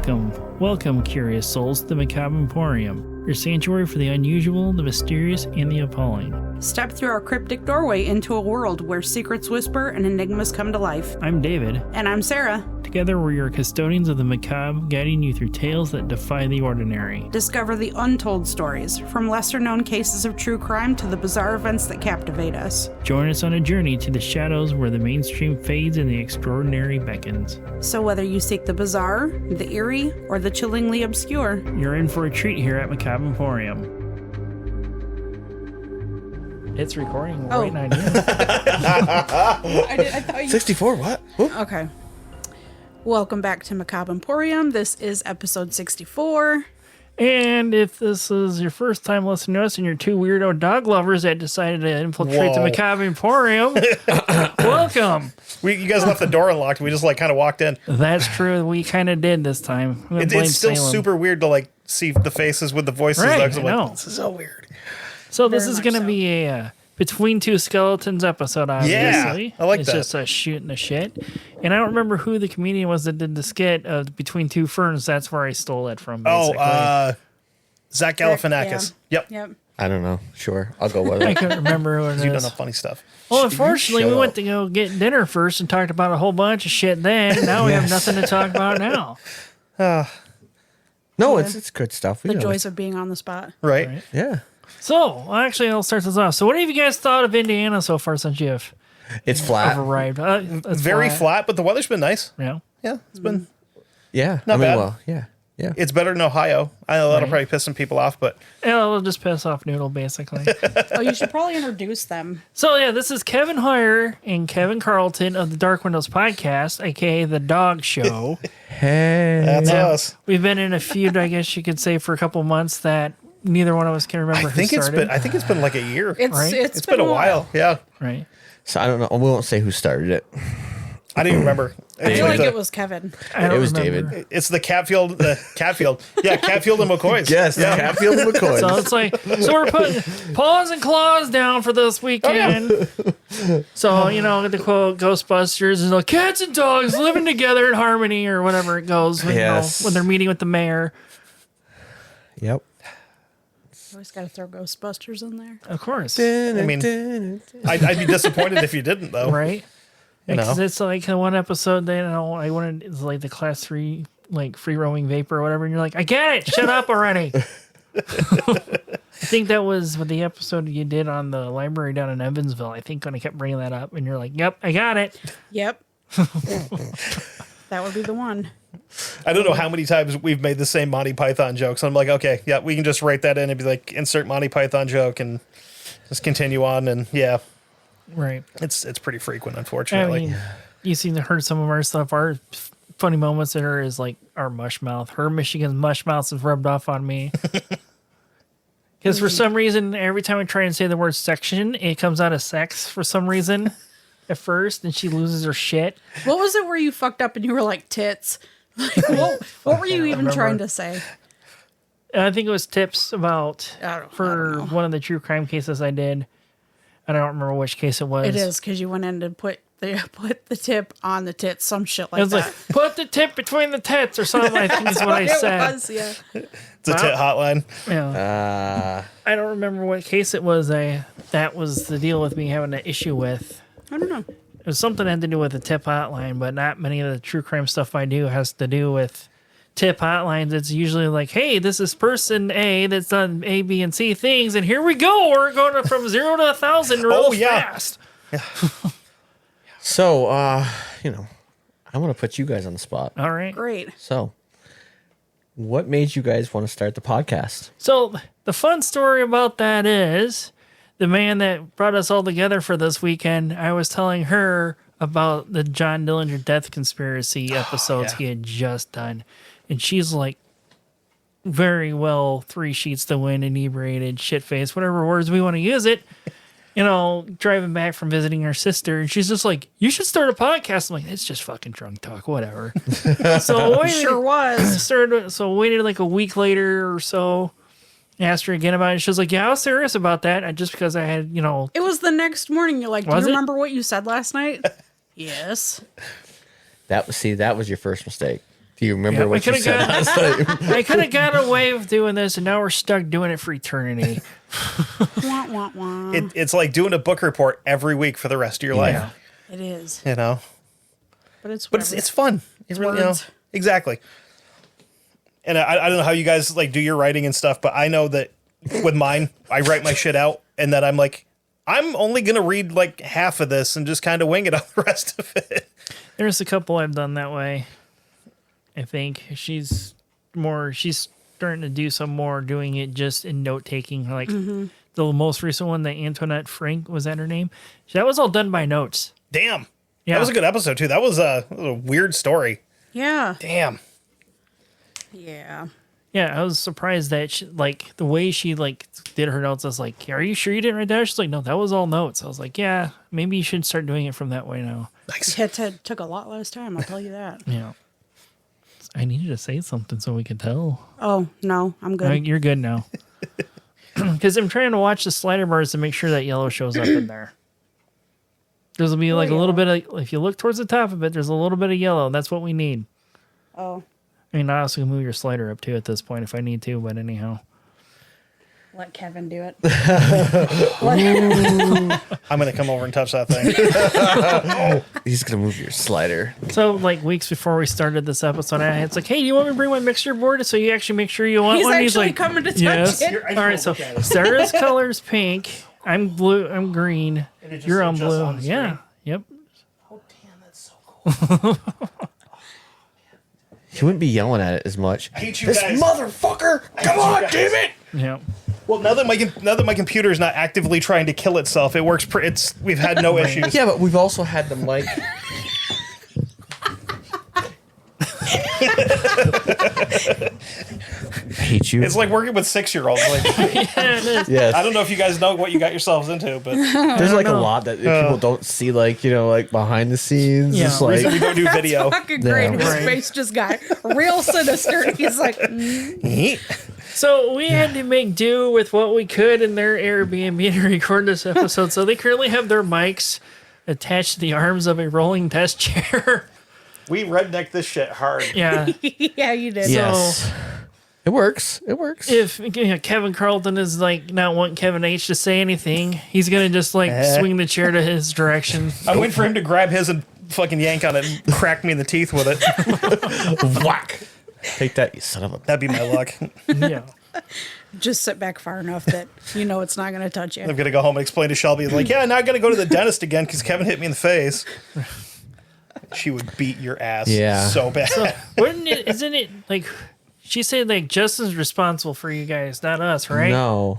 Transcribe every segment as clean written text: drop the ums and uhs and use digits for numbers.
Welcome, curious souls, to the Macabre Emporium, your sanctuary for the unusual, the mysterious, and the appalling. Step through our cryptic doorway into a world where secrets whisper and enigmas come to life. I'm David. And I'm Sarah. Together, we're your custodians of the macabre, guiding you through tales that defy the ordinary. Discover the untold stories, from lesser-known cases of true crime to the bizarre events that captivate us. Join us on a journey to the shadows where the mainstream fades and the extraordinary beckons. So whether you seek the bizarre, the eerie, or the chillingly obscure, you're in for a treat here at Macabre Emporium. It's recording right now. I thought you... 64, what? Whoop. Okay. Welcome back to Macabre Emporium. This is episode 64. And if this is your first time listening to us and you're two weirdo dog lovers that decided to infiltrate the Macabre Emporium, welcome. You guys left the door unlocked. We just kind of walked in. That's true. We kind of did this time. It's still super weird to see the faces with the voices. Right, I know. This is so weird. So this is going to be a Between Two Skeletons episode, obviously. Yeah, I like it's that. It's just shooting the shit. And I don't remember who the comedian was that did the skit of Between Two Ferns. That's where I stole it from, basically. Zach Galifianakis. Yep. I don't know. Sure. I'll go with it. I couldn't remember what it is. You've done the funny stuff. Well, unfortunately, we went to go get dinner first and talked about a whole bunch of shit then. Now we have nothing to talk about now. No, it's good stuff. The joys of being on the spot. Right. Yeah. So, actually, I'll start this off. So, what have you guys thought of Indiana so far since you've It's flat. arrived? It's Very flat, but the weather's been nice. Yeah. Yeah, it's been Yeah. not bad. Well, yeah. Yeah. It's better than Ohio. I know that'll probably piss some people off, but It'll just piss off Noodle, basically. Oh, you should probably introduce them. So, yeah, this is Kevin Hoyer and Kevin Carlton of the Dark Windows Podcast, a.k.a. The Dog Show. Hey. that's Now, us. We've been in a feud, I guess you could say, for a couple months that neither one of us can remember I think who started. I think it's been like a year. Right? It's It's been a while. Yeah. Right. So I don't know. We won't say who started it. I didn't even remember. I feel like it was Kevin. I don't It was remember. David. It's the Catfield. Yeah, Catfield and McCoy's. Yes, Yeah. Catfield and McCoy. So it's so we're putting paws and claws down for this weekend. So, the quote Ghostbusters is cats and dogs living together in harmony or whatever it goes when, Yes. when they're meeting with the mayor. Yep. Always got to throw Ghostbusters in there. Of course. I mean, I'd be disappointed if you didn't, though. Right? You know. Because it's like the one episode that I wanted, it's like the class 3, free roaming vapor or whatever. And you're like, I get it. Shut up already. I think that was what the episode you did on the library down in Evansville. I think when I kept bringing that up and you're like, yep, I got it. Yep. That would be the one. I don't know how many times we've made the same Monty Python jokes. I'm like, okay, yeah, we can just write that in and be like, insert Monty Python joke and just continue on. And yeah, Right. it's pretty frequent, I unfortunately. mean, you seem to heard some of our stuff. Our funny moments in her is our mush mouth. Her Michigan mush mouth is rubbed off on me. Because for some reason, every time I try and say the word section, it comes out of sex for some reason at first, and she loses her shit. What was it where you fucked up and you were like tits? What were you even trying to say? I think it was tips about I don't for know. one of the true crime cases I did. I don't remember which case it was. It is because you went in to put the tip on the tits, some shit It like was that. like, put the tip between the tits or something, I think is what I said. It was, yeah. It's a tit hotline. Yeah. I don't remember what case it was. That was the deal with me having an issue with. I don't know. It was something that had to do with the tip hotline, but not many of the true crime stuff I do has to do with tip hotlines. It's usually like, hey, this is person A that's done A, B, and C things, and here we go. We're going from 0 to 1,000 real fast. So, I want to put you guys on the spot. All right. Great. So, what made you guys want to start the podcast? So the fun story about that is the man that brought us all together for this weekend, I was telling her about the John Dillinger death conspiracy episodes he had just done. And she's like, very well, 3 sheets to wind, inebriated, shit-faced, whatever words we want to use it. Driving back from visiting her sister, and she's just like, you should start a podcast. I'm like, it's just fucking drunk talk, whatever. So Sure was. waited like a week later or so, asked her again about it. She was like, yeah, I was serious about that. Just because I had, It was the next morning. You're like, do Was you it? remember what you said last night? Yes. That was your first mistake. Do you remember what you said last time? I could have got away with doing this, and now we're stuck doing it for eternity. Wah, wah, wah. It's like doing a book report every week for the rest of your life. It is. You know, But it's it's fun. It's really, you know, words. exactly. And I don't know how you guys like do your writing and stuff, but I know that with mine, I write my shit out, and then I'm like, I'm only gonna read like half of this and just kind of wing it on the rest of it. There's a couple I've done that way. I think she's starting to do some more doing it just in note taking. Like the most recent one, that Antoinette Frank, was that her name? That was all done by notes. Damn. Yeah. That was a good episode too. That was a weird story. Yeah. Damn. Yeah. Yeah, I was surprised that she, like the way she like did her notes. I was like, "Are you sure you didn't write that?" She's like, "No, that was all notes." I was like, "Yeah, maybe you should start doing it from that way now." Nice. It took a lot less time, I'll tell you that. Yeah. I needed to say something so we could tell. Oh, no, I'm good. You're good now. Because I'm trying to watch the slider bars to make sure that yellow shows up in there. There's will be like a little bit of, if you look towards the top of it, there's a little bit of yellow. That's what we need. Oh, I mean, I also can move your slider up too at this point if I need to, but anyhow. let Kevin do it. I'm gonna come over and touch that thing. He's gonna move your slider. So, like weeks before we started this episode, it's like, "Hey, do you want me to bring my mixture board so you actually make sure you want He's one?" actually like, coming to touch "Yes." it. All right, so Sarah's color's pink. I'm blue. I'm green. just You're on adjusts blue. on the Yeah. screen. Yep. Oh damn, that's so cool. He wouldn't be yelling at it as much. I hate you This guys. motherfucker! Come on, damn it! Yep. Well, now that my computer is not actively trying to kill itself, it works. We've had no issues. Yeah, but we've also had the mic. I hate you. It's like working with 6-year-olds. Like, Yeah, it is. Yes. I don't know if you guys know what you got yourselves into, but There's like a lot that people don't see, like, you know, like behind the scenes. Yeah. Just like, we don't do video. Fucking great. His Right. face just got real sinister. He's like, So we had to make do with what we could in their Airbnb to record this episode. So they currently have their mics attached to the arms of a rolling desk chair. We redneck this shit hard. Yeah. yeah, you did. yes. It works. It works. If Kevin Carlton is like not wanting Kevin H to say anything, he's gonna just like swing the chair to his direction. I'm waiting for him to grab his and fucking yank on it and crack me in the teeth with it. Whack. Take that, you son of a. That'd be my luck. Yeah. Just sit back far enough that you know it's not going to touch you. I'm gonna go home and explain to Shelby, like, yeah, now I gotta go to the dentist again because Kevin hit me in the face. She would beat your ass so bad. Isn't it like she said like Justin's responsible for you guys, not us, right? No.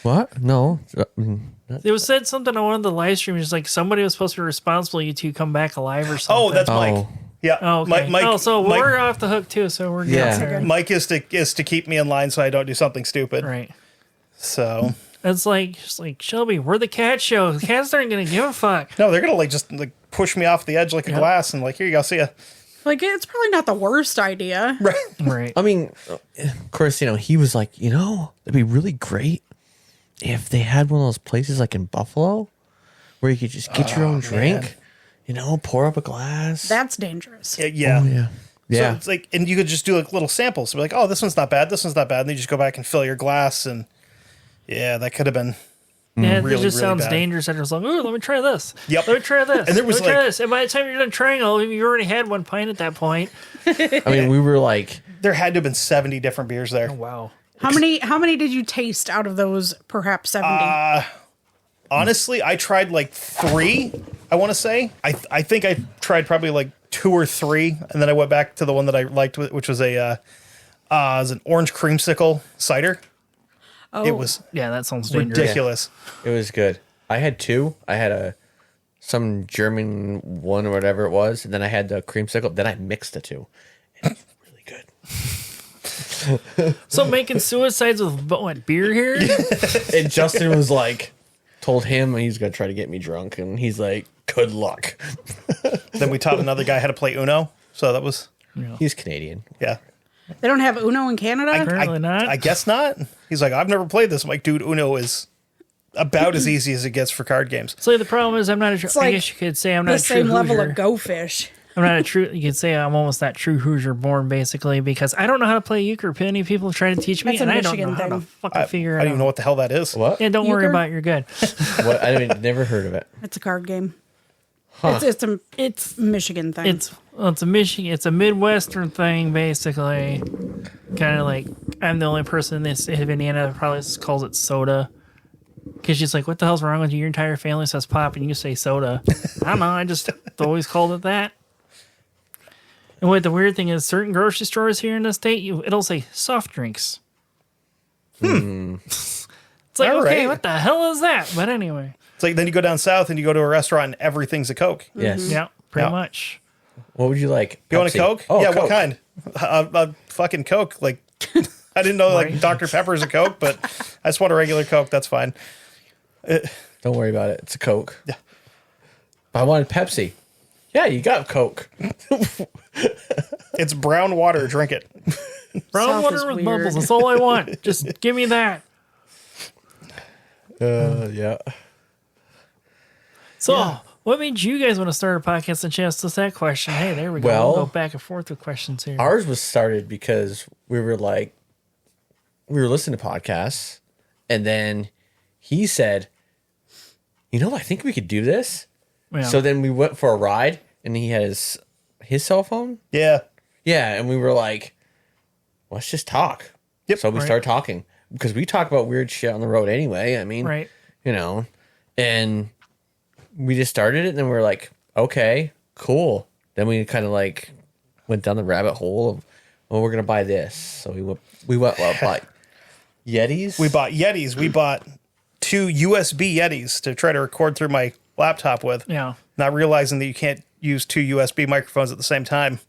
What? No. It was said something on one of the live streams like somebody was supposed to be responsible, you two come back alive or something. Oh, that's Mike. Oh. Yeah. Oh, okay. Mike, so Mike, we're off the hook too, so we're good. Yeah. Sarah. Mike is to keep me in line so I don't do something stupid. Right. So It's like just like Shelby, we're the cat show. The cats aren't gonna give a fuck. no, they're gonna like just like push me off the edge like a glass and like, here you go, see ya. Like, it's probably not the worst idea. Right. Right. I mean, of course, you know, he was like, you know, it'd be really great if they had one of those places like in Buffalo where you could just get your own drink, you know, pour up a glass. That's dangerous. Yeah. Oh, yeah. Yeah. So it's like, and you could just do like little samples. So be like, oh, this one's not bad. This one's not bad. And you just go back and fill your glass. And yeah, that could have been. Yeah, really, it just really sounds bad. dangerous. And it's like, ooh, let me try this. Yep. Let me try this. And there was let me try like- this. And by the time you're done trying all, you already had one pint at that point. I mean, we were like, There had to have been 70 different beers there. Wow. How many did you taste out of those perhaps 70? Honestly, I tried like 3, I want to say. I think I tried probably like 2 or 3. And then I went back to the one that I liked, which was an orange creamsicle cider. Oh, It was Yeah, that sounds dangerous. ridiculous. it was good. I had 2. I had some German one or whatever it was, and then I had the creamsicle. Then I mixed the 2. It was really good. So making suicides with what, beer here? And Justin was like, told him he's gonna try to get me drunk, and he's like, good luck. Then we taught another guy how to play Uno. So that was, He's Canadian. yeah. they don't have Uno in Canada? Apparently not. I guess not. He's like, I've never played this. I'm like, dude, Uno is about as easy as it gets for card games. So the problem is I'm not a true, I like guess you could say I'm not the a true same level Hoosier. of Go Fish. I'm not a true. You could say I'm almost that true Hoosier born, basically, because I don't know how to play euchre. Many people try to teach me, That's a and I don't Michigan know how to thing. fucking figure it I out. don't even know what the hell that is. What? Yeah, don't worry Euchre? about it. You're good. What? Never heard of it. It's a card game. Huh. It's a Michigan thing. It's a Michigan. It's a Midwestern thing, basically. Kind of like I'm the only person in this in Indiana that probably calls it soda. Because she's like, "What the hell's wrong with you? Your entire family says pop, and you say soda." I don't know. I just always called it that. And what the weird thing is, certain grocery stores here in the state, it'll say soft drinks. It's like, All okay, right. what the hell is that? But anyway, It's like then you go down south and you go to a restaurant and everything's a Coke. Yes. yeah, pretty Yeah. much. What would you like? You want a Pepsi? Coke? Oh, yeah, Coke. what kind? A fucking Coke. Like, I didn't know like Right. Dr. Pepper's a Coke, but I just want a regular Coke. That's fine. Don't worry about it. It's a Coke. Yeah. But I wanted Pepsi. Yeah, you got Coke. It's brown water. Drink it. Brown South is water with weird. bubbles. That's all I want. Just give me that. Yeah. So, what made you guys want to start a podcast and chance us that question? Hey, there we go. Well, We'll go back and forth with questions here. Ours was started because we were listening to podcasts, and then he said, I think we could do this. Yeah. So then we went for a ride, and he had his cell phone. Yeah. Yeah, and we were like, let's just talk. Yep. So we Right. started talking because we talk about weird shit on the road anyway. I mean, Right. And we just started it, and then we were like, okay, cool. Then we kind of like went down the rabbit hole of, well, we're gonna buy this. So we went buy Yetis. We bought Yetis. We bought 2 USB Yetis to try to record through my laptop with. Yeah. Not realizing that you can't use 2 USB microphones at the same time.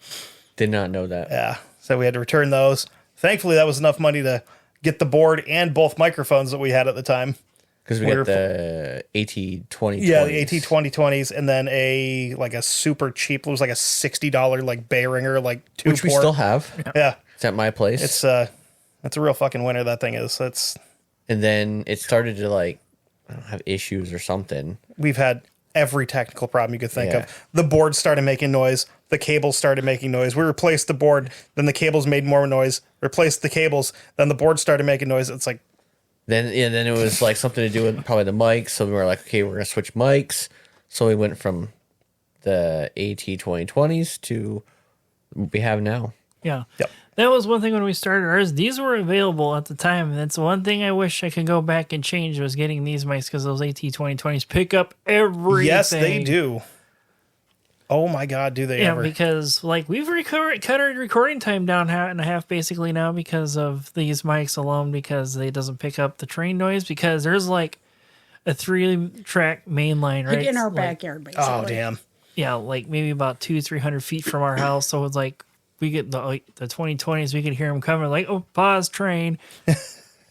Did not know that. Yeah. So we had to return those. Thankfully, that was enough money to get the board and both microphones that we had at the time. Because we got the AT-2020. Yeah, the AT-2020s, and then a super cheap, it was like a $60 like Behringer, like 2 which we still have. Yeah. It's at my place. It's that's a real fucking winner, that thing is. And then it started to like, I don't know, have issues or something. We've had every technical problem you could think Yeah. of. The board started making noise. The cables started making noise. We replaced the board. Then the cables made more noise. Replaced the cables. Then the board started making noise. It's like, Then it was like something to do with probably the mics. So we were like, okay, we're gonna switch mics. So we went from the AT-2020s to what we have now. Yeah. Yep. That was one thing when we started ours. These were available at the time. And that's one thing I wish I could go back and change was getting these mics because those AT-2020s pick up everything. yes, they do. Oh my God, do they Yeah, ever? because like we've cut our recording time down and a half basically now because of these mics alone because they doesn't pick up the train noise because there's like a 3-track main line right like in our like, backyard, basically. Oh, damn. yeah, like maybe about 200-300 feet from our house. So it's like we get the 2020s, we could hear them coming. Like, oh, pause train.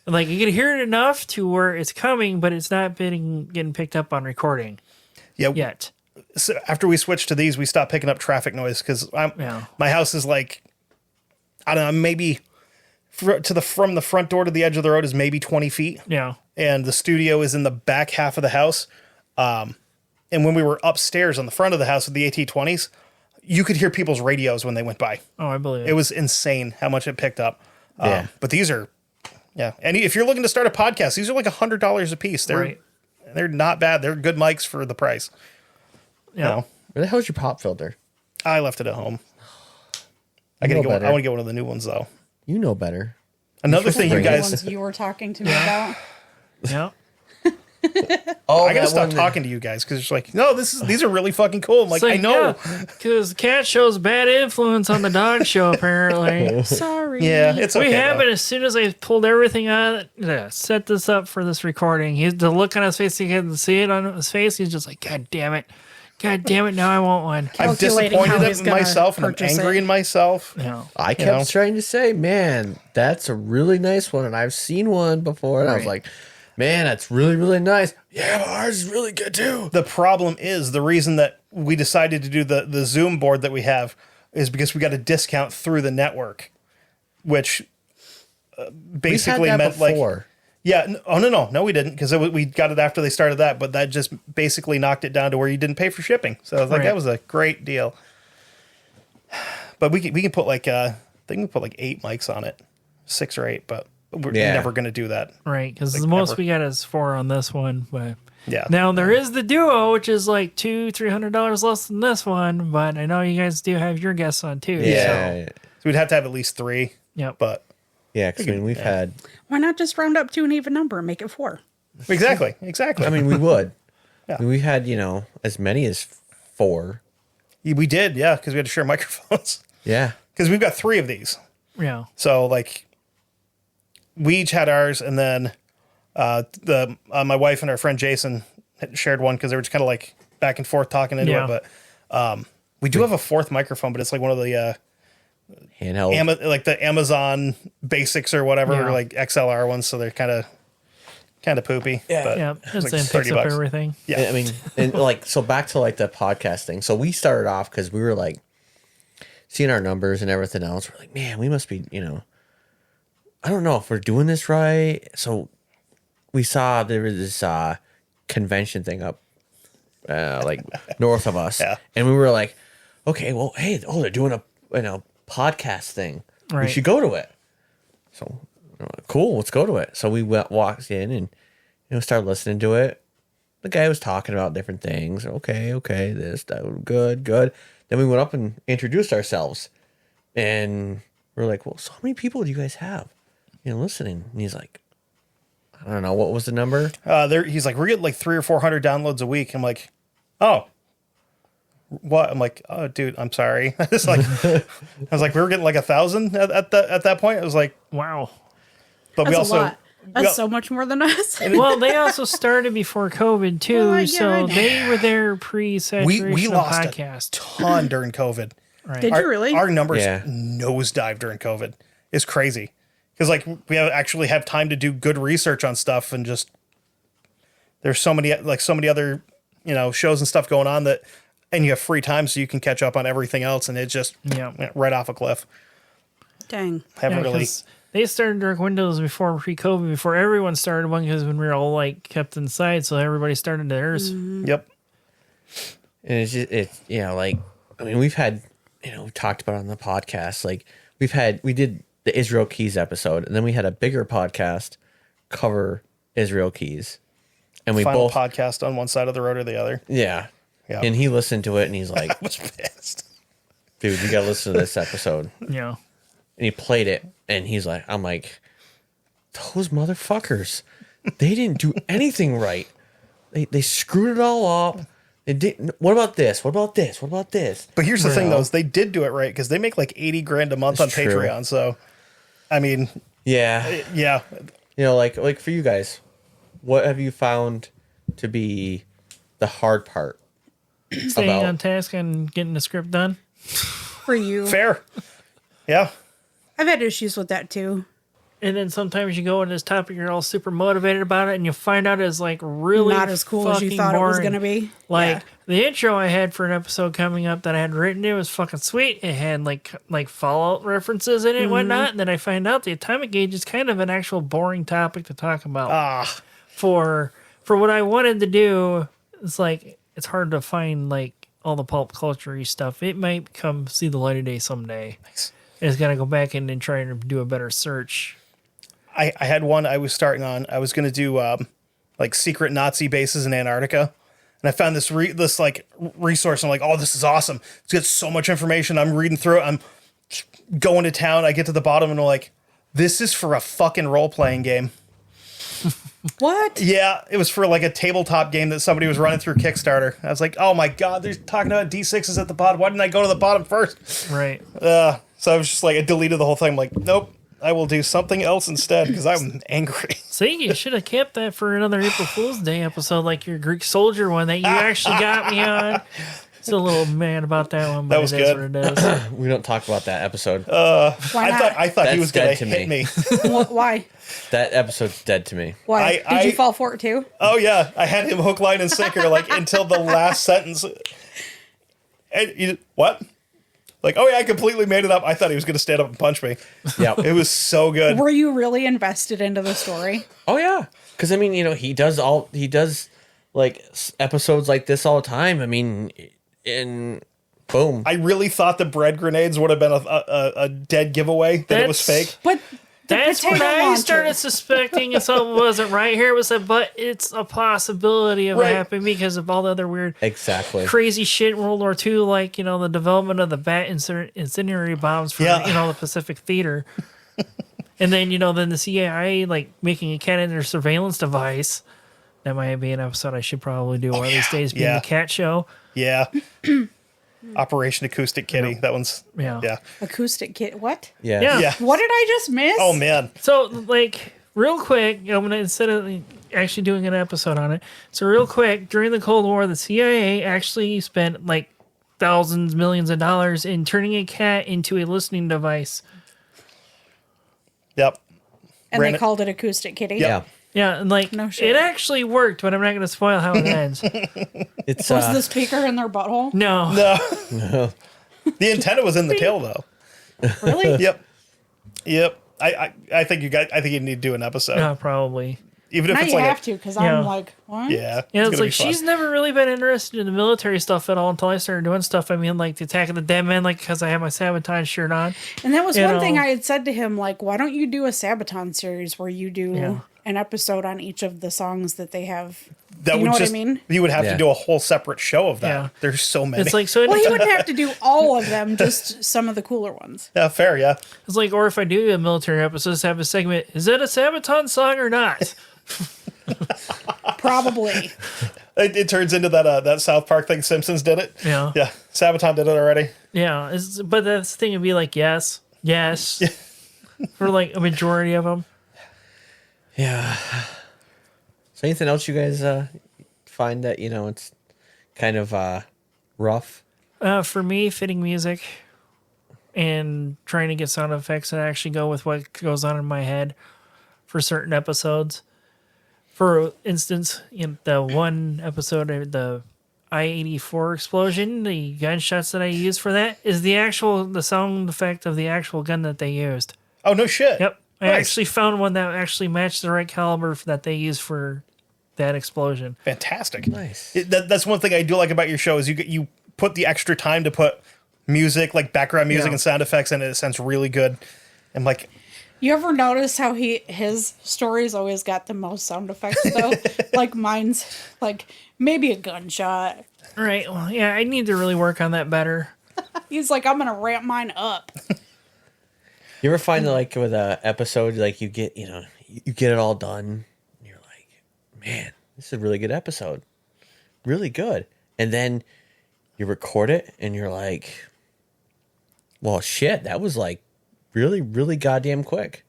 Like you can hear it enough to where it's coming, but it's not getting picked up on recording Yeah. yet. So after we switched to these, we stopped picking up traffic noise because Yeah. my house is like, I don't know, maybe from the front door to the edge of the road is maybe 20 feet. Yeah. And the studio is in the back half of the house. And when we were upstairs on the front of the house with the AT-20s, you could hear people's radios when they went by. Oh, I believe It was insane how much it picked up. Yeah. But these are, yeah. And if you're looking to start a podcast, these are like $100 a piece. They're not bad. They're good mics for the price. Yeah. You know? Where the hell's your pop filter? I left it at home. I You know want better. to get one of the new ones though. You know better. Another thing, you bring it. The guys, ones you were talking to me about. Yeah. Oh, I gotta that stop one that- talking to you guys because it's like, no, these are really fucking cool. I'm like, I know. Because cat shows bad influence on the dog show, apparently. Sorry. Yeah, it's okay. We have though. it as soon as I pulled everything out, set this up for this recording. The look on his face, you can see it on his face. He's just like, God damn it. God damn it, now I want one. I'm Calculating how disappointed he's in gonna myself and I'm purchase angry it. in myself. Yeah. I kept know? trying to say, man, that's a really nice one. And I've seen one before. And I was Right. like, man, that's really, really nice. Yeah, but ours is really good too. The problem is the reason that we decided to do the Zoom board that we have is because we got a discount through the network, which basically We've had that meant like, before. yeah, no, we didn't because we got it after they started that, but that just basically knocked it down to where you didn't pay for shipping. So I was like, Right. that was a great deal. But we can put like I think we put like 8 mics on it, 6 or 8, but we're never going to do that. Right, because Like, the most ever. we got is 4 on this one. But Yeah. now there is the duo, which is like $200-$300 less than this one. But I know you guys do have your guests on too. Yeah. So, So we'd have to have at least 3. yep. But Yeah, because I mean, we've had. Why not just round up to an even number and make it 4? exactly. I mean, we would. Yeah. I mean, we had, as many as 4. We did, yeah, because we had to share microphones. Yeah. Because we've got 3 of these. Yeah. So like, we each had ours, and then my wife and our friend Jason had shared one because they were just kind of like back and forth talking into it. But we do have a 4th microphone, but it's like one of the Handheld. like the Amazon Basics or whatever, Yeah. or like XLR ones. So they're kind of poopy. Yeah. But Yeah. it's It's like like picks up $30. everything. Yeah. I mean, and like, so back to like the podcast thing. So we started off because we were like seeing our numbers and everything else. We're like, man, we must be, I don't know if we're doing this right. So we saw there was this convention thing up like north of us. Yeah. And we were like, okay, well, hey, they're doing a podcast thing. We Right. should go to it. So cool, let's go to it. So we walked in and started listening to it. The guy was talking about different things. Okay, this, that, good. Then we went up and introduced ourselves, and we're like, well, so how many people do you guys have, listening? And he's like, I don't know, what was the number? He's like, we're getting like 300 or 400 downloads a week. I'm like, oh, what? I'm like, oh, dude, I'm sorry. It's like, I was like, we were getting like 1,000 at that point. I was like, Wow. but That's we also, a lot. That's so much more than us. Well, they also started before COVID too, Well, yeah, I so know. they were there pre-saturation we of lost a podcast. ton during COVID. Right. Did you really? Our numbers Yeah. nosedive during COVID. It's crazy because like we actually have time to do good research on stuff, and just there's so many other shows and stuff going on that, and you have free time so you can catch up on everything else, and it just went right off a cliff. Dang. Haven't Yeah, really. 'cause they started Dark Windows before pre-COVID, before everyone started one, because when we were all like kept inside, so everybody started theirs. Yep. And like, I mean, we've had, we talked about it on the podcast. Like, we did the Israel Keys episode, and then we had a bigger podcast cover Israel Keys. And we Final both, podcast on one side of the road or the other. yeah. Yeah. And he listened to it, and he's like, I was pissed. dude, you got to listen to this episode. Yeah. And he played it, and he's like, I'm like, those motherfuckers, they didn't do anything right. They screwed it all up. They didn't. What about this? What about this? What about this? But here's the thing, know. though, is they did do it right because they make like $80,000 a month It's on true. Patreon. So, I mean, Yeah. yeah, Like for you guys, what have you found to be the hard part? Staying on task and getting the script done. For you. fair. Yeah. I've had issues with that too. And then sometimes you go into this topic, you're all super motivated about it, and you find out it's like really Not as cool as you fucking thought it was boring. going to be. Like Yeah. the intro I had for an episode coming up that I had written, it was fucking sweet. It had like Fallout references in it and whatnot. And then I find out the atomic age is kind of an actual boring topic to talk about. For what I wanted to do, it's like it's hard to find like all the pulp culture-y stuff. It might come see the light of day someday. Nice. I just gotta go back in and try and do a better search. I had one I was starting on. I was going to do like secret Nazi bases in Antarctica. And I found this resource. I'm like, oh, this is awesome. It's got so much information. I'm reading through it. I'm going to town. I get to the bottom and I'm like, this is for a fucking role-playing game. What? Yeah, it was for like a tabletop game that somebody was running through Kickstarter. I was like, oh my God, they're talking about D6s at the bottom. Why didn't I go to the bottom first? Right. So I was just like, I deleted the whole thing. I'm like, nope, I will do something else instead because I'm angry. See, you should have kept that for another April Fool's Day episode, like your Greek soldier one that you actually got me on. Still a little mad about that one, but That was it is good. what it is. We don't talk about that episode. Why not? I thought he That's was going dead to to hit me. me. Why? That episode's dead to me. Why? I- Did you fall for it too? Oh yeah, I had him hook, line, and sinker like until the last sentence. And what? Like, oh yeah, I completely made it up. I thought he was going to stand up and punch me. Yeah. It was so good. Were you really invested into the story? Oh yeah, because I mean, he does like episodes like this all the time. I mean, in Boom. I really thought the bread grenades would have been a dead giveaway, that it was fake. But That's when potato I launcher. started suspecting something wasn't right here. Was that, but it's a possibility of it Right. happening because of all the other weird, Exactly. crazy shit in World War II, like the development of the bat incendiary bombs for Yeah. the Pacific Theater, and then then the CIA like making a cat in their surveillance device. That might be an episode I should probably do one of these days, being Yeah. the cat show. Yeah. Operation Acoustic Kitty. That one's Yeah. Acoustic kit. What? Yeah. Yeah. Yeah. What did I just miss? Oh man. So, like, real quick, I'm gonna, instead of actually doing an episode on it, so real quick, during the Cold War, the CIA actually spent like thousands, millions of dollars in turning a cat into a listening device. Yep. And Ran they it- called it Acoustic Kitty. Yeah. Yeah, and like No shit. it actually worked, but I'm not gonna spoil how it ends. It's Was the speaker in their butthole? No, No. The antenna was in the tail though. Really? Yep. I think you need to do an episode. no, probably. Even if Now it's you like have to, because Yeah. I'm like, what? yeah. Yeah, it's gonna like be fun. she's never really been interested in the military stuff at all until I started doing stuff. I mean, like the Attack of the Dead Men, like because I have my Sabotage shirt on. And that was You one thing know. I had said to him, like, why don't you do a Sabaton series where you do Yeah. an episode on each of the songs that they have? that you would know what I just mean? you would have Yeah. to do a whole separate show of that. Yeah. There's so many. It's like so. Well, he wouldn't have to do all of them, just some of the cooler ones. yeah, fair, yeah. It's like, or if I do a military episode, just have a segment. Is that a Sabaton song or not? Probably. It turns into that South Park thing. Simpsons did it. Yeah. Yeah. Sabaton did it already. Yeah, but that's the thing would be like, yes, for like a majority of them. Yeah. So anything else you guys find that it's kind of rough? For me, fitting music and trying to get sound effects that actually go with what goes on in my head for certain episodes. For instance, in the one episode of the I-84 explosion, the gunshots that I used for that is the sound effect of the actual gun that they used. Oh no shit. Yep. I Nice. actually found one that actually matched the right caliber that they used for that explosion. Fantastic. Nice. That's one thing I do like about your show is you put the extra time to put music, like background music Yeah. and sound effects in it. It sounds really good. I'm like, You ever notice how his stories always got the most sound effects though? Like mine's like maybe a gunshot. Right. Well, yeah, I need to really work on that better. He's like, I'm gonna ramp mine up. You ever find that like with a episode, like you get you get it all done, and you're like, man, this is a really good episode, really good, and then you record it, and you're like, well, shit, that was like really, really goddamn quick.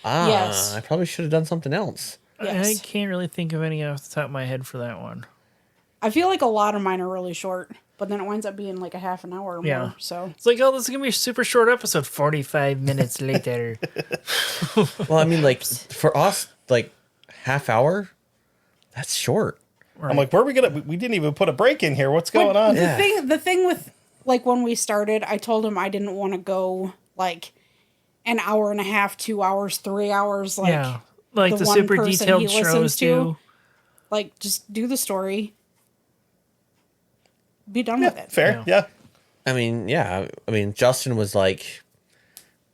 Yes. I probably should have done something else. I Yes. can't really think of any off the top of my head for that one. I feel like a lot of mine are really short, but then it winds up being like a half an hour or Yeah. more. So It's like, oh, this is going to be a super short episode. 45 minutes later. Well, I mean, like for us, like half hour, that's short. I'm like, where are we gonna? We didn't even put a break in here. What's going on? Yeah. the thing with like when we started, I told him I didn't want to go like an hour and a half, 2 hours, 3 hours. Like, Yeah. Like the one super person detailed he listens shows to. do. like just do the story, be done with it. Fair, yeah. I mean, yeah. I mean, Justin was like,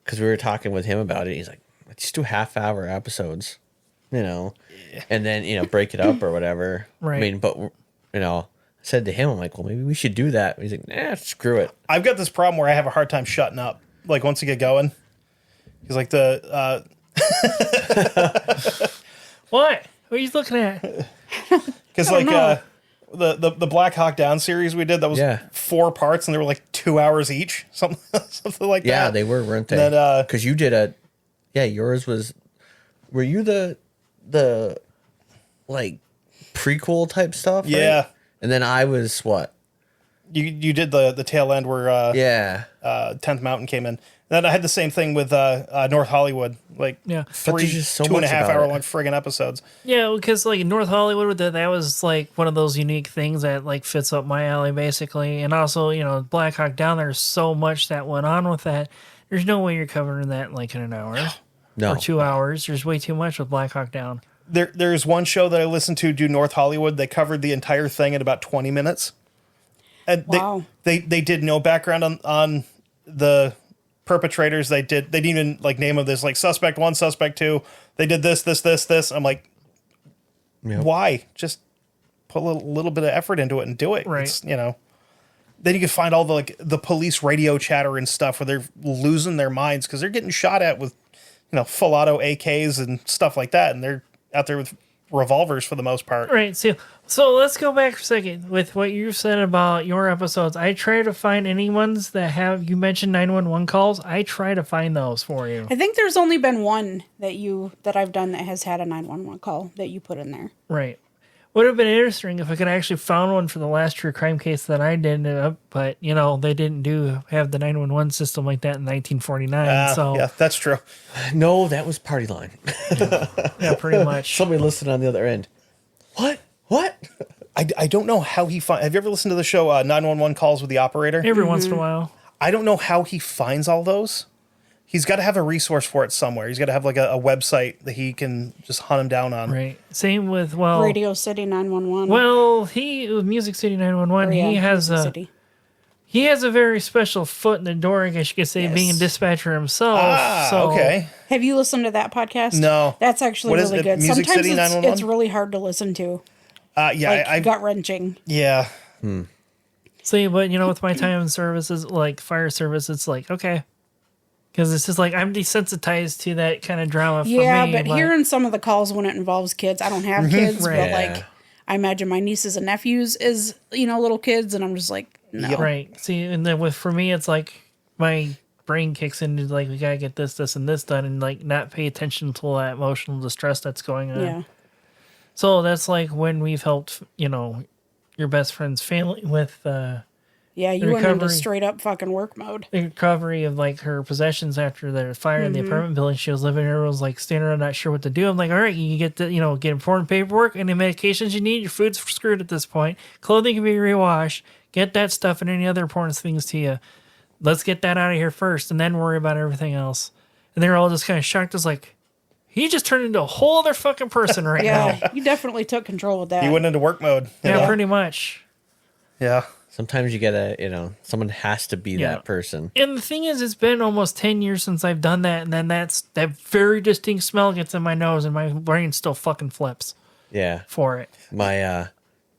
because we were talking with him about it. He's like, let's just do half-hour episodes, and then break it up or whatever. Right. I mean, but I said to him, I'm like, well, maybe we should do that. He's like, nah, screw it. I've got this problem where I have a hard time shutting up. Like once you get going, he's like What? What are you looking at? because like the Black Hawk Down series we did that was Yeah. 4 parts and they were like 2 hours each, something like that. Yeah, they were, weren't they? Then, Because you did yours was. Were you the like prequel type stuff? right? Yeah. And then I was what? You did the tail end where Yeah. 10th Mountain came in. Then I had the same thing with North Hollywood, like Yeah. But 3 there's just so 2.5 much about hour it. long friggin' episodes. Yeah, because like in North Hollywood, that was like one of those unique things that like fits up my alley basically. And also, Black Hawk Down, there's so much that went on with that. There's no way you're covering that like in an hour No. or 2 hours. There's way too much with Black Hawk Down. There's one show that I listened to do North Hollywood. They covered the entire thing in about 20 minutes. And Wow. they did no background on the perpetrators. They didn't even like name of this like suspect 1, suspect 2. They did this. I'm like, why? Just put a little bit of effort into it and do it. Right. It's, then you can find all the police radio chatter and stuff where they're losing their minds because they're getting shot at with, full auto AKs and stuff like that. And they're out there with revolvers for the most part. Right. So let's go back for a second with what you said about your episodes. I try to find any ones that you mentioned 911 calls. I try to find those for you. I think there's only been one that I've done that has had a 911 call that you put in there. Right. Would have been interesting if I could actually found one for the last true crime case that I did, but they didn't have the 911 system like that in 1949. So yeah, that's true. No, that was Party Line. yeah, pretty much. Somebody listened on the other end. What? I don't know how he finds. Have you ever listened to the show 911 Calls with the Operator? Every once in a while. I don't know how he finds all those. He's got to have a resource for it somewhere. He's got to have like a website that he can just hunt him down on. Right. Same with Radio City 911. Well, Music City 911. He has Music City. He has a very special foot in the door, I guess you could say, Yes. being a dispatcher himself. Okay. Have you listened to that podcast? No. That's actually What is really it, good. Music Sometimes City 911? it's really hard to listen to. Yeah, Like gut wrenching. yeah. See, but with my time in services, like fire service, it's like, okay. Because it's just like, I'm desensitized to that kind of drama for Yeah, me. but hearing some of the calls when it involves kids, I don't have kids, Right. but Yeah. like, I imagine my nieces and nephews is, little kids, and I'm just like, no. Right. See, and then for me, it's like my brain kicks into like, we got to get this, and this done, and like not pay attention to that emotional distress that's going on. Yeah. So that's like when we've helped, your best friend's family with Yeah, you went into recovery. straight up fucking work mode. the recovery of like her possessions after the fire in the apartment building. She was living there, was like standing around, not sure what to do. I'm like, all right, you get the, get important paperwork and the medications you need. Your food's screwed at this point. Clothing can be rewashed. Get that stuff and any other important things to you. Let's get that out of here first and then worry about everything else. And they're all just kind of shocked. It's like, he just turned into a whole other fucking person right now. Yeah, you definitely took control with that. He went into work mode. you Yeah, know? pretty much. Yeah. Sometimes you gotta, someone has to be Yeah. that person. And the thing is, it's been almost 10 years since I've done that, and then that very distinct smell gets in my nose, and my brain still fucking flips Yeah. for it. My,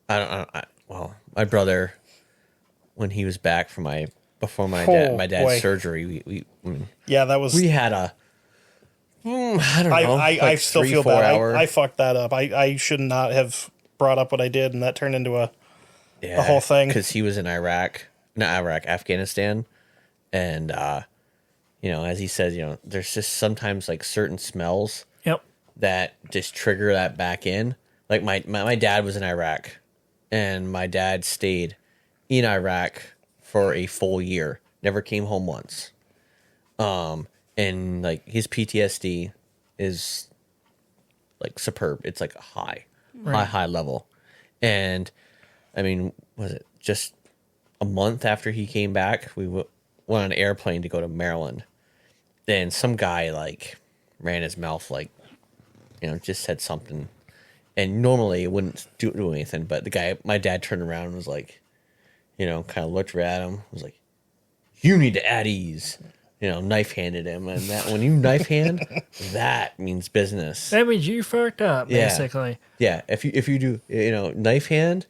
my brother, when he was back from before my dad's boy. surgery, Yeah, that was. we had a, I don't know, I like still 3-4 feel bad. hour. I fucked that up. I should not have brought up what I did, and that turned into Yeah, whole thing. because he was in Afghanistan, and as he says, there's just sometimes like certain smells Yep. that just trigger that back in. Like my dad was in Iraq, and my dad stayed in Iraq for a full year, never came home once. And like his PTSD is like superb. It's like high level. And I mean, was it just a month after he came back? We went on an airplane to go to Maryland. Then some guy like ran his mouth, like, just said something. And normally it wouldn't do anything. But the guy, my dad turned around and was like, kind of looked at him, was like, "You need to at ease." Knife handed him. And that when you knife hand, that means business. That means you fucked up, Yeah. basically. Yeah, if you do knife hand,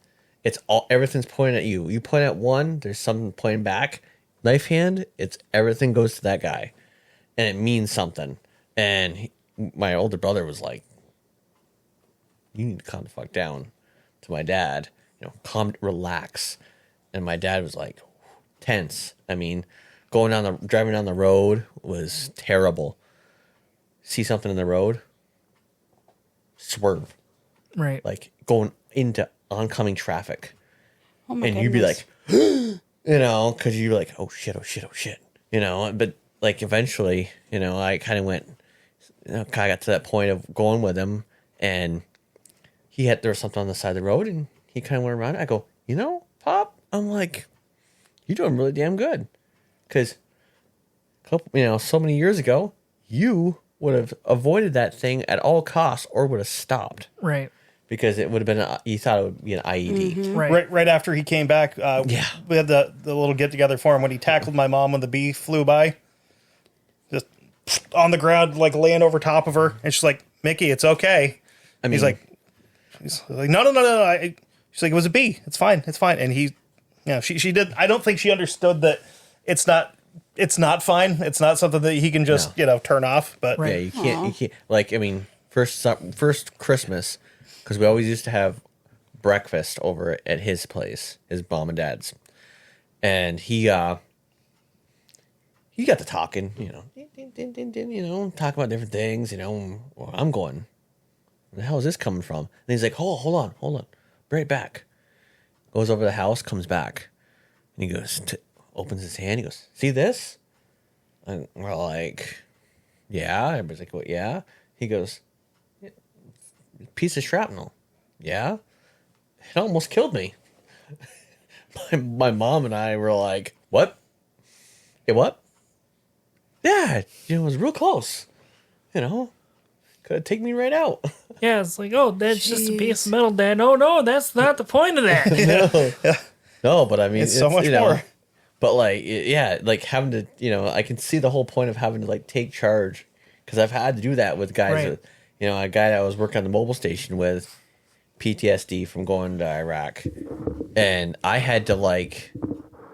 everything's pointing at you. You point at one, there's something pointing back. Knife hand, it's everything goes to that guy, and it means something. And my older brother was like, "You need to calm the fuck down." To my dad, relax. And my dad was like tense. I mean, driving down the road was terrible. See something in the road, swerve. Right. Like going into oncoming traffic, Oh my and you'd be goodness. like, because you're like, oh shit, but like eventually, I kind of went, kind of got to that point of going with him, and there was something on the side of the road, and he kind of went around it. I go, Pop, I'm like, you're doing really damn good, because so many years ago, you would have avoided that thing at all costs or would have stopped. Right. because it would have been you thought it would be an IED. Right after he came back, we had the little get together for him when he tackled my mom when the bee flew by, just on the ground, like laying over top of her, and she's like, "Mickey, it's okay." I mean, he's like, "No." She's like, "It was a bee. It's fine. It's fine." And he, she did. I don't think she understood that it's not fine. It's not something that he can just turn off. But yeah, you can't. Like, I mean, first Christmas, because we always used to have breakfast over at his place, his mom and dad's, and he got to talking, talking about different things, well, I'm going, where the hell is this coming from? And he's like, hold on, right back. Goes over to the house, comes back, and he goes, opens his hand, he goes, see this? And we're like, yeah. Everybody's like, what, yeah? He goes, piece of shrapnel. Yeah? It almost killed me. My mom and I were like, what? It what? Yeah, it was real close. Could have taken me right out. Yeah, it's like, oh, that's just a piece of metal, Dad. No, that's not the point of that. No, but I mean, it's so much more. But like having to, I can see the whole point of having to like take charge, because I've had to do that with guys. Right. That, a guy that I was working on the mobile station with, PTSD from going to Iraq, and I had to like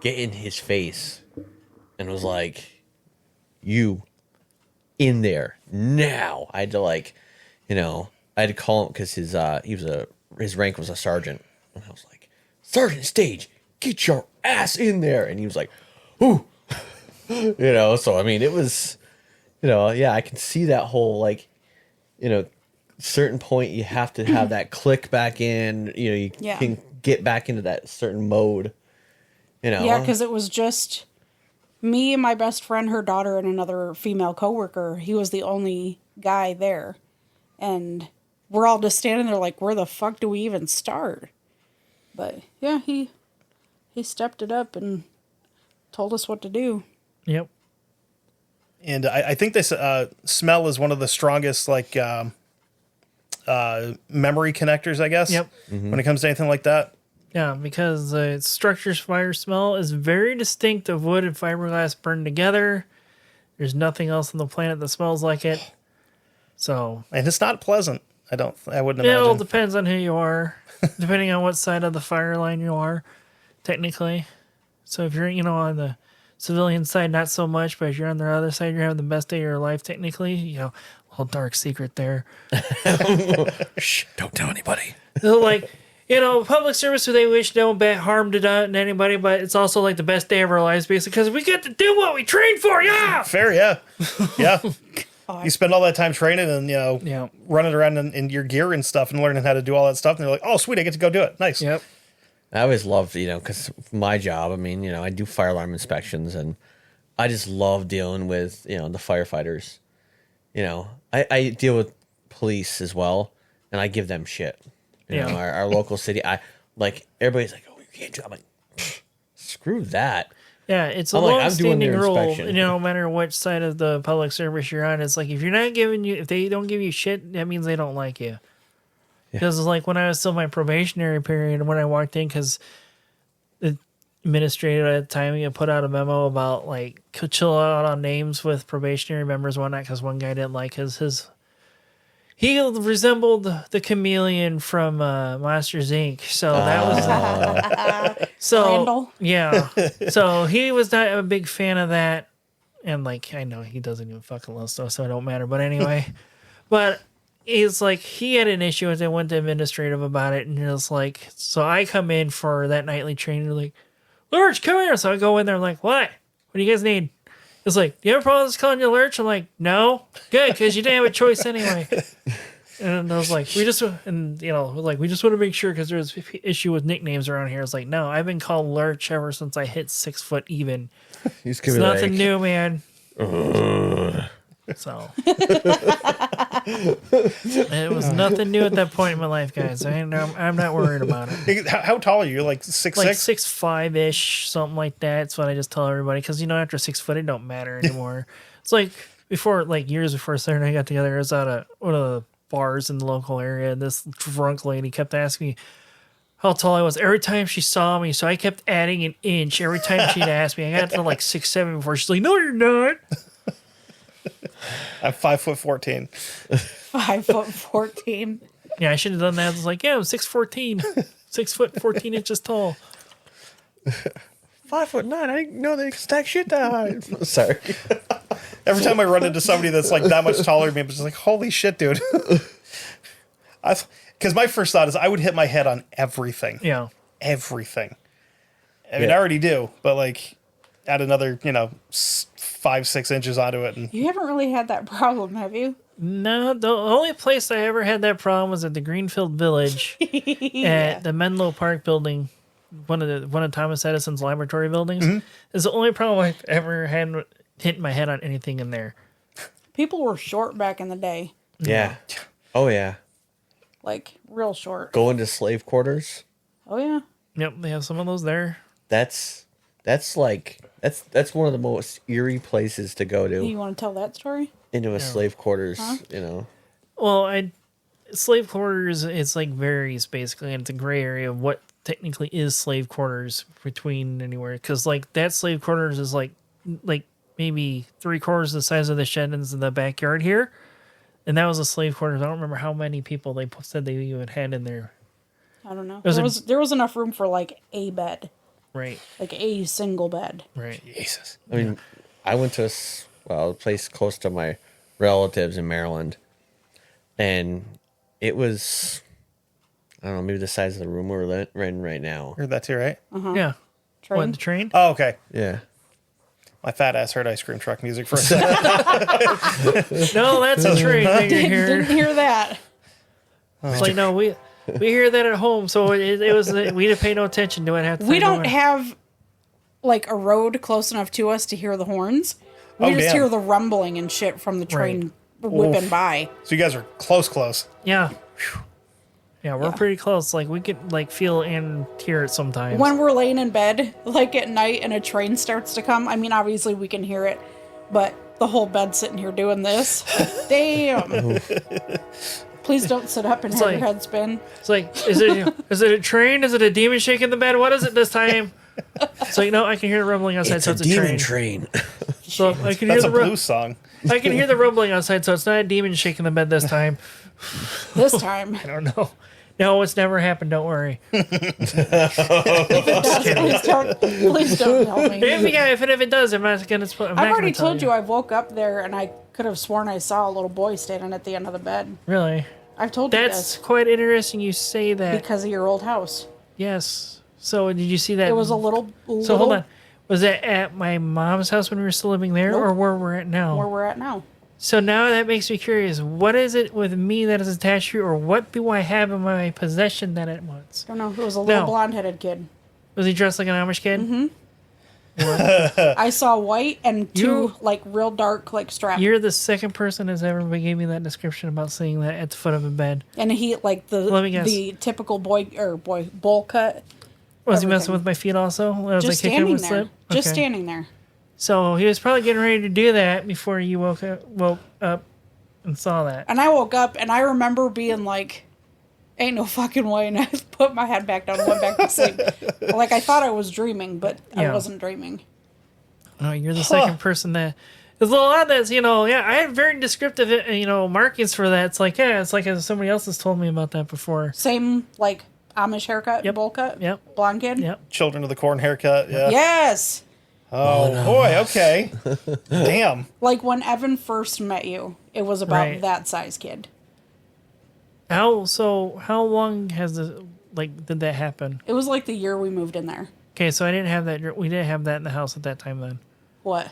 get in his face and was like, "You in there now?" I had to I had to call him because his rank was a sergeant, and I was like, "Sergeant Stage, get your ass in there!" And he was like, "Ooh," So I mean, it was, I can see that whole certain point you have to have that click back in. You can get back into that certain mode. Yeah, because it was just me, my best friend, her daughter, and another female coworker. He was the only guy there, and we're all just standing there like, where the fuck do we even start? But yeah, he stepped it up and told us what to do. Yep. And I think this smell is one of the strongest memory connectors, I guess. Yep. When it comes to anything like that. Yeah, because the structure's fire smell is very distinct of wood and fiberglass burned together. There's nothing else on the planet that smells like it. So, and it's not pleasant. I wouldn't it imagine. all depends on who you are, depending on what side of the fire line you are, technically. So if you're, on the civilian side, not so much, but if you're on the other side, you're having the best day of your life, technically. A little dark secret there. Shh, don't tell anybody. So public service who they wish no bad harm to anybody, but it's also like the best day of our lives, basically, because we get to do what we trained for, yeah! Fair, yeah. Yeah. You spend all that time training and, running around in your gear and stuff and learning how to do all that stuff, and you're like, oh, sweet, I get to go do it. Nice. Yep. I always loved, because my job, I mean, I do fire alarm inspections, and I just love dealing with, the firefighters. I deal with police as well, and I give them shit. Our local city, everybody's like, oh, you can't do it. I'm like, screw that. Yeah, it's a long-standing rule. No matter which side of the public service you're on, it's like if they don't give you shit, that means they don't like you. Because when I was still in my probationary period, when I walked in, because the administrator at the time had put out a memo about chill out on names with probationary members and whatnot, because one guy didn't like his. He resembled the chameleon from Monsters Inc. So that was Randall? Yeah. So he was not a big fan of that, and I know he doesn't even fucking listen, so it don't matter. But anyway, but it's he had an issue with it. Went to administrative about it, and it was so I come in for that nightly training. Lurch, come here. So I go in there. I'm like, what? What do you guys need? It's do you have a problem with calling you Lurch? I'm like, no. Good, because you didn't have a choice anyway. And I was like, we just want to make sure, because there's an issue with nicknames around here. It's no, I've been called Lurch ever since I hit 6 foot even. It's nothing new, man. So it was nothing new at that point in my life, guys. I'm not worried about it. How tall are you? 6'6"? 6'5"-ish, something like that. That's what I just tell everybody, because after 6 foot, it don't matter anymore. It's before, years before Sarah and I got together, I was out of one of the bars in the local area. And this drunk lady kept asking me how tall I was every time she saw me. So I kept adding an inch every time she'd ask me. I got to like 6'7" before she's like, "No, you're not." I'm 5'14". 5'14". Yeah, I should have done that. I was like, "Yeah, I'm 6'14", 6'14" tall. 5'9". I didn't know they could stack shit that high. Sorry. Every time I run into somebody that's like that much taller than me, I'm just like, holy shit, dude. Because my first thought is I would hit my head on everything. Yeah. Everything. I mean, I already do, but like add another, 5-6 inches onto it. And You haven't really had that problem, have you? No, the only place I ever had that problem was at the Greenfield Village at the Menlo Park building, one of Thomas Edison's laboratory buildings. Mm-hmm. It's the only problem I've ever had hitting my head on anything in there. People were short back in the day. Yeah. Oh, yeah. Like, real short. Going to slave quarters. Oh, yeah. Yep, they have some of those there. That's one of the most eerie places to go to. You want to tell that story? Into a slave quarters, Well, slave quarters, it's like varies basically, and it's a gray area of what technically is slave quarters between anywhere. Because like that slave quarters is like maybe 3/4 the size of the shed in the backyard here, and that was a slave quarters. I don't remember how many people they said they even had in there. I don't know. There was enough room for like a bed. Right. Like a single bed. Right. Jesus. I mean, I went to a place close to my relatives in Maryland, and it was, I don't know, maybe the size of the room we're in right now. Heard that too, right? Yeah. Train? What, the train? Oh, okay. Yeah. My fat ass heard ice cream truck music for a second. No, that's a train that you're Didn't hearing. hear that. It's like, no, we hear that at home, so it was we didn't pay no attention to it. Half the We time. don't have like a road close enough to us to hear the horns. We Oh, just damn. hear the rumbling and shit from the train whipping by. So you guys are close. Yeah. Yeah, we're pretty close. Like we could like feel and hear it sometimes. When we're laying in bed, like at night, and a train starts to come, I mean, obviously we can hear it, but the whole bed sitting here doing this. Damn. Please don't sit up and have like- your head spin. It's like, is it a train? Is it a demon shaking the bed? What is it this time? It's like, no, I can hear the rumbling outside, so it's a train. train. So I can hear That's the a blues song. I can hear the rumbling outside, so it's not a demon shaking the bed this time. This time. I don't know. No, it's never happened. Don't worry. If it does, please don't tell me. If it does, I'm not gonna. I've already told you I woke up there and I could have sworn I saw a little boy standing at the end of the bed. Really? I've told you That's this quite interesting. You say that. because of your old house. Yes. So did you see that? It was a little. So hold on. Was that at my mom's house when we were still living there, Nope. or where we're at now? Where we're at now. So now that makes me curious. What is it with me that is attached to you, or what do I have in my possession that it wants? I don't know. It was a little No. blonde-headed kid. Was he dressed like an Amish kid? Mm-hmm. I saw white and two You- like real dark like straps. You're the second person that's ever gave me that description about seeing that at the foot of a bed. And he like Let me guess. the typical bowl cut. Was he messing Everything. with my feet also? Was Just I kicking him standing with there. slip? Just Okay. standing there. So he was probably getting ready to do that before you woke up and saw that. And I woke up and I remember being like, ain't no fucking way. And I put my head back down and went back to sleep. Like I thought I was dreaming, but I Yeah. wasn't dreaming. Oh, you're the second person that. There's a lot that's, I have very descriptive, markings for that. It's like, it's like somebody else has told me about that before. Same like Amish haircut, Yep. bowl cut, Yep. blonde kid. Yep. Children of the Corn haircut. Yeah. Yes. Oh, boy. Okay. Damn. Like when Evan first met you, it was about Right. that size kid. How long has did that happen? It was like the year we moved in there. Okay, so I didn't have that. We didn't have that in the house at that time then. What?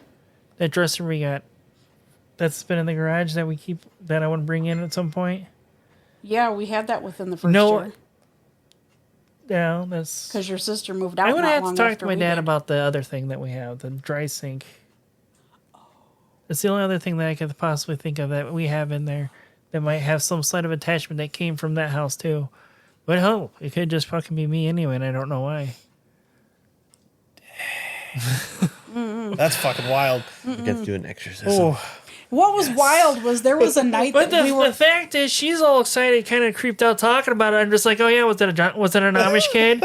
That dresser we got, that's been in the garage that I want to bring in at some point. Yeah, we had that within the first No, year. Yeah, that's. Because your sister moved out. I'm gonna not have to long talk after to my we dad did. about the other thing that we have, the dry sink. It's the only other thing that I could possibly think of that we have in there that might have some sort of attachment that came from that house too. But hell, it could just fucking be me anyway, and I don't know why. That's fucking wild. You get to do an exorcism. Oh, What was wild was there was a night But that the fact is, she's all excited, kind of creeped out talking about it. I'm just like, oh yeah, was it an Amish kid?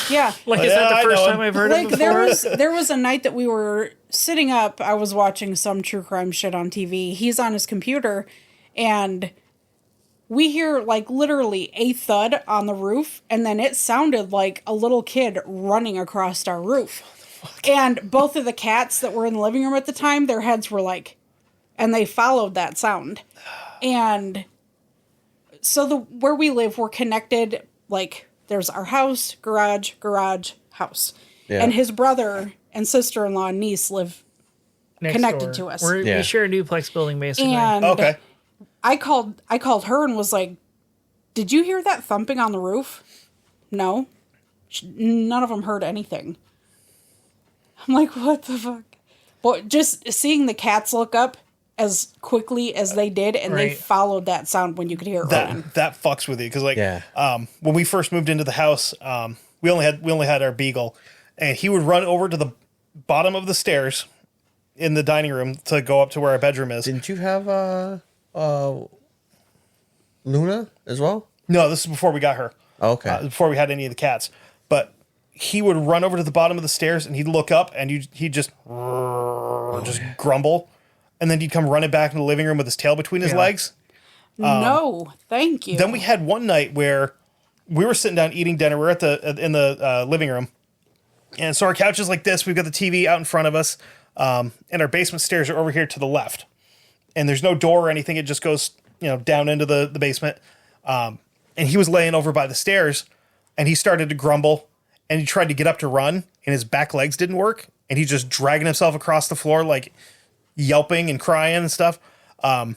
Yeah. Like, is that the first time I've heard of it before? There was a night that we were sitting up. I was watching some true crime shit on TV. He's on his computer, and we hear like literally a thud on the roof, and then it sounded like a little kid running across our roof. And both of the cats that were in the living room at the time, their heads were like, and they followed that sound. And so where we live, we're connected. Like, there's our house, garage, house. Yeah. And his brother and sister-in-law and niece live next connected door. To us. We share a duplex building, basically. And okay. I called her and was like, did you hear that thumping on the roof? No. None of them heard anything. I'm like, what the fuck? But just seeing the cats look up as quickly as they did, and they followed that sound when you could hear it running. That fucks with you, because when we first moved into the house, we only had our beagle, and he would run over to the bottom of the stairs in the dining room to go up to where our bedroom is. Didn't you have Luna as well? No, this is before we got her. Okay, before we had any of the cats, but he would run over to the bottom of the stairs and he'd look up and he'd just grumble. And then he'd come running back in the living room with his tail between his legs. No, thank you. Then we had one night where we were sitting down eating dinner. We're in the living room. And so our couch is like this. We've got the TV out in front of us. And our basement stairs are over here to the left. And there's no door or anything. It just goes, down into the basement. And he was laying over by the stairs and he started to grumble. And he tried to get up to run, and his back legs didn't work, and he's just dragging himself across the floor, like yelping and crying and stuff. My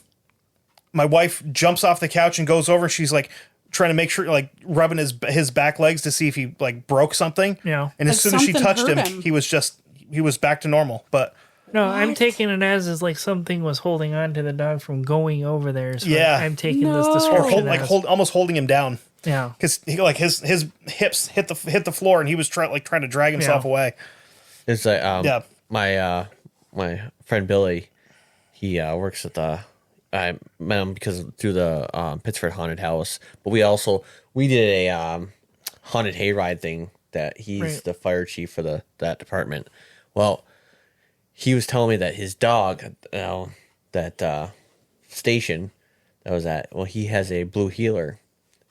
wife jumps off the couch and goes over. She's like trying to make sure, like rubbing his back legs to see if he like broke something. Yeah. And as soon as she touched him, he was back to normal. But no, what? I'm taking it as like something was holding on to the dog from going over there. So I'm taking this description almost holding him down. Yeah, because his hips hit the floor, and he was trying to drag himself away. It's like my friend Billy, he works at I met him through the Pittsford Haunted House, but we did a haunted hayride thing that he's the fire chief for that department. Well, he was telling me that his dog, that station that was at, he has a blue heeler.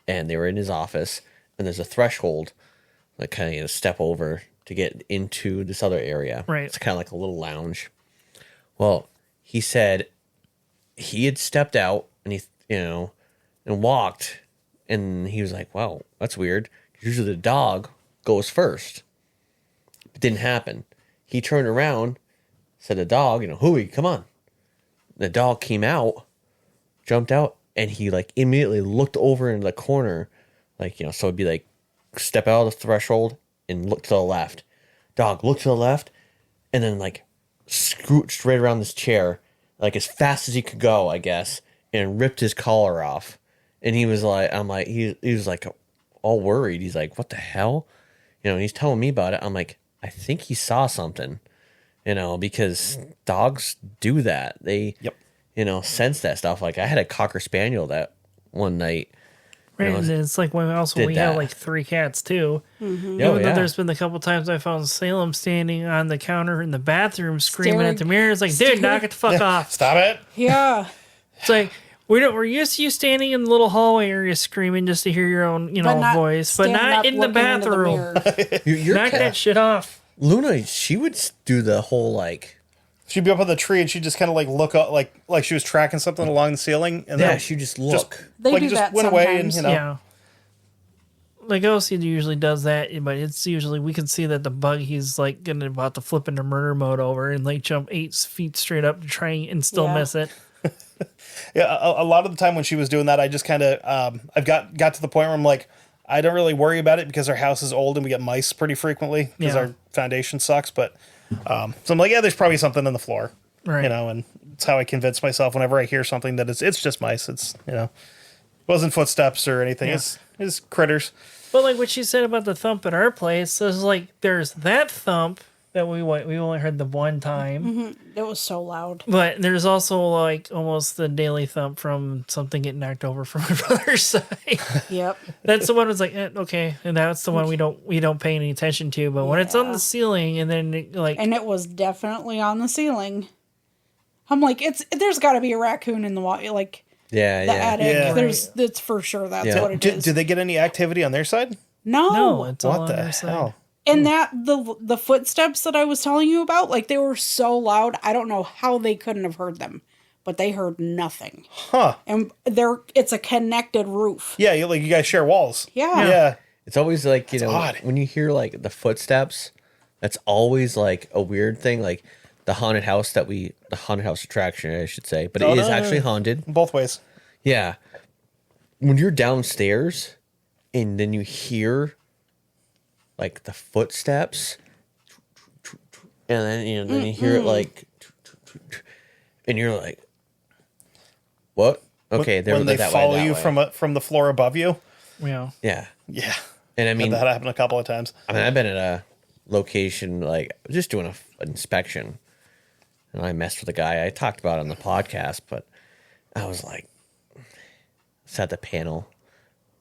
And they were in his office, and there's a threshold, like kind of step over to get into this other area. Right. It's kind of like a little lounge. Well, he said he had stepped out and and walked, and he was like, "Wow, that's weird. Usually the dog goes first." It didn't happen. He turned around, said, "The dog, Hooey, come on." The dog came out, jumped out. And he like immediately looked over in the corner, so it'd be like step out of the threshold and look to the left. Dog looked to the left, and then like scooched right around this chair, like as fast as he could go, I guess, and ripped his collar off. And he was like, he was like all worried. He's like, what the hell? He's telling me about it. I'm like, I think he saw something, because dogs do that. They sense that stuff. Like I had a Cocker Spaniel that one night. Right, and it's like we have like 3 cats too. Mm-hmm. Even though there's been a couple times I found Salem standing on the counter in the bathroom screaming at the mirror. It's like, dude, knock it the fuck off. Stop it. Yeah. It's like we're used to you standing in the little hallway area screaming just to hear your own, voice, but not in the bathroom. Knock that shit off. Luna, she would do the whole like. She'd be up on the tree and she'd just kind of like look up, like she was tracking something along the ceiling. And then she'd just look. They do that went away, and Yeah. Like OC usually does that, but it's usually we can see that the bug he's like about to flip into murder mode over and like jump 8 feet straight up to try and still miss it. Yeah, a lot of the time when she was doing that, I just kind of I've got to the point where I'm like, I don't really worry about it because our house is old and we get mice pretty frequently because our foundation sucks. But so I'm like, yeah, there's probably something in the floor, right? And it's how I convince myself whenever I hear something that it's just mice. It's it wasn't footsteps or anything. Yeah. It's critters. But like what she said about the thump at our place, there's that thump that we went. We only heard the one time. Mm-hmm. It was so loud. But there's also like almost the daily thump from something getting knocked over from my brother's side. Yep. That's the one was like okay, and that's the one we don't pay any attention to. But when it's on the ceiling, and then and it was definitely on the ceiling. I'm like, there's got to be a raccoon in the water, like the attic. Yeah. It's for sure that's what it is. Did they get any activity on their side? No, it's all What on the their side. hell? And that the footsteps that I was telling you about, like they were so loud, I don't know how they couldn't have heard them, but they heard nothing. Huh? And it's a connected roof. Yeah, you guys share walls. Yeah. It's always like, odd. when you hear like the footsteps, that's always like a weird thing. Like the haunted house attraction, I should say, but it is actually haunted. Both ways. Yeah. When you're downstairs and then you hear like the footsteps and then then you hear it like and you're like, what? Okay, when they follow you from the floor above you. Yeah. Yeah. And I mean, that happened a couple of times. I mean, I've been at a location like just doing an inspection, and I messed with a guy I talked about on the podcast, but I was like, sat at the panel,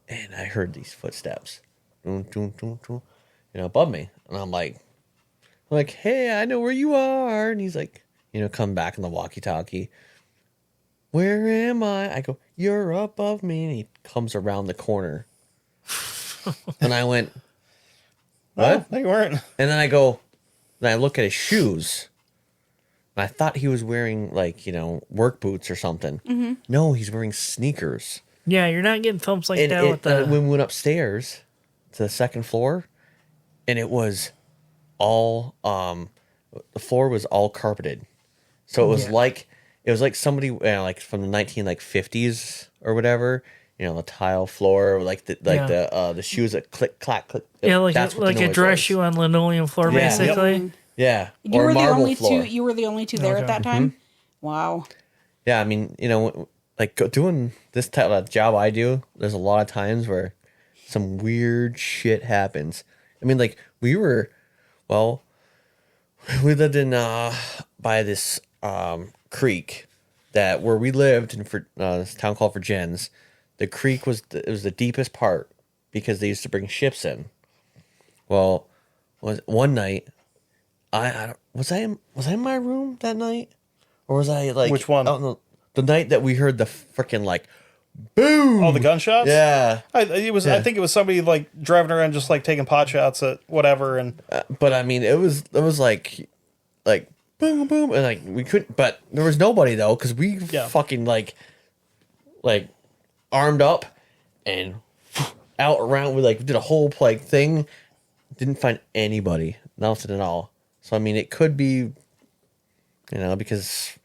and I heard these footsteps, above me, and I'm like, hey, I know where you are, and he's like, come back in the walkie-talkie. Where am I? I go, you're above me, and he comes around the corner. And I went, what? No, you weren't. And then I look at his shoes. And I thought he was wearing work boots or something. Mm-hmm. No, he's wearing sneakers. Yeah, you're not getting thumps like that with when we went upstairs to the second floor, and it was all the floor was all carpeted. So it was like somebody like from the 50s or whatever. The tile floor, the shoes that click, clack, click. Yeah, like a dress shoe on linoleum floor, basically. Yeah. You were the only two. You were the only two there at that time. Mm-hmm. Wow. Yeah, I mean, doing this type of job I do, there's a lot of times where some weird shit happens. I mean, we lived in by this creek where we lived in this town called Virgins. The creek was the deepest part because they used to bring ships in. Well, one night, was I in my room that night, or was I which one? I don't know, the night that we heard the freaking boom. Oh, the gunshots. Yeah, I think it was somebody driving around just taking pot shots at whatever, and but I mean it was like boom boom, and we couldn't. But there was nobody though because we fucking armed up and out around. We did a whole thing. Didn't find anybody. Nothing at all. So I mean, it could be, because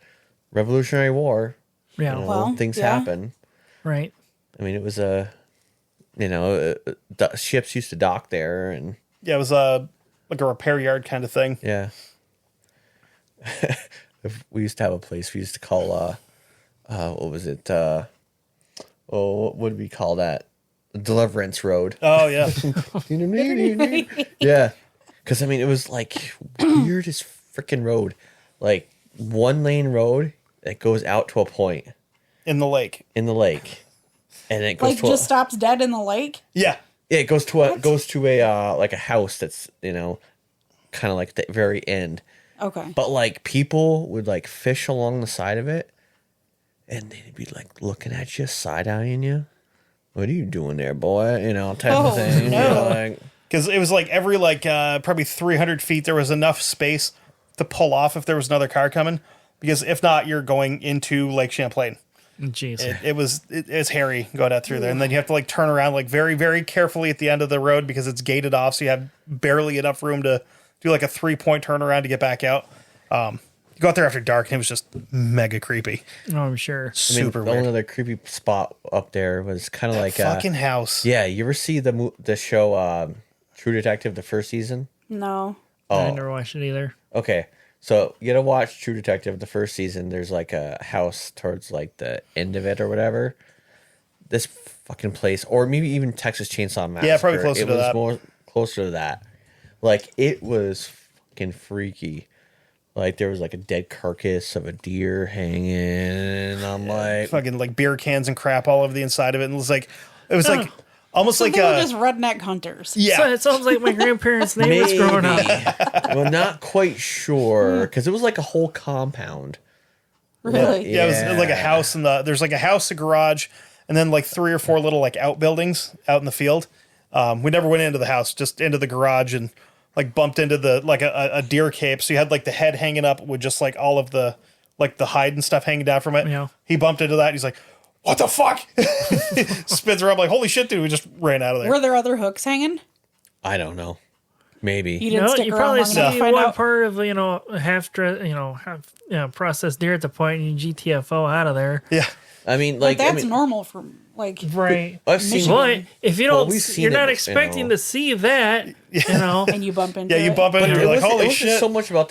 Revolutionary War. Yeah. Things happen. Right. I mean, it was ships used to dock there, and it was a repair yard kind of thing. Yeah. We used to have a place we used to call what was it? What would we call that? Deliverance Road. Oh yeah. Yeah. Because I mean, it was weirdest freaking road, one lane road that goes out to a point in the lake, and it goes just stops dead in the lake. Yeah. Yeah, it goes to a house that's kind of the very end. Okay. But people would fish along the side of it, and they'd be looking at you, side eyeing you. What are you doing there, boy? Type of thing. No. Because it was every probably 300 feet there was enough space to pull off if there was another car coming. Because if not, you're going into Lake Champlain. Jeez. It's hairy going out through there, and then you have to turn around very, very carefully at the end of the road because it's gated off, so you have barely enough room to do a 3-point turnaround to get back out. You go out there after dark, and it was just mega creepy. Oh, I'm sure. Super the weird. only other creepy spot up there was kind of like fucking house. Yeah, you ever see the show True Detective, the first season? No. I never watched it either. Okay. So you gotta watch True Detective, the first season. There's a house towards the end of it or whatever. This fucking place, or maybe even Texas Chainsaw Massacre. Yeah, probably closer to that. More closer to that. It was fucking freaky. Like there was like a dead carcass of a deer hanging, and I'm like, fucking like beer cans and crap all over the inside of it, and it was like almost So like they were just redneck hunters. yeah. So it sounds like my grandparents' neighbors growing up. well, not quite sure because it was like a whole compound. Really? Yeah, it was like a house there's like a house, a garage, and then like 3 or 4 little like outbuildings out in the field. We never went into the house, just into the garage, and like bumped into the like a deer cape. So you had like the head hanging up with just like all of the like the hide and stuff hanging down from it. Yeah. He bumped into that. And he's like, "What the fuck?" Spins around like, "Holy shit, dude!" We just ran out of there. Were there other hooks hanging? I don't know. Maybe. You didn't stick you around probably long enough to see find one out. part of half processed deer at the point and you GTFO out of there. Yeah. I mean, Like like, that's normal for like. Right. I've seen. But if you Well, don't, we've seen you're not it, expecting you know. to see that, And you bump into Yeah, you it. bump into it. It You're like, wasn't- "Holy it wasn't shit!" so much about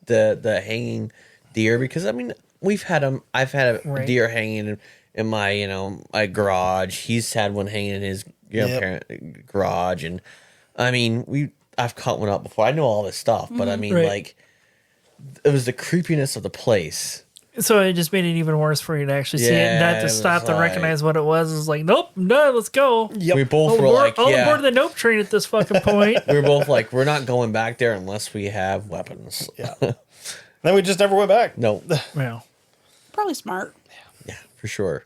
the hanging deer because I mean we've had them. I've had a Right. deer hanging in my my garage. He's had one hanging in his Yep. parent garage, and I mean I've caught one up before. I know all this stuff, but I mean Right. like it was the creepiness of the place. So it just made it even worse for you to actually see it, Yeah, not it to was stop to like- recognize what it was. It was like, nope, no, let's go. Yep. We both All were aboard, like, all yeah. aboard the nope train at this fucking point. We were both like, we're not going back there unless we have weapons. Yeah. Then we just never went back. No. Well, Probably smart. Yeah, for sure.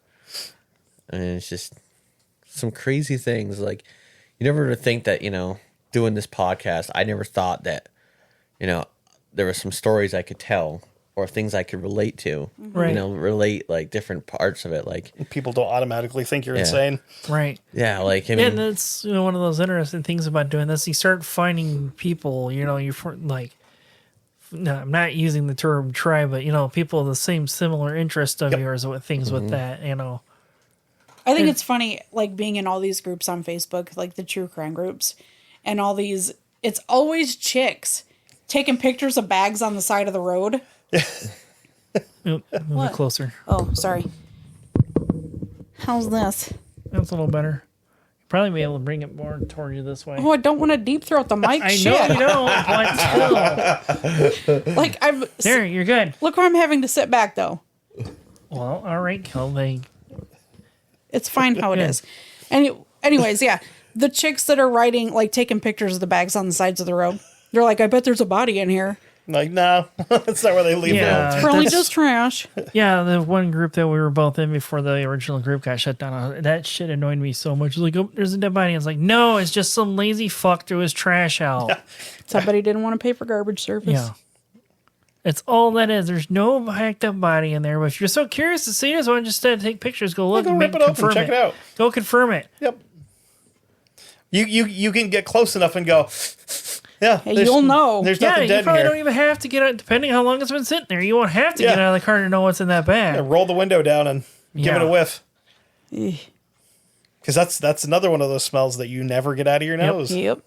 And it's just some crazy things. Like, you never would think that, doing this podcast, I never thought that, there were some stories I could tell or things I could relate to. Right. Relate like different parts of it. Like, People don't automatically think you're Yeah. insane. right. yeah, like, I Yeah, mean, and that's one of those interesting things about doing this. You start finding people, like, no, I'm not using the term tribe, but people of the same similar interest of yours with things with that, I think it's funny, like being in all these groups on Facebook, like the true crime groups, and all these. It's always chicks taking pictures of bags on the side of the road. Move it closer. Oh, sorry. How's this? That's a little better. You'll probably be able to bring it more toward you this way. Oh, I don't want to deep throat the mic. I Shit. know you don't, but still. Like I'm. There, you're good. Look where I'm having to sit back though. Well, all right, Kel. It's fine how it is. Anyways, yeah. The chicks that are taking pictures of the bags on the sides of the road. They're like, I bet there's a body in here. Like, no, that's not where they leave Yeah. them. It's probably that's- just trash. Yeah, the one group that we were both in before the original group got shut down, that shit annoyed me so much. It was like, oh, there's a dead body. It's like, no, it's just some lazy fuck threw his trash out. Somebody didn't want to pay for garbage service. Yeah. It's all that is. There's no hacked up body in there. But if you're so curious to see this one, just take pictures. Go look Go and rip it open, confirm check it out. Go confirm it. Yep. You can get close enough and go, yeah. Hey, you'll know. There's Yeah, nothing you dead in probably here. don't even have to get out, depending how long it's been sitting there. You won't have to get Yeah. out of the car to know what's in that bag. Yeah, roll the window down and give it a Yeah. whiff. Eh. Because that's another one of those smells that you never get out of your nose. Yep.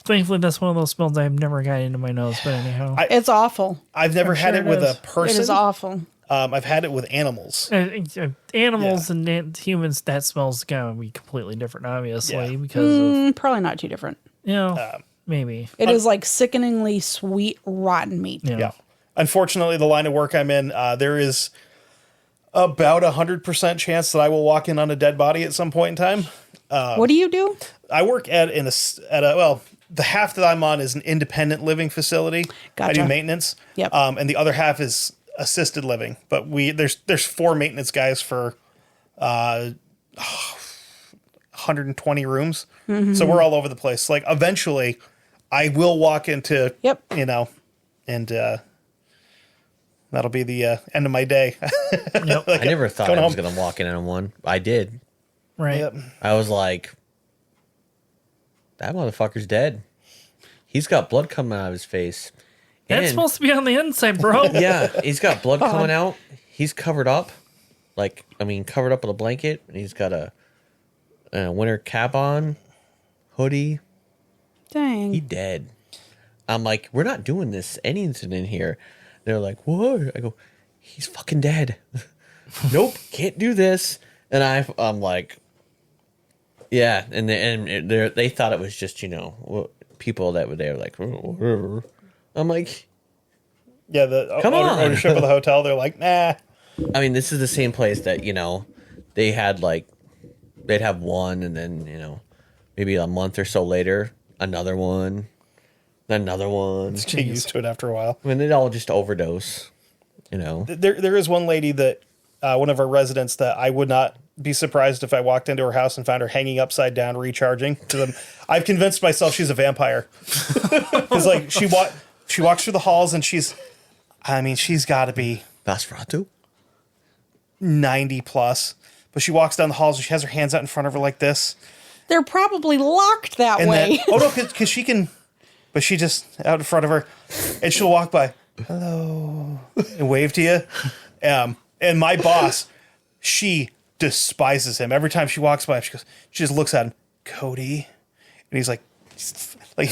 Thankfully, that's one of those smells I've never got into my nose. But anyhow, It's awful. I've never had sure it it with is. a person. It is awful. I've had it with animals. Animals and humans, that smells going to be completely different, obviously, Yeah. because of, Probably not too different. maybe. It is like sickeningly sweet, rotten meat. Yeah. Unfortunately, the line of work I'm in, there is about 100% chance that I will walk in on a dead body at some point in time. What do you do? I work at the half that I'm on is an independent living facility. I Gotcha. do maintenance. Yep. And the other half is assisted living. But there's 4 maintenance guys for 120 rooms. So we're all over the place. Like eventually I will walk into Yep. and that'll be the end of my day. Yep. I never thought going I was home. going to walk in on one. I did. Right. Yep. I was like, that motherfucker's dead. He's got blood coming out of his face. That's And- supposed to be on the inside, bro. Yeah, he's got blood coming out. He's covered up. Covered up with a blanket. And he's got a winter cap on, hoodie. Dang. He dead. I'm like, we're not doing this any incident here. They're like, what? I go, he's fucking dead. Nope, can't do this. And I'm like, yeah. And they thought it was just people that were there like, oh, whatever. I'm like, Yeah, the Come on. ownership of the hotel, they're like, nah. I mean, this is the same place that, they had like, they'd have one and then, maybe a month or so later, another one, another one. Get used to it after a while. I mean, they'd all just overdose, There is one lady that, one of our residents that I would not be surprised if I walked into her house and found her hanging upside down, recharging. I've convinced myself she's a vampire. Because like she walks through the halls and she's got to be Nosferatu? 90 plus. But she walks down the halls and she has her hands out in front of her like this. They're probably locked that way. Because she can, but she just out in front of her, and she'll walk by, hello, and wave to you. And my boss, she despises him. Every time she walks by him, she just looks at him, Cody, and he's like it's like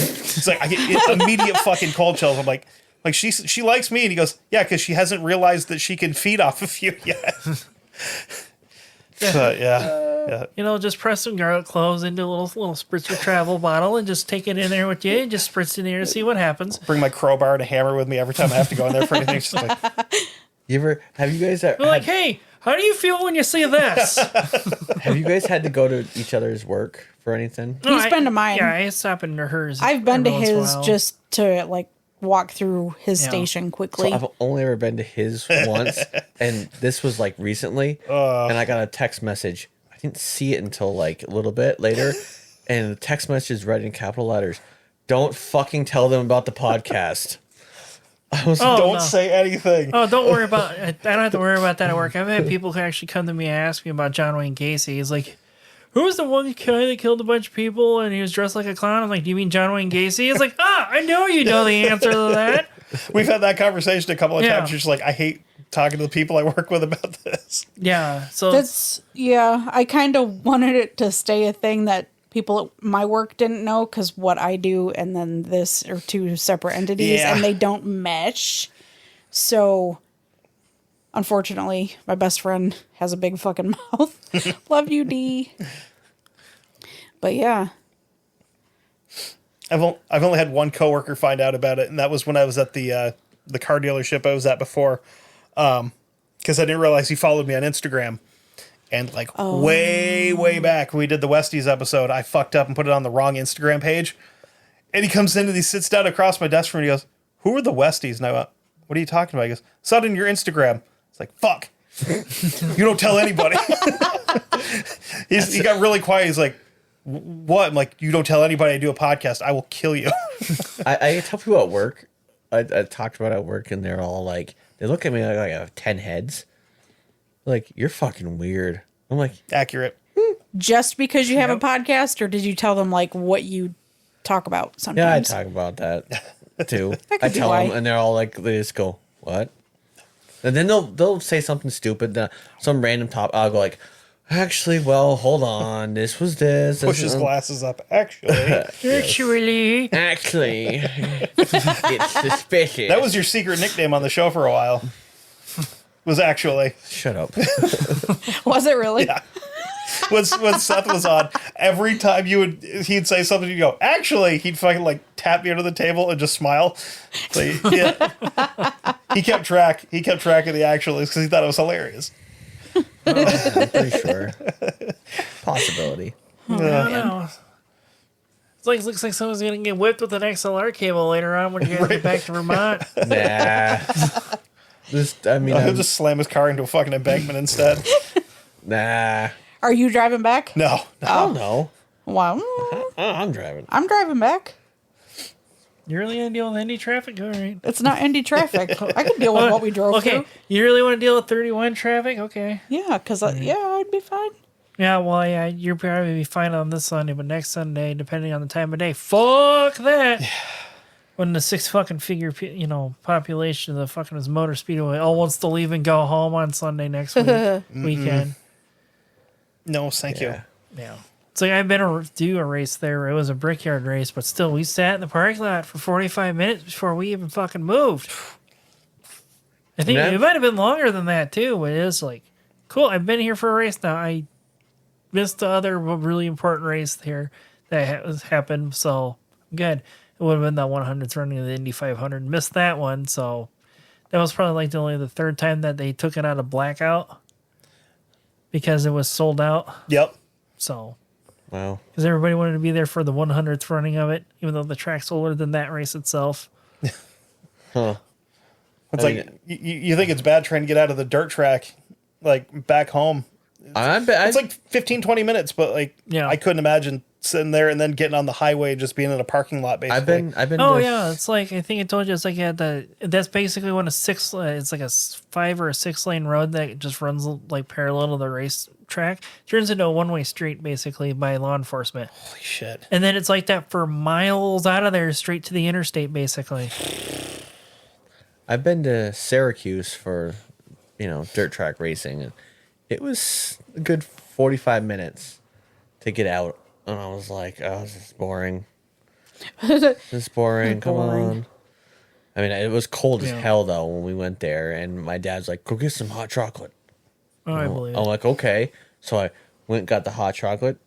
I get immediate fucking cold chills. I'm like she likes me, and he goes, yeah, because she hasn't realized that she can feed off of you yet. But yeah. Just press some garlic cloves into a little spritzer travel bottle and just take it in there with you and just spritz in there and see what happens. Bring my crowbar and a hammer with me every time I have to go in there for anything. It's just like, Have you guys We're like, hey, how do you feel when you see this? have you guys had to go to each other's work for anything? He's been to mine. Yeah, I stop into hers. I've been to every once in a his while. just to like walk through his station quickly. So I've only ever been to his once, and this was like recently, and I got a text message. I didn't see it until like a little bit later, and the text message read in capital letters, "Don't fucking tell them about the podcast." I was don't say anything. Oh, don't worry about it. I don't have to worry about that at work. I've had people who actually come to me and ask me about John Wayne Gacy. He's like, who's the one guy that killed a bunch of people and he was dressed like a clown? I'm like, do you mean John Wayne Gacy? He's like, I know you know the answer to that. We've had that conversation a couple of times. You're just like, I hate talking to the people I work with about this. Yeah. So I kind of wanted it to stay a thing that people at my work didn't know, because what I do and then this are two separate entities and they don't mesh. So unfortunately, my best friend has a big fucking mouth. Love you, D. But yeah. I've only had one coworker find out about it, and that was when I was at the car dealership I was at before. Because I didn't realize he followed me on Instagram. And like way back when we did the Westies episode, I fucked up and put it on the wrong Instagram page. And he comes in and he sits down across my desk from me and he goes, who are the Westies? And I went, what are you talking about? He goes, saw it in your Instagram. It's like, fuck. You don't tell anybody. He got really quiet. He's like, what? I'm like, you don't tell anybody I do a podcast. I will kill you. I tell people at work, I talked about it at work, and they're all like, they look at me like I have 10 heads. Like, you're fucking weird. I'm like, accurate. Just because you have a podcast, or did you tell them like what you talk about sometimes? yeah, I talk about that too. That could I be tell why. them, and they're all like, they just go, what? And then they'll say something stupid, some random topic. I'll go like, actually, well, hold on, this was this. Push his glasses up. Actually, actually, it's suspicious. that was your secret nickname on the show for a while. Was actually. Shut up. Was it really? Yeah. When Seth was on, every time he'd say something, you'd go, actually, he'd fucking like tap me under the table and just smile. So yeah. He kept track of the actualies because he thought it was hilarious. I'm pretty sure. Possibility. I don't know. Looks like someone's gonna get whipped with an XLR cable later on when you guys get back to Vermont. Nah. He'll just slam his car into a fucking embankment instead. Nah. Are you driving back? No. Oh no. Wow. I'm driving. I'm driving back. You really gonna deal with Indy traffic? All right. It's not Indy traffic. I can deal with what we drove through. You really want to deal with 31 traffic? Okay. Yeah, because I'd be fine. Yeah, well, yeah, you're probably be fine on this Sunday, but next Sunday, depending on the time of day, fuck that. Yeah. When the 6 fucking figure, population of the fucking motor speedway all wants to leave and go home on Sunday next weekend. No, thank you. Yeah. It's like I've been to do a race there. It was a brickyard race, but still, we sat in the parking lot for 45 minutes before we even fucking moved. I think it might have been longer than that too, but it was like, cool, I've been here for a race now. I missed the other really important race here that has happened, so I'm good. It would have been that 100th running of the Indy 500. Missed that one, so that was probably like only the third time that they took it out of blackout because it was sold out. Yep. So, Wow. Because everybody wanted to be there for the 100th running of it, even though the track's older than that race itself. Huh. It's you think it's bad trying to get out of the dirt track, like back home. It's like 15, 20 minutes, but like I couldn't imagine sitting there and then getting on the highway, just being in a parking lot. Basically, I've been. Oh yeah, it's like I think I told you it's like that's basically when it's like a 5 or a 6 lane road that just runs like parallel to the race track. Turns into a one-way street basically by law enforcement. Holy shit! And then it's like that for miles out of there, straight to the interstate, basically. I've been to Syracuse for, dirt track racing, and it was a good 45 minutes to get out. And I was like, oh, this is boring. This is boring. Come on. I mean, it was cold as hell, though, when we went there. And my dad's like, go get some hot chocolate. Oh, I believe I'm like, okay. So I went and got the hot chocolate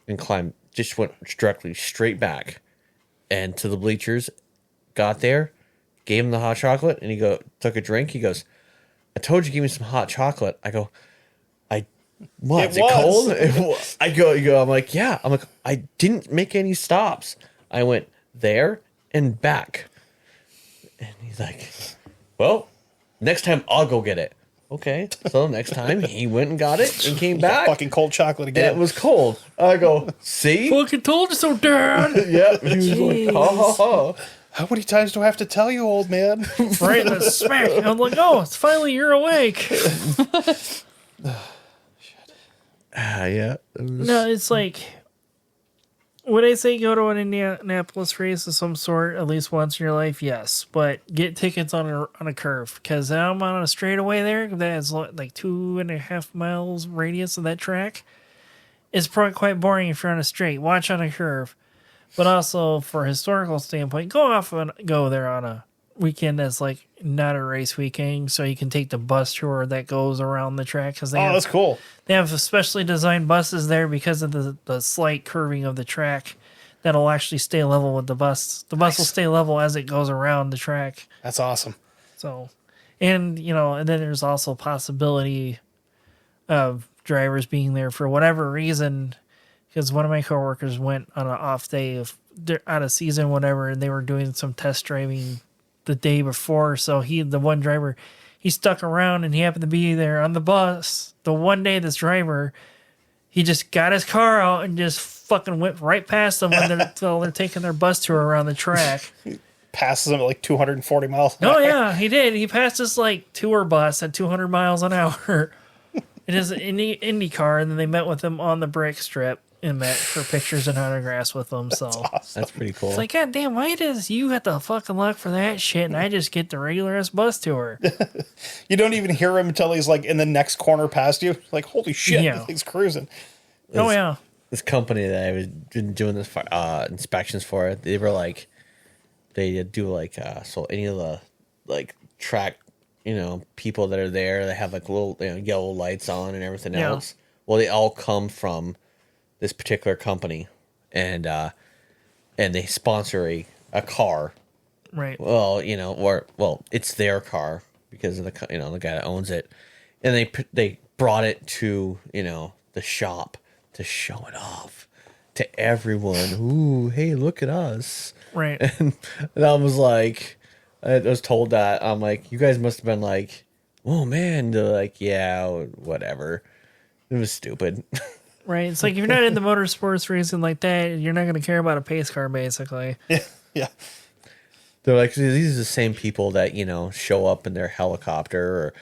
and went directly straight back and to the bleachers. Got there, gave him the hot chocolate, and took a drink. He goes, I told you to give me some hot chocolate. I go, what? Is it cold? I go, I'm like, yeah. I'm like, I didn't make any stops. I went there and back. And he's like, well, next time I'll go get it. Okay. So next time he went and got it and came back. Fucking cold chocolate again. And it was cold. I go, see? Fucking told you so, Dad. Yeah. He was like, ha ha ha. How many times do I have to tell you, old man? Right in the smack. I'm like, oh, it's finally you're awake. Yeah. No, it's like, would I say go to an Indianapolis race of some sort at least once in your life? Yes, but get tickets on a curve, because I'm on a straightaway there that's like 2.5 miles radius of that track. It's probably quite boring if you're on a straight. Watch on a curve, but also for a historical standpoint, go there on a weekend that's like not a race weekend, so you can take the bus tour that goes around the track. Because that's cool. They have specially designed buses there because of the slight curving of the track that'll actually stay level with the bus. The bus will stay level as it goes around the track. That's awesome. So, and then there's also possibility of drivers being there for whatever reason, because one of my coworkers went on an off day out of season, whatever, and they were doing some test driving the day before. So the one driver, he stuck around and he happened to be there on the bus. The one day this driver, he just got his car out and just fucking went right past them when they're taking their bus tour around the track. Passes them at like 240 miles an hour. hour. Yeah, he did. He passed his like tour bus at 200 miles an hour. It is an Indy car, and then they met with him on the brick strip and met for pictures and autographs with them. So awesome. That's pretty cool. It's like, God damn, why does you got the fucking luck for that shit and I just get the regular ass bus tour? You don't even hear him until he's like in the next corner past you. Like, holy shit, he's cruising. This company that I was doing this inspections for, they were like, they do like, so any of the like track, people that are there, they have like little yellow lights on and everything else. Well, they all come from this particular company, and they sponsor a car, right? Well, it's their car because of the the guy that owns it, and they brought it to the shop to show it off to everyone. Ooh, hey, look at us, right? And I was like, I was told that, I'm like, you guys must have been like, oh man, they're like, yeah, whatever. It was stupid. Right. It's like if you're not in the motorsports racing like that, you're not going to care about a pace car, basically. Yeah. They're like, these are the same people that, show up in their helicopter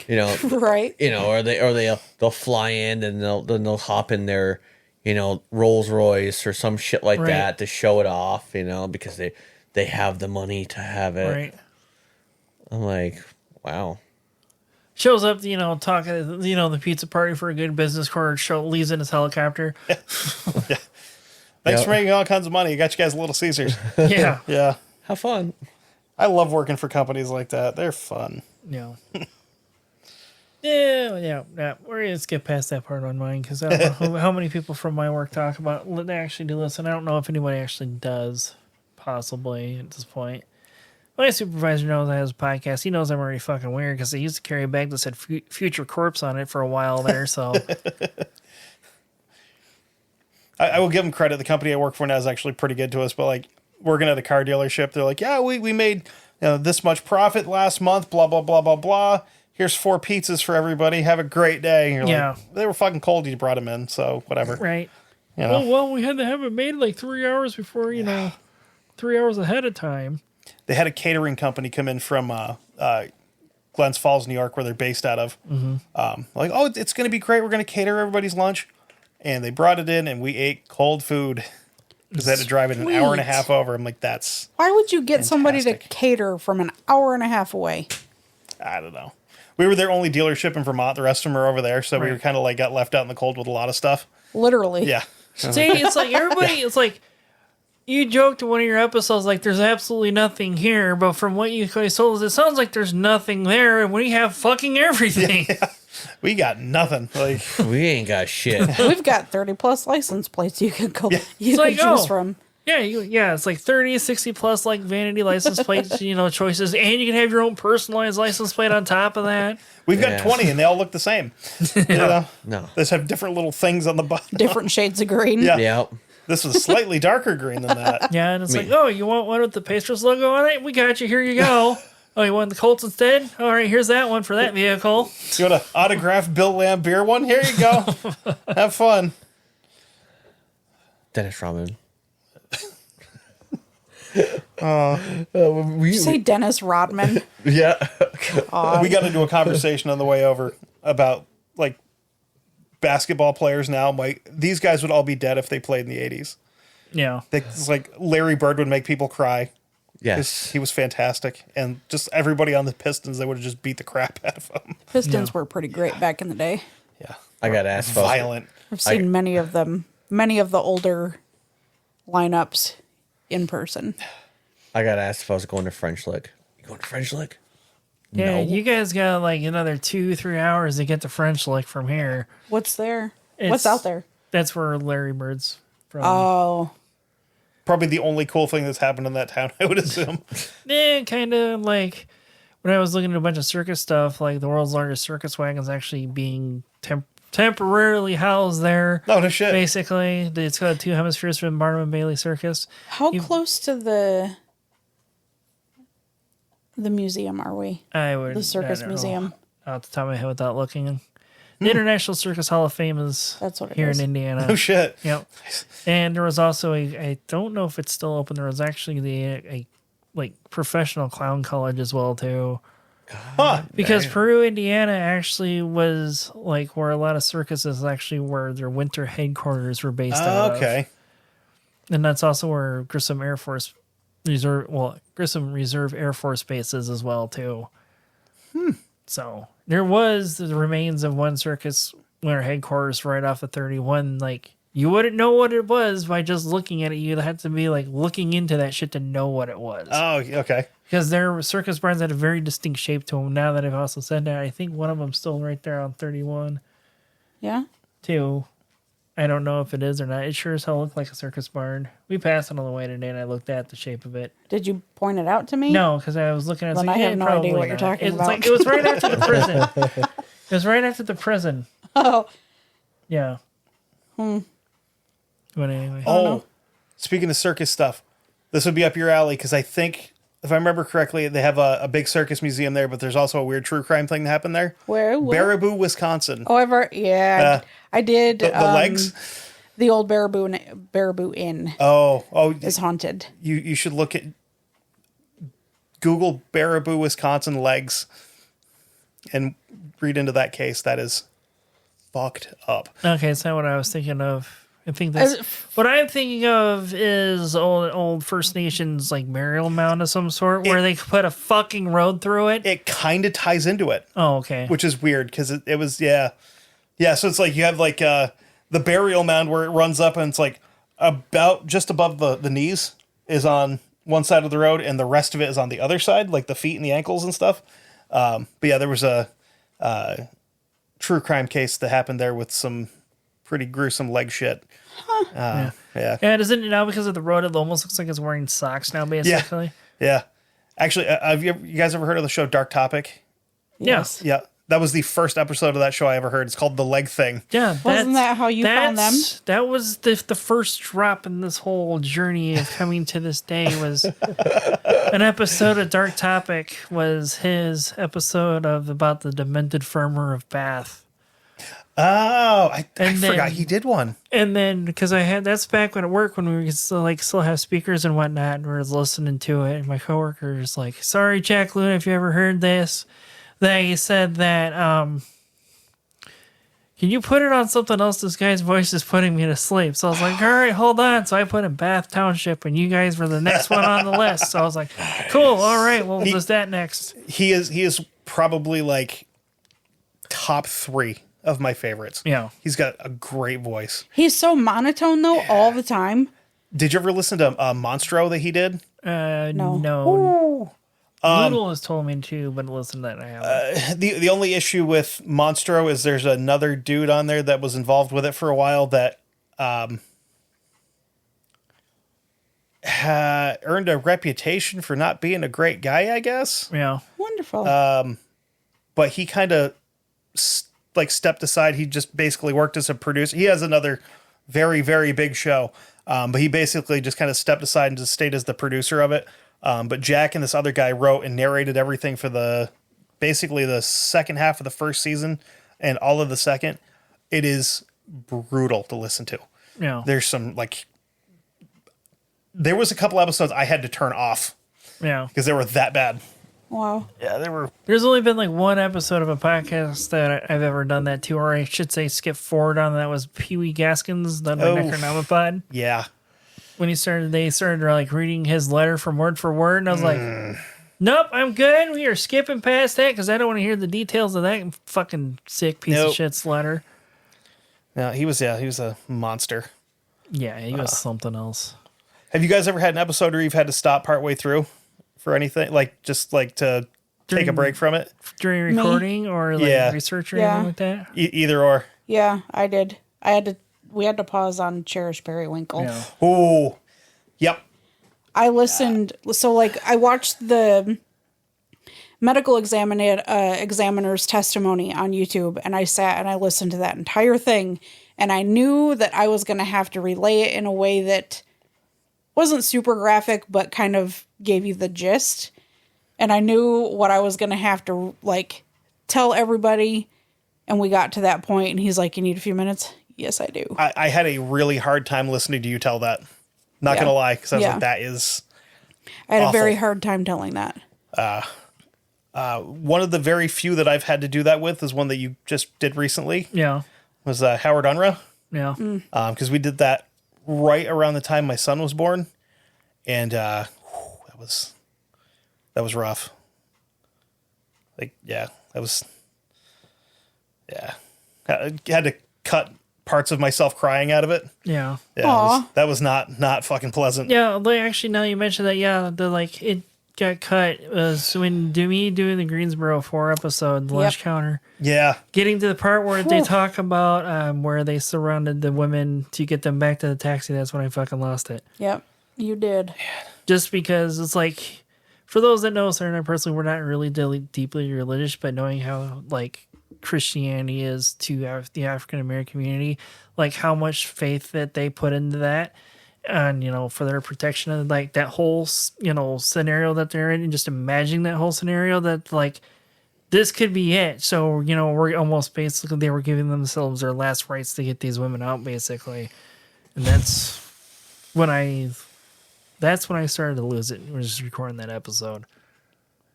or, right. Or they'll fly in and they'll hop in their, Rolls Royce or some shit like that to show it off, because they have the money to have it. Right. I'm like, wow. Shows up, talking, the pizza party for a good business card. Leaves in his helicopter. Yeah. Thanks for making all kinds of money. I got you guys Little Caesars. Yeah. Yeah. Have fun. I love working for companies like that. They're fun. Yeah. Yeah. We're going to skip past that part on mine because I don't know how many people from my work talk about they actually do listen. I don't know if anybody actually does. possibly at this point. My supervisor knows I have a podcast. He knows I'm already fucking weird because they used to carry a bag that said Future Corpse on it for a while there. So I will give them credit. The company I work for now is actually pretty good to us. But like working at a car dealership, they're like, yeah, we made this much profit last month. Blah blah blah blah blah. Here's 4 pizzas for everybody. Have a great day. And you're like, they were fucking cold. You brought them in, so whatever. Right. You know? Well, we had to have it made like 3 hours before 3 hours ahead of time. They had a catering company come in from Glens Falls, New York, where they're based out of. Mm-hmm. Like, oh, it's going to be great. We're going to cater everybody's lunch. And they brought it in, and we ate cold food because they had to drive it an hour and a half over. I'm like, that's why would you get fantastic. Somebody to cater from an hour and a half away? I don't know. We were their only dealership in Vermont. The rest of them are over there. So we were kind of like got left out in the cold with a lot of stuff. Literally. Yeah. See, it's like everybody, it's like, you joked in one of your episodes like there's absolutely nothing here, but from what you guys told us, it sounds like there's nothing there, and we have fucking everything. Yeah. We got nothing. Like we ain't got shit. We've got 30+ license plates you can go. You can choose from. Yeah, it's like 30, 60 plus like vanity license plates, choices, and you can have your own personalized license plate on top of that. We've got 20, and they all look the same. No. They just have different little things on the bottom. Different shades of green. Yeah. Yep. This was slightly darker green than that. Yeah, and it's like, oh, you want one with the Pastros logo on it? We got you. Here you go. Oh, you want the Colts instead? All right, here's that one for that vehicle. You want an autographed Bill Lambier one? Here you go. Have fun. Dennis Rodman. You say Dennis Rodman? Yeah. We got into a conversation on the way over about like basketball players now. Like these guys would all be dead if they played in the 80s. Yeah. It's like Larry Bird would make people cry. Yes. He was fantastic. And just everybody on the Pistons, they would have just beat the crap out of him. Pistons were pretty great back in the day. Yeah. I got asked. Violent. I've seen many of them, many of the older lineups in person. I got asked if I was going to French Lick. You going to French Lick? Yeah, No. you guys got like another 2-3 hours to get to French Lick from here. What's there? What's out there? That's where Larry Bird's from. Oh. Probably the only cool thing that's happened in that town, I would assume. Yeah, kind of like when I was looking at a bunch of circus stuff, like the world's largest circus wagon's actually being temporarily housed there. Oh, no shit. Basically, it's got 2 hemispheres from Barnum and Bailey Circus. How close to the museum are we? The circus museum. Off the top of my head without looking. The International Circus Hall of Fame is here in Indiana. Oh, shit. Yep. And there was also I don't know if it's still open. There was actually a professional clown college as well, too. Huh. Because Peru, Indiana actually was like where a lot of circuses actually where their winter headquarters were based out of. Okay. And that's also where Grissom Reserve Air Force Base is as well, too. So there was the remains of one circus winter headquarters right off of 31. Like, you wouldn't know what it was by just looking at it. You'd have to be like looking into that shit to know what it was. Oh, okay. Because their circus barns had a very distinct shape to them. Now that I've also said that, I think one of them's still right there on 31. Yeah? Too. I don't know if it is or not. It sure as hell looked like a circus barn. We passed it on the way today, and I looked at the shape of it. Did you point it out to me? No, because I was looking at it. Then I have no idea what you're talking about. Like, it was right after the prison. It was right after the prison. Oh. Yeah. But anyway. Oh, speaking of circus stuff, this would be up your alley because I think, if I remember correctly, they have a big circus museum there, but there's also a weird true crime thing that happened there. Where? Baraboo, Wisconsin. Oh, I did. The legs? The old Baraboo Inn. Oh, is haunted. You should look at Google Baraboo, Wisconsin legs and read into that case. That is fucked up. Okay, it's not what I was thinking of. I think that's what I'm thinking of is old First Nations like burial mound of some sort where they put a fucking road through it. It kind of ties into it. Oh, okay. Which is weird because it was so it's like you have like the burial mound where it runs up and it's like about just above the knees is on one side of the road and the rest of it is on the other side, like the feet and the ankles and stuff. But yeah, there was a true crime case that happened there with some pretty gruesome leg shit. Yeah. Yeah, doesn't it now because of the road? It almost looks like it's wearing socks now, basically. Yeah. Actually, have you guys ever heard of the show Dark Topic? Yes. Yeah. That was the first episode of that show I ever heard. It's called The Leg Thing. Yeah. Wasn't that how you found them? That was the first drop in this whole journey of coming to this day was an episode of Dark Topic was his episode of about the demented farmer of Bath. Oh, I forgot he did one. And then, because that's back when at work when we still have speakers and whatnot, and we were listening to it, and my coworker is like, sorry, Jack Luna, if you ever heard this, that he said that, can you put it on something else? This guy's voice is putting me to sleep. So I was like, all right, hold on. So I put in Bath Township, and you guys were the next one on the list. So I was like, cool, all right, well, we'll do that next. He is probably like top 3 of my favorites. Yeah. He's got a great voice. He's so monotone, though, all the time. Did you ever listen to Monstro that he did? No. Noodle has told me to, but listen to that I haven't. The only issue with Monstro is there's another dude on there that was involved with it for a while that earned a reputation for not being a great guy, I guess. Yeah. Wonderful. But he kind of stepped aside. He just basically worked as a producer. He has another very, very big show. But he basically just kind of stepped aside and just stayed as the producer of it. But Jack and this other guy wrote and narrated everything for basically the second half of the first season and all of the second. It is brutal to listen to. Yeah. There's some there was a couple episodes I had to turn off. Yeah. Because they were that bad. Wow. Yeah, they were. There's only been like one episode of a podcast that I've ever done that to, or I should say skip forward on. That was Pee Wee Gaskins done by Necronomicon. Yeah. When they started like reading his letter from word for word, and I was like, nope, I'm good. We are skipping past that because I don't want to hear the details of that fucking sick piece of shit's letter. Yeah, he was a monster. Yeah, he was something else. Have you guys ever had an episode where you've had to stop partway through for anything? To take a break from it? During recording or research or anything like that? Either or. Yeah, I did. We had to pause on Cherish Periwinkle. Yeah. Oh, yep. I listened. So, I watched the medical examiner's testimony on YouTube, and I sat and I listened to that entire thing, and I knew that I was going to have to relay it in a way that wasn't super graphic, but kind of gave you the gist. And I knew what I was going to have to, tell everybody, and we got to that point, and he's like, you need a few minutes? Yes, I do. I had a really hard time listening to you tell that. Not going to lie, because I was like, that is I had awful. a very hard time telling that. One of the very few that I've had to do that with is one that you just did recently. Yeah. Was Howard Unruh. Yeah. Because we did that right around the time my son was born. And that was rough. That was... Yeah. I had to cut parts of myself crying out of it. Yeah. That was not fucking pleasant. Yeah, actually, now you mentioned that, it got cut was when me doing the Greensboro 4 episode, the Lunch Counter. Yeah. Getting to the part where they talk about where they surrounded the women to get them back to the taxi, that's when I fucking lost it. Yep, you did. Just because it's like, for those that know, Sarah and I personally, we're not really deeply religious, but knowing how, Christianity is to the African American community, how much faith that they put into that, and for their protection and that whole scenario that they're in, and just imagining that whole scenario that this could be it. So we're almost basically they were giving themselves their last rites to get these women out, basically, and that's when I started to lose it. We're just recording that episode.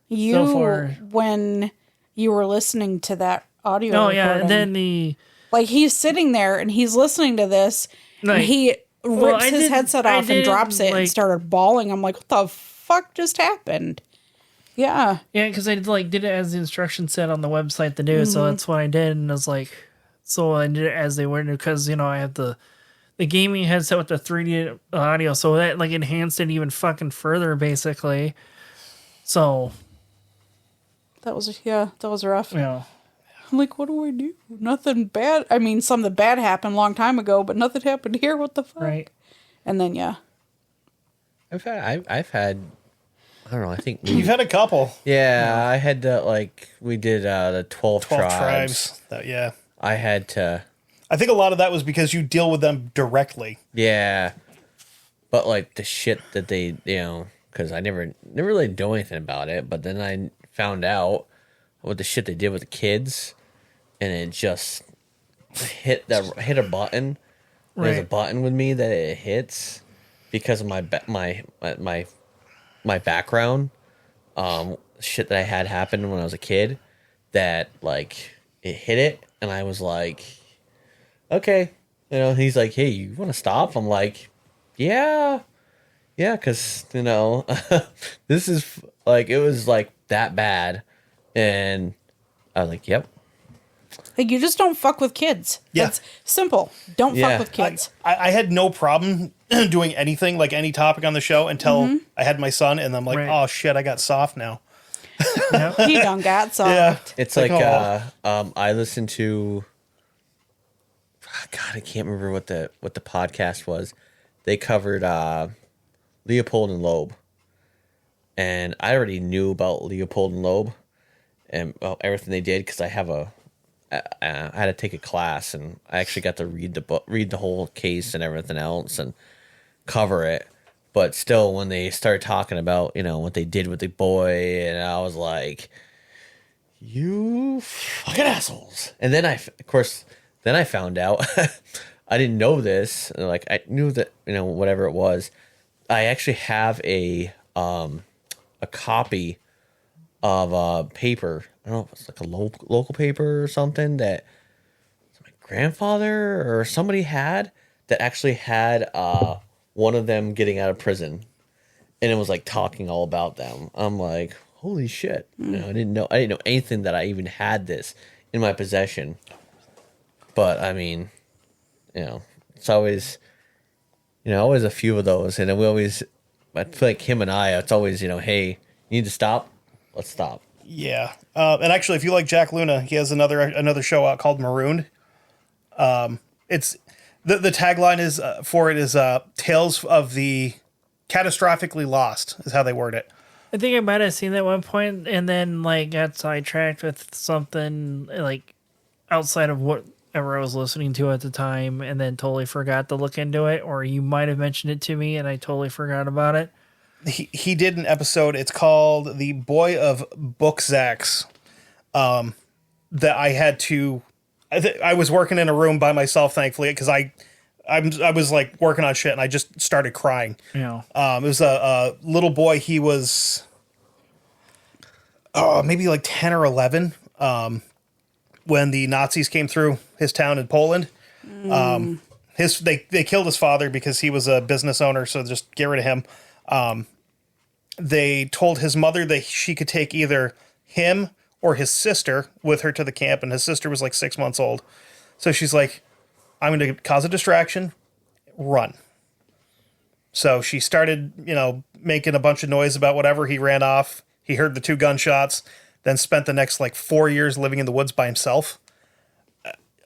When you were listening to that audio. Oh, yeah. And then he's sitting there and he's listening to this and he rips his headset off and drops it and started bawling. I'm like, what the fuck just happened? Yeah. Yeah, because I did it as the instruction said on the website to do. Mm-hmm. So that's what I did. And I was like, so I did it as they went because, I have the gaming headset with the 3D audio. So that enhanced it even fucking further, basically. So. That was rough. Yeah. I'm like, what do I do? Nothing bad. I mean, something bad happened a long time ago, but nothing happened here. What the fuck? Right. And then, yeah. I've had, I don't know, I think. You've had a couple. Yeah, I had to, like, we did the 12 tribes. Yeah. I had to. I think a lot of that was because you deal with them directly. Yeah. But, like, the shit that they, because I never really do anything about it, but then I found out what the shit they did with the kids, and it just hit a button. Right. There's a button with me that it hits because of my background, shit that I had happen when I was a kid, that like it hit it, and I was like, okay, he's like, hey, you want to stop? I'm like, yeah, because this is like, it was like that bad, and I was like, yep. Like, you just don't fuck with kids. Yeah. That's simple. Don't fuck with kids. I had no problem doing anything, like any topic on the show, until I had my son, and I'm like, oh shit, I got soft now. He done got soft. Yeah. It's like I listened to, God, I can't remember what the podcast was. They covered Leopold and Loeb, and I already knew about Leopold and Loeb and everything they did, because I had to take a class, and I actually got to read the book, read the whole case and everything else, and cover it. But still, when they started talking about, what they did with the boy, and I was like, you fucking assholes. And then I found out, I didn't know this. Like, I knew that, whatever it was, I actually have a copy of paper. I don't know if it's like a local paper or something that my grandfather or somebody had, that actually had one of them getting out of prison, and it was like talking all about them. I'm like, holy shit! I didn't know anything that I even had this in my possession. But I mean, it's always, always a few of those, and then I feel like him and I, it's always, hey, you need to stop. Let's stop. Yeah. And actually, if you like Jack Luna, he has another show out called Marooned. It's the tagline is for it is Tales of the Catastrophically Lost is how they word it. I think I might have seen that at one point, and then like got sidetracked with something like outside of whatever I was listening to at the time, and then totally forgot to look into it. Or you might have mentioned it to me, and I totally forgot about it. He did an episode. It's called The Boy of Bookzax. That I had to. I was working in a room by myself, thankfully, because I was like working on shit, and I just started crying. Yeah. It was a little boy. He was maybe like 10 or 11 when the Nazis came through his town in Poland. They killed his father because he was a business owner, so just get rid of him. They told his mother that she could take either him or his sister with her to the camp, and his sister was like 6 months old. So she's like, I'm going to cause a distraction, run. So she started, making a bunch of noise about whatever. He ran off. He heard the 2 gunshots, then spent the next like 4 years living in the woods by himself.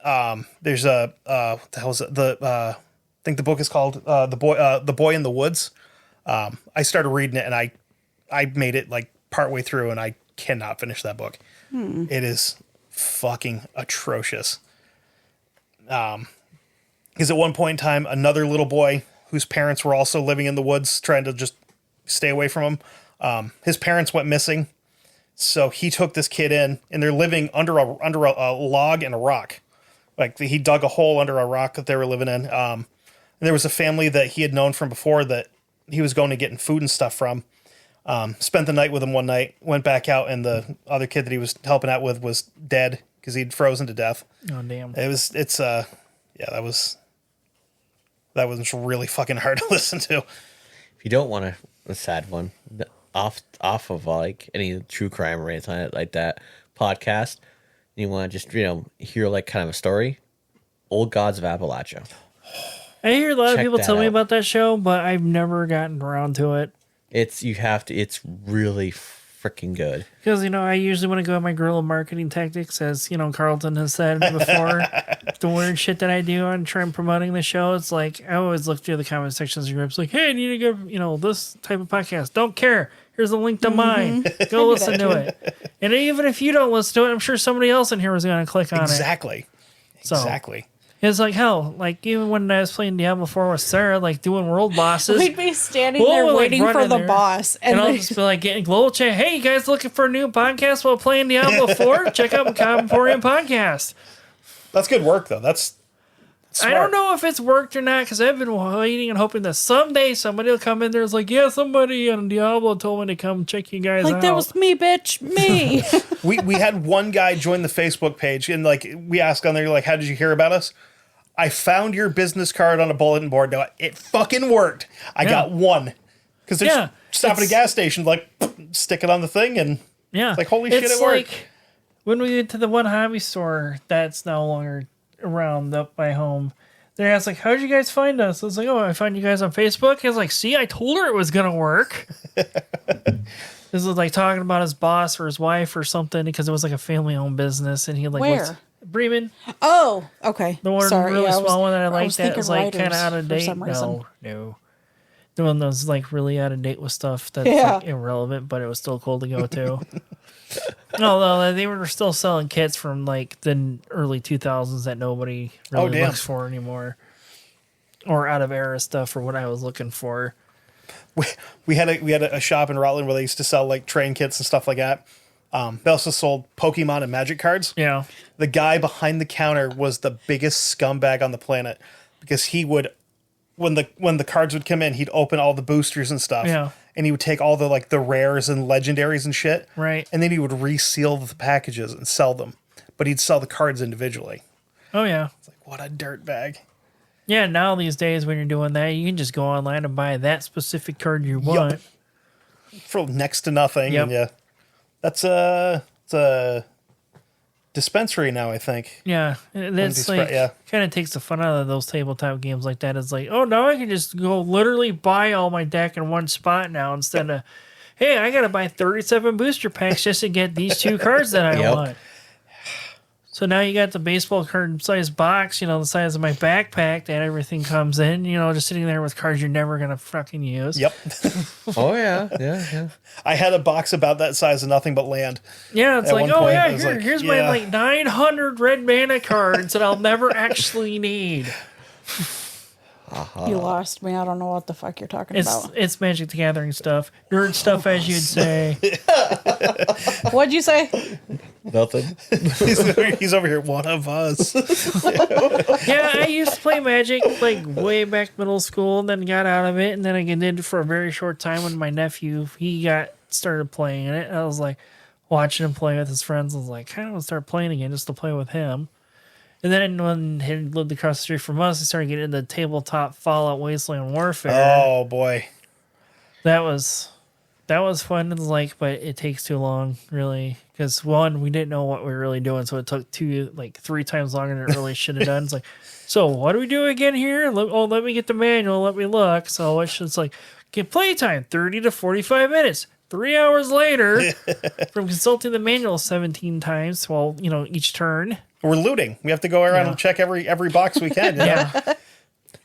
There's what the hell is it? I think the book is called The Boy in the Woods. I started reading it, and I made it like partway through, and I cannot finish that book. It is fucking atrocious. Because at one point in time, another little boy whose parents were also living in the woods, trying to just stay away from him. His parents went missing, so he took this kid in, and they're living under a log and a rock. Like he dug a hole under a rock that they were living in. And there was a family that he had known from before that he was going to getting food and stuff from. Spent the night with him one night, went back out, and the other kid that he was helping out with was dead because he'd frozen to death. Oh, damn. That was really fucking hard to listen to. If you don't want a sad one, off of like any true crime or anything like that podcast, you want to just, hear like kind of a story, Old Gods of Appalachia. I hear a lot of people tell me about that show, but I've never gotten around to it. It's really freaking good. Because, I usually want to go with my guerrilla marketing tactics, as, Carlton has said before. The weird shit that I do on trying promoting the show, it's like, I always look through the comment sections of groups like, hey, I need to go, this type of podcast. Don't care. Here's a link to mine. Go listen to it. And even if you don't listen to it, I'm sure somebody else in here is going to click on it. Exactly. It's like, hell, like, even when I was playing Diablo 4 with Sarah, like, doing world bosses. We'd be standing there waiting for the boss. And I'll just be like, getting global chat. Hey, you guys looking for a new podcast while playing Diablo 4? Check out Macabre Emporium podcast. That's good work, though. That's smart. I don't know if it's worked or not, because I've been waiting and hoping that someday somebody will come in there. It's like, yeah, somebody on Diablo told me to come check you guys out. Like, that was me, bitch. Me. we had one guy join the Facebook page, and, like, we asked on there, like, how did you hear about us? I found your business card on a bulletin board. Now, it fucking worked. I got one. Because they're stopping at a gas station, like, stick it on the thing, and it's like, holy shit, it worked. Like, when we went to the one hobby store that's no longer around up by home, they asked, like, how'd you guys find us? I was like, oh, I found you guys on Facebook. I was like, see, I told her it was going to work. This was like talking about his boss or his wife or something, because it was like a family-owned business, and he like Where? Bremen. Oh, okay. The one really small one that I liked that was like kind of out of date. No. The one that was like really out of date with stuff that's like irrelevant, but it was still cool to go to. Although they were still selling kits from like the early 2000s that nobody really looks for anymore, or out of era stuff for what I was looking for. We had a shop in Rutland where they used to sell like train kits and stuff like that. They also sold Pokemon and Magic cards. Yeah. The guy behind the counter was the biggest scumbag on the planet, because he would, when the cards would come in, he'd open all the boosters and stuff. Yeah. And he would take all the like the rares and legendaries and shit. Right. And then he would reseal the packages and sell them. But he'd sell the cards individually. Oh yeah. It's like, what a dirtbag. Yeah, now these days when you're doing that, you can just go online and buy that specific card you want. Yep. For next to nothing. Yep. And it's a dispensary now, I think. Yeah, that's like kind of takes the fun out of those tabletop games like that. It's like, oh, now I can just go literally buy all my deck in one spot now instead of, hey, I got to buy 37 booster packs just to get these two cards that I want. So now you got the baseball card size box, the size of my backpack that everything comes in, just sitting there with cards you're never going to fucking use. Yep. Oh, yeah. I had a box about that size of nothing but land. Yeah, it's like, oh, yeah, here's my like 900 red mana cards that I'll never actually need. You lost me. I don't know what the fuck you're talking about. It's Magic the Gathering stuff. Nerd stuff, as you'd say. What'd you say? Nothing. He's over here, one of us. Yeah, I used to play Magic like way back middle school, and then got out of it, and then I did for a very short time when my nephew, he started playing it. And I was like watching him play with his friends. I was like, I want to start playing again just to play with him. And then when he lived across the street from us, he started getting into tabletop Fallout Wasteland Warfare. Oh boy, that was fun. It's like, but it takes too long, really, because one, we didn't know what we were really doing, so it took 3 times longer than it really should have done. It's like, so what do we do again here? Let me get the manual. Let me look. So it's just like, get playtime 30 to 45 minutes. 3 hours later, from consulting the manual 17 times, each turn. We're looting. We have to go around and check every box we can. Yeah.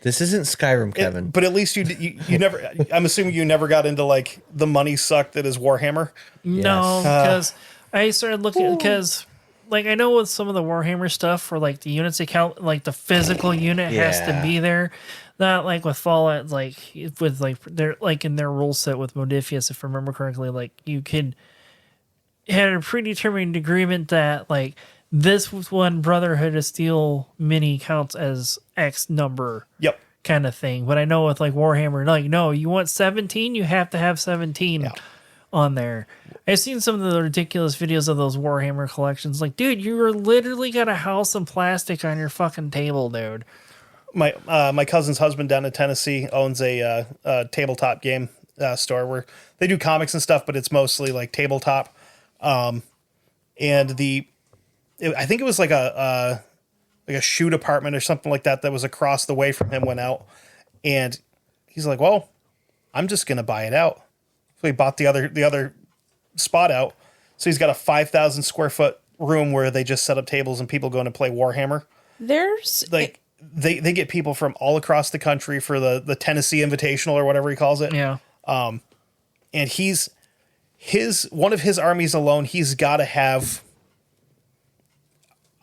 This isn't Skyrim, Kevin. But at least you never. I'm assuming you never got into like the money suck that is Warhammer. No, because I started looking because. Like, I know with some of the Warhammer stuff, for like the units account, like the physical unit has to be there. Not like with Fallout, like with like they're like in their rule set with Modifius, if I remember correctly, like you had a predetermined agreement that like this one Brotherhood of Steel mini counts as X number. Yep. Kind of thing. But I know with like Warhammer, like, no, you want 17, you have to have 17 on there. I've seen some of the ridiculous videos of those Warhammer collections. Like, dude, you were literally got a house in plastic on your fucking table, dude. My cousin's husband down in Tennessee owns a tabletop game store where they do comics and stuff, but it's mostly like tabletop. And I think it was like a shoe department or something like that was across the way from him went out, and he's like, well, I'm just gonna buy it out. So he bought the other spot out. So he's got a 5,000 square foot room where they just set up tables and people go in and play Warhammer. There's like they get people from all across the country for the Tennessee Invitational or whatever he calls it. Yeah. And one of his armies alone, he's got to have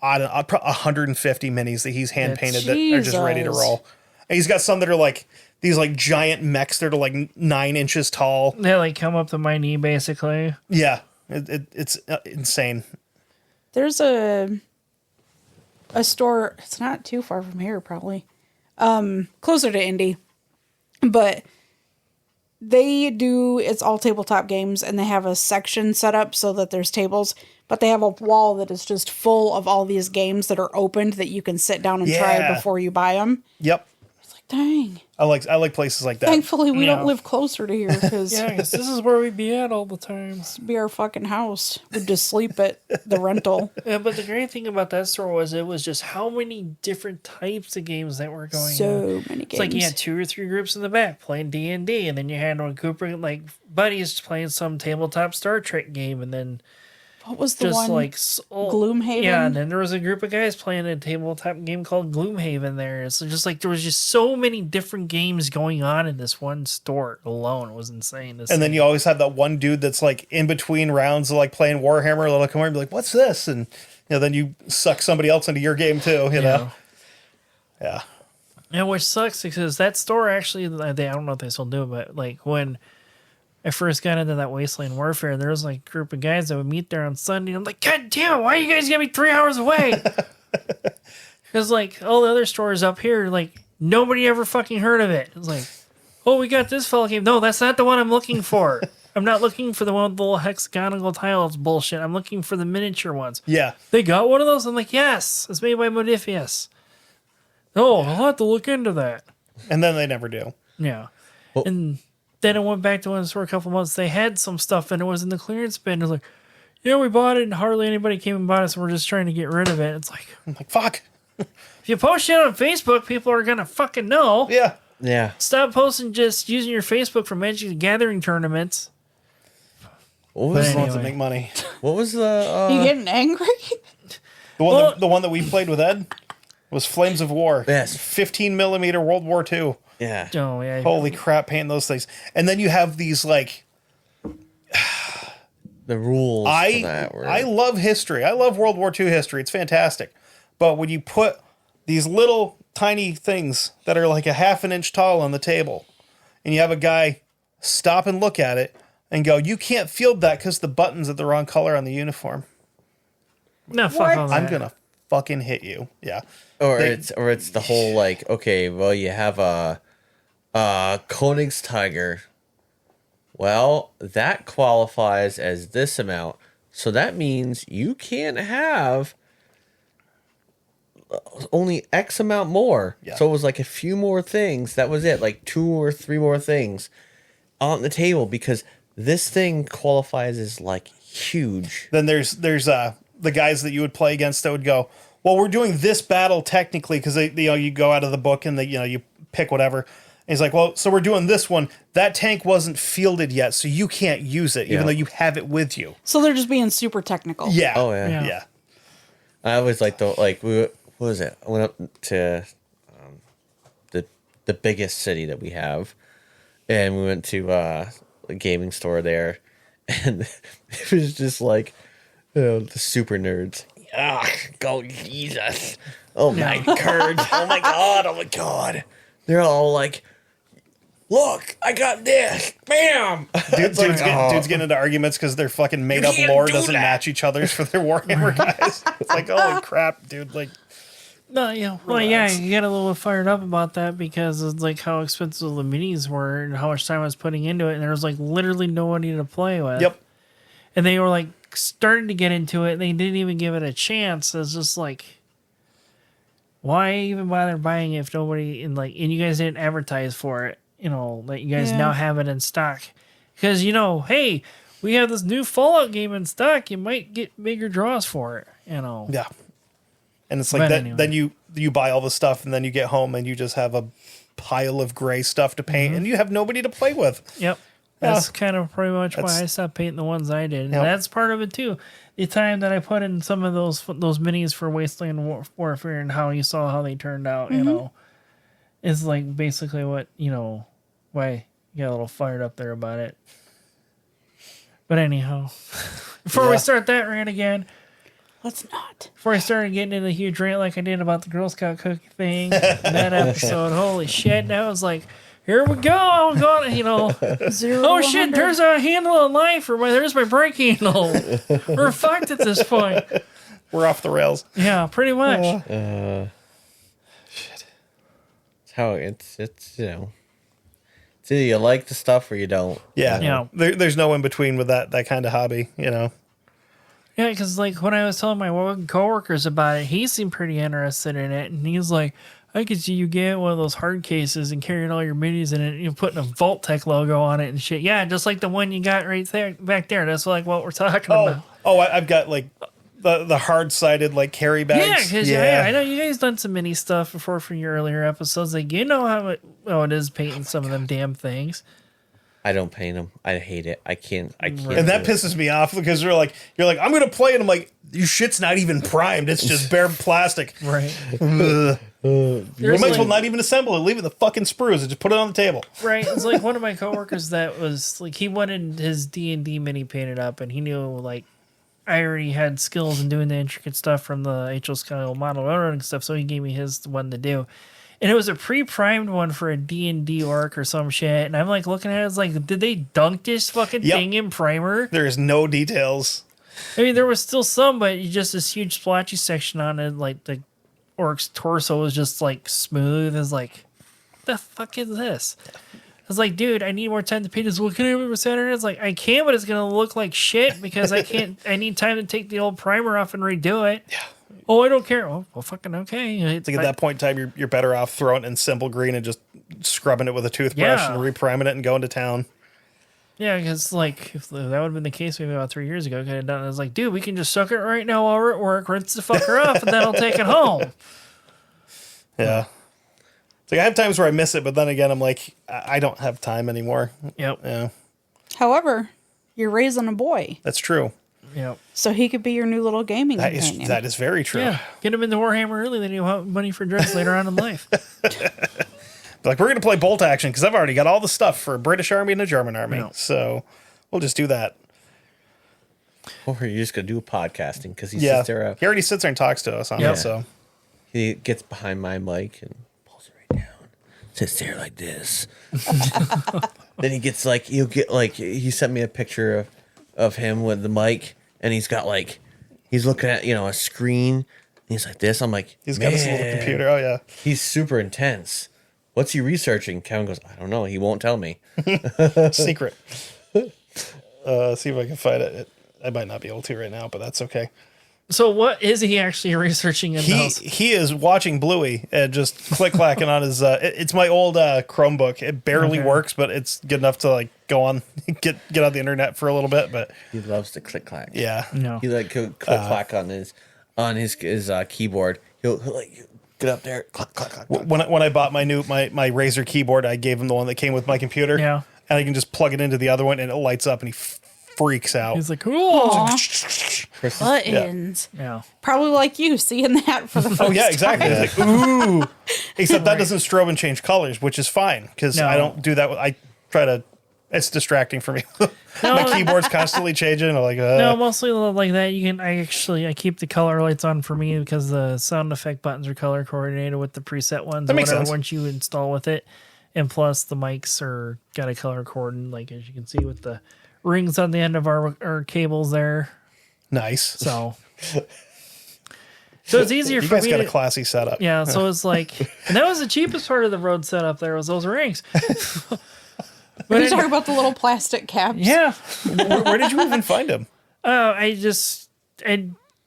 150 minis that he's hand painted that are just ready to roll. And he's got some that are like these like giant mechs that are like 9 inches tall. They like come up to my knee basically. Yeah, it's insane. There's a store. It's not too far from here, probably closer to Indy, but it's all tabletop games, and they have a section set up so that there's tables, but they have a wall that is just full of all these games that are opened that you can sit down and try before you buy them. Yep. It's like, dang. I like places like that. Thankfully, we don't live closer to here because this is where we'd be at all the time. This would be our fucking house. We'd just sleep at the rental. Yeah, but the great thing about that store was it was just how many different types of games that were going on. So many games. It's like you had 2 or 3 groups in the back playing D&D, and then you had a group of like buddies playing some tabletop Star Trek game, and then what was the just one? Like Gloomhaven? Yeah, and then there was a group of guys playing a tabletop game called Gloomhaven there. So just like there was just so many different games going on in this one store alone. It was insane. And then you always have that one dude that's like in between rounds of like playing Warhammer. They'll come over and be like, "What's this?" And then you suck somebody else into your game too. You know? Yeah. And which sucks because that store actually, I don't know if they still do, but like when I first got into that Wasteland Warfare, there was like a group of guys that would meet there on Sunday. I'm like, God damn, why are you guys gonna be 3 hours away? Because like all the other stores up here, like nobody ever fucking heard of it. It's like, oh, we got this fall game. No, that's not the one I'm looking for. I'm not looking for the one with the little hexagonal tiles bullshit. I'm looking for the miniature ones. Yeah. They got one of those? I'm like, yes, it's made by Modifius. Oh, I'll have to look into that. And then they never do. Yeah. Well, and then I went back to one store a couple months. They had some stuff and it was in the clearance bin. It was like, yeah, we bought it and hardly anybody came and bought it, so we're just trying to get rid of it. It's like, I'm like, fuck. If you post shit on Facebook, people are going to fucking know. Yeah. Yeah. Stop posting just using your Facebook for Magic the Gathering tournaments. What was the ones that make money? What was the... You getting angry? The one that we played with Ed was Flames of War. Yes. 15 millimeter World War II. Yeah. Oh, yeah. Holy crap, painting those things. And then you have these like... The rules for that were... I love history. I love World War II history. It's fantastic. But when you put these little tiny things that are like a half an inch tall on the table, and you have a guy stop and look at it and go, you can't field that because the button's are the wrong color on the uniform. No, fuck all that. I'm gonna fucking hit you. Yeah. Or it's the whole like, okay, well, you have a Königstiger. Well, that qualifies as this amount. So that means you can't have only X amount more. Yeah. So it was like a few more things. That was it. Like 2 or 3 more things on the table because this thing qualifies as like huge. Then there's the guys that you would play against that would go, well, we're doing this battle technically because you go out of the book and you pick whatever. And he's like, well, so we're doing this one. That tank wasn't fielded yet, so you can't use it, even though you have it with you. So they're just being super technical. Yeah. Oh yeah. Yeah. I was like what was it? I went up to the biggest city that we have, and we went to a gaming store there, and it was just like the super nerds. Ah, go Jesus! Oh my curds! Oh my god! Oh my god! They're all like, look, I got this! Bam! Dude's getting into arguments because their fucking made up lore doesn't match each other's for their Warhammer guys. It's like, holy crap, dude! Like, no, well, yeah, you get a little fired up about that because of like how expensive the minis were and how much time I was putting into it, and there was like literally nobody to play with. Yep. And they were like starting to get into it, and they didn't even give it a chance. It's just like, why even bother buying it if nobody and you guys didn't advertise for it? That you guys now have it in stock because hey, we have this new Fallout game in stock. You might get bigger draws for it. Yeah. And it's like that. Anyway. Then you buy all the stuff, and then you get home and you just have a pile of gray stuff to paint, and you have nobody to play with. Yep. That's kind of pretty much why I stopped painting the ones I did. And that's part of it too. The time that I put in some of those minis for Wasteland Warfare and how you saw how they turned out, you know, is like basically what, you know, why you got a little fired up there about it. But anyhow, before we start that rant again, let's not. Before I started getting into the huge rant like I did about the Girl Scout cookie thing, that episode, holy shit, that was like, here we go, I'm going, you know, 0 oh to shit, 100. there's a handle on life, or there's my brake handle. We're fucked at this point. We're off the rails. Yeah, pretty much. Shit. It's how it's you know. It's either you like the stuff or you don't. Yeah. You know. There's no in between with that kind of hobby, you know. Yeah, because like when I was telling my coworkers about it, he seemed pretty interested in it, and he was like, I could see you get one of those hard cases and carrying all your minis in it, and you putting a Vault Tech logo on it and shit. Yeah, just like the one you got right there, back there. That's like what we're talking about. Oh, I've got like the hard sided like carry bags. Yeah, because I know you guys done some mini stuff before from your earlier episodes. Like you know how it is painting some of them damn things. I don't paint them. I hate it. I can't. And that pisses me off because you're like, I'm gonna play it. I'm like, your shit's not even primed. It's just bare plastic. Right. You might as well like- not even assemble it. Leave it in the fucking sprues and just put it on the table. Right. It's like one of my coworkers that was like he wanted his D&D mini painted up, and he knew like I already had skills in doing the intricate stuff from the HL Scale model running stuff, so he gave me his one to do. And it was a pre-primed one for a D&D orc or some shit. And I'm like looking at it, it's like, did they dunk this fucking thing in primer? There is no details. I mean, there was still some, but just this huge splotchy section on it. Like the orc's torso was just like smooth. It's like, what the fuck is this? I was like, dude, I need more time to paint this. Well, can I have it for Saturday? It's like, I can, but it's going to look like shit because I can't, I need time to take the old primer off and redo it. Yeah. Oh, I don't care. Oh, well, fucking okay. It's like at that point in time, you're better off throwing it in simple green and just scrubbing it with a toothbrush and repriming it and going to town. Yeah, because like if that would have been the case maybe about 3 years ago, I could have done it. I was like, dude, we can just suck it right now while we're at work, rinse the fucker off, and then I'll take it home. Yeah. It's like I have times where I miss it, but then again, I'm like, I don't have time anymore. Yep. Yeah. However, you're raising a boy, That's true. Yep. so he could be your new little gaming companion. That is very true. Yeah. Get him into Warhammer early, then you'll have money for drugs later on in life. Like, we're going to play Bolt Action because I've already got all the stuff for a British Army and a German Army. No. So we'll just do that. Or you're just gonna do podcasting because he Yeah. sits there. He already sits there and talks to us on it. So He gets behind my mic and pulls it right down. Sits there like this. Then he gets like he sent me a picture of him with the mic, and he's got like he's looking at a screen. And he's like this. I'm like, he's got this little computer. Oh yeah. He's super intense. What's he researching? Kevin goes, I don't know. He won't tell me. Secret. See if I can find it. I might not be able to right now, but that's okay. So what is he actually researching in those? He is watching Bluey and just click-clacking on his... it's my old Chromebook. It barely works, but it's good enough to like go on, get on the internet for a little bit. But he loves to click-clack. Yeah. No. He like click-clack on his keyboard. He'll like get up there, clack, clack, clack, clack. When I bought my Razer keyboard, I gave him the one that came with my computer. Yeah. And I can just plug it into the other one, and it lights up, and he freaks out. He's like, cool. Buttons. Yeah. Probably like you seeing that for the first Oh yeah, exactly. time. It's like, ooh. Except that doesn't strobe and change colors, which is fine because No. I don't do that. I try to. It's distracting for me. My keyboard's constantly changing. I'm like, No, mostly like that. I keep the color lights on for me because the sound effect buttons are color coordinated with the preset ones. That makes sense. Once you install with it, and plus the mics are got a color coordinate, like as you can see with the rings on the end of our cables there. nice. So it's easier You for guys me got to, a classy setup. yeah. So it's like, and that was the cheapest part of the Rode setup. There was those rings. Are you talking about the little plastic caps? Yeah. Where did you even find them? I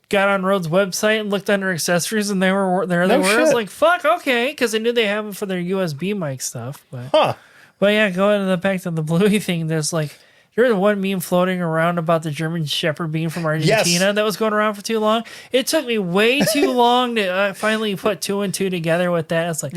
got on Rode's website and looked under accessories, and there they were. I was shit. like, "Fuck, okay," because I knew they have them for their USB mic stuff. But Huh. yeah, going back to the Bluey thing. There's like, you're the one meme floating around about the German Shepherd being from Argentina that was going around for too long. It took me way too long to finally put two and two together with that. It's like,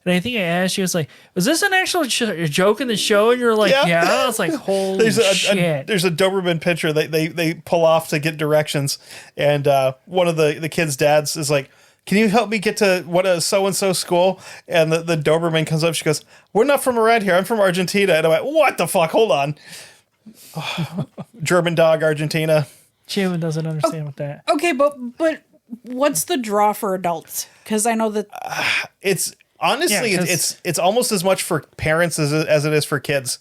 And I think I asked you, I was like, was this an actual joke in the show? And you're like, yeah. I was like, holy shit. There's a Doberman picture they pull off to get directions. And one of the kids' dads is like, can you help me get to what a so-and-so school? And the Doberman comes up. She goes, we're not from around here. I'm from Argentina. And I went, what the fuck? Hold on. German dog, Argentina. Jim doesn't understand what that. Okay, but what's the draw for adults? Because I know that... It's... Honestly, it's almost as much for parents as it is for kids.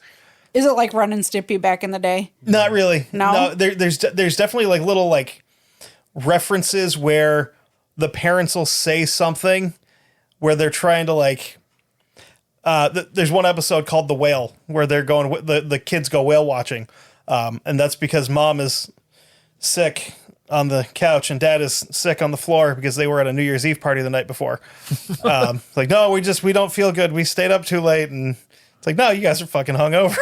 Is it like Ren and Stimpy back in the day? Not really. No? There's definitely like little like references where the parents will say something where they're trying to like. There's one episode called The Whale where they're going. The kids go whale watching, and that's because mom is sick on the couch and dad is sick on the floor because they were at a New Year's Eve party the night before. Like, no, we don't feel good. We stayed up too late. And it's like, no, you guys are fucking hungover.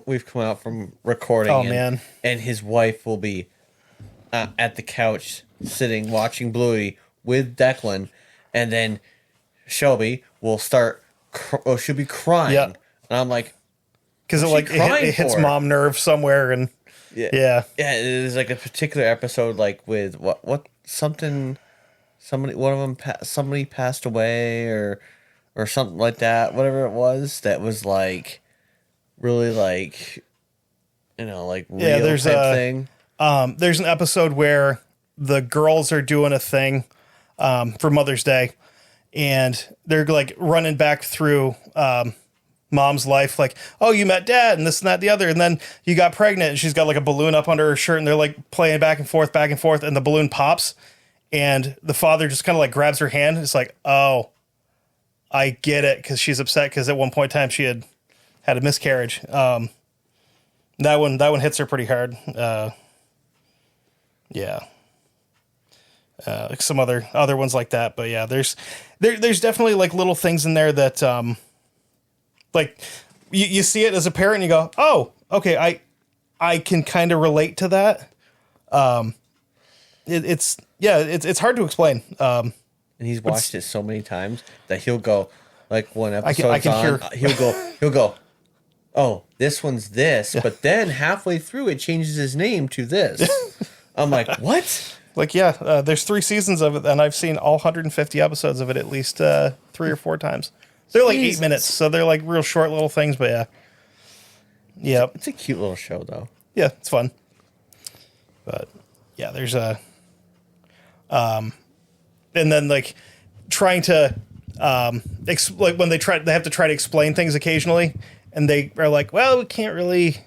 We've come out from recording. Oh, man. And his wife will be at the couch sitting, watching Bluey with Declan. And then Shelby will start, she'll be crying. Yeah. And I'm like, because it hits mom nerve somewhere. And yeah. There's like a particular episode, like with somebody passed away or something like that, whatever it was, that was like really like, like real there's type thing. There's an episode where the girls are doing a thing for Mother's Day, and they're like running back through mom's life, like, oh, you met dad and this and that and the other, and then you got pregnant, and she's got like a balloon up under her shirt, and they're like playing back and forth, and the balloon pops, and the father just kind of like grabs her hand. It's like, oh, I get it, because she's upset because at one point in time she had a miscarriage. That one hits her pretty hard. Like some other ones like that, but yeah, there's definitely like little things in there that like you see it as a parent and you go, oh, okay, I can kind of relate to that. It's hard to explain. And he's watched it so many times that he'll go, like one episode's he'll go, oh, this one's this, but then halfway through it changes his name to this. I'm like, what? Like, there's 3 seasons of it, and I've seen all 150 episodes of it at least 3 or 4 times. They're like 8 minutes, so they're like real short little things, but yeah. It's a cute little show, though. Yeah, it's fun. But yeah, there's and then like trying to like when they have to try to explain things occasionally, and they are like, well, we can't really.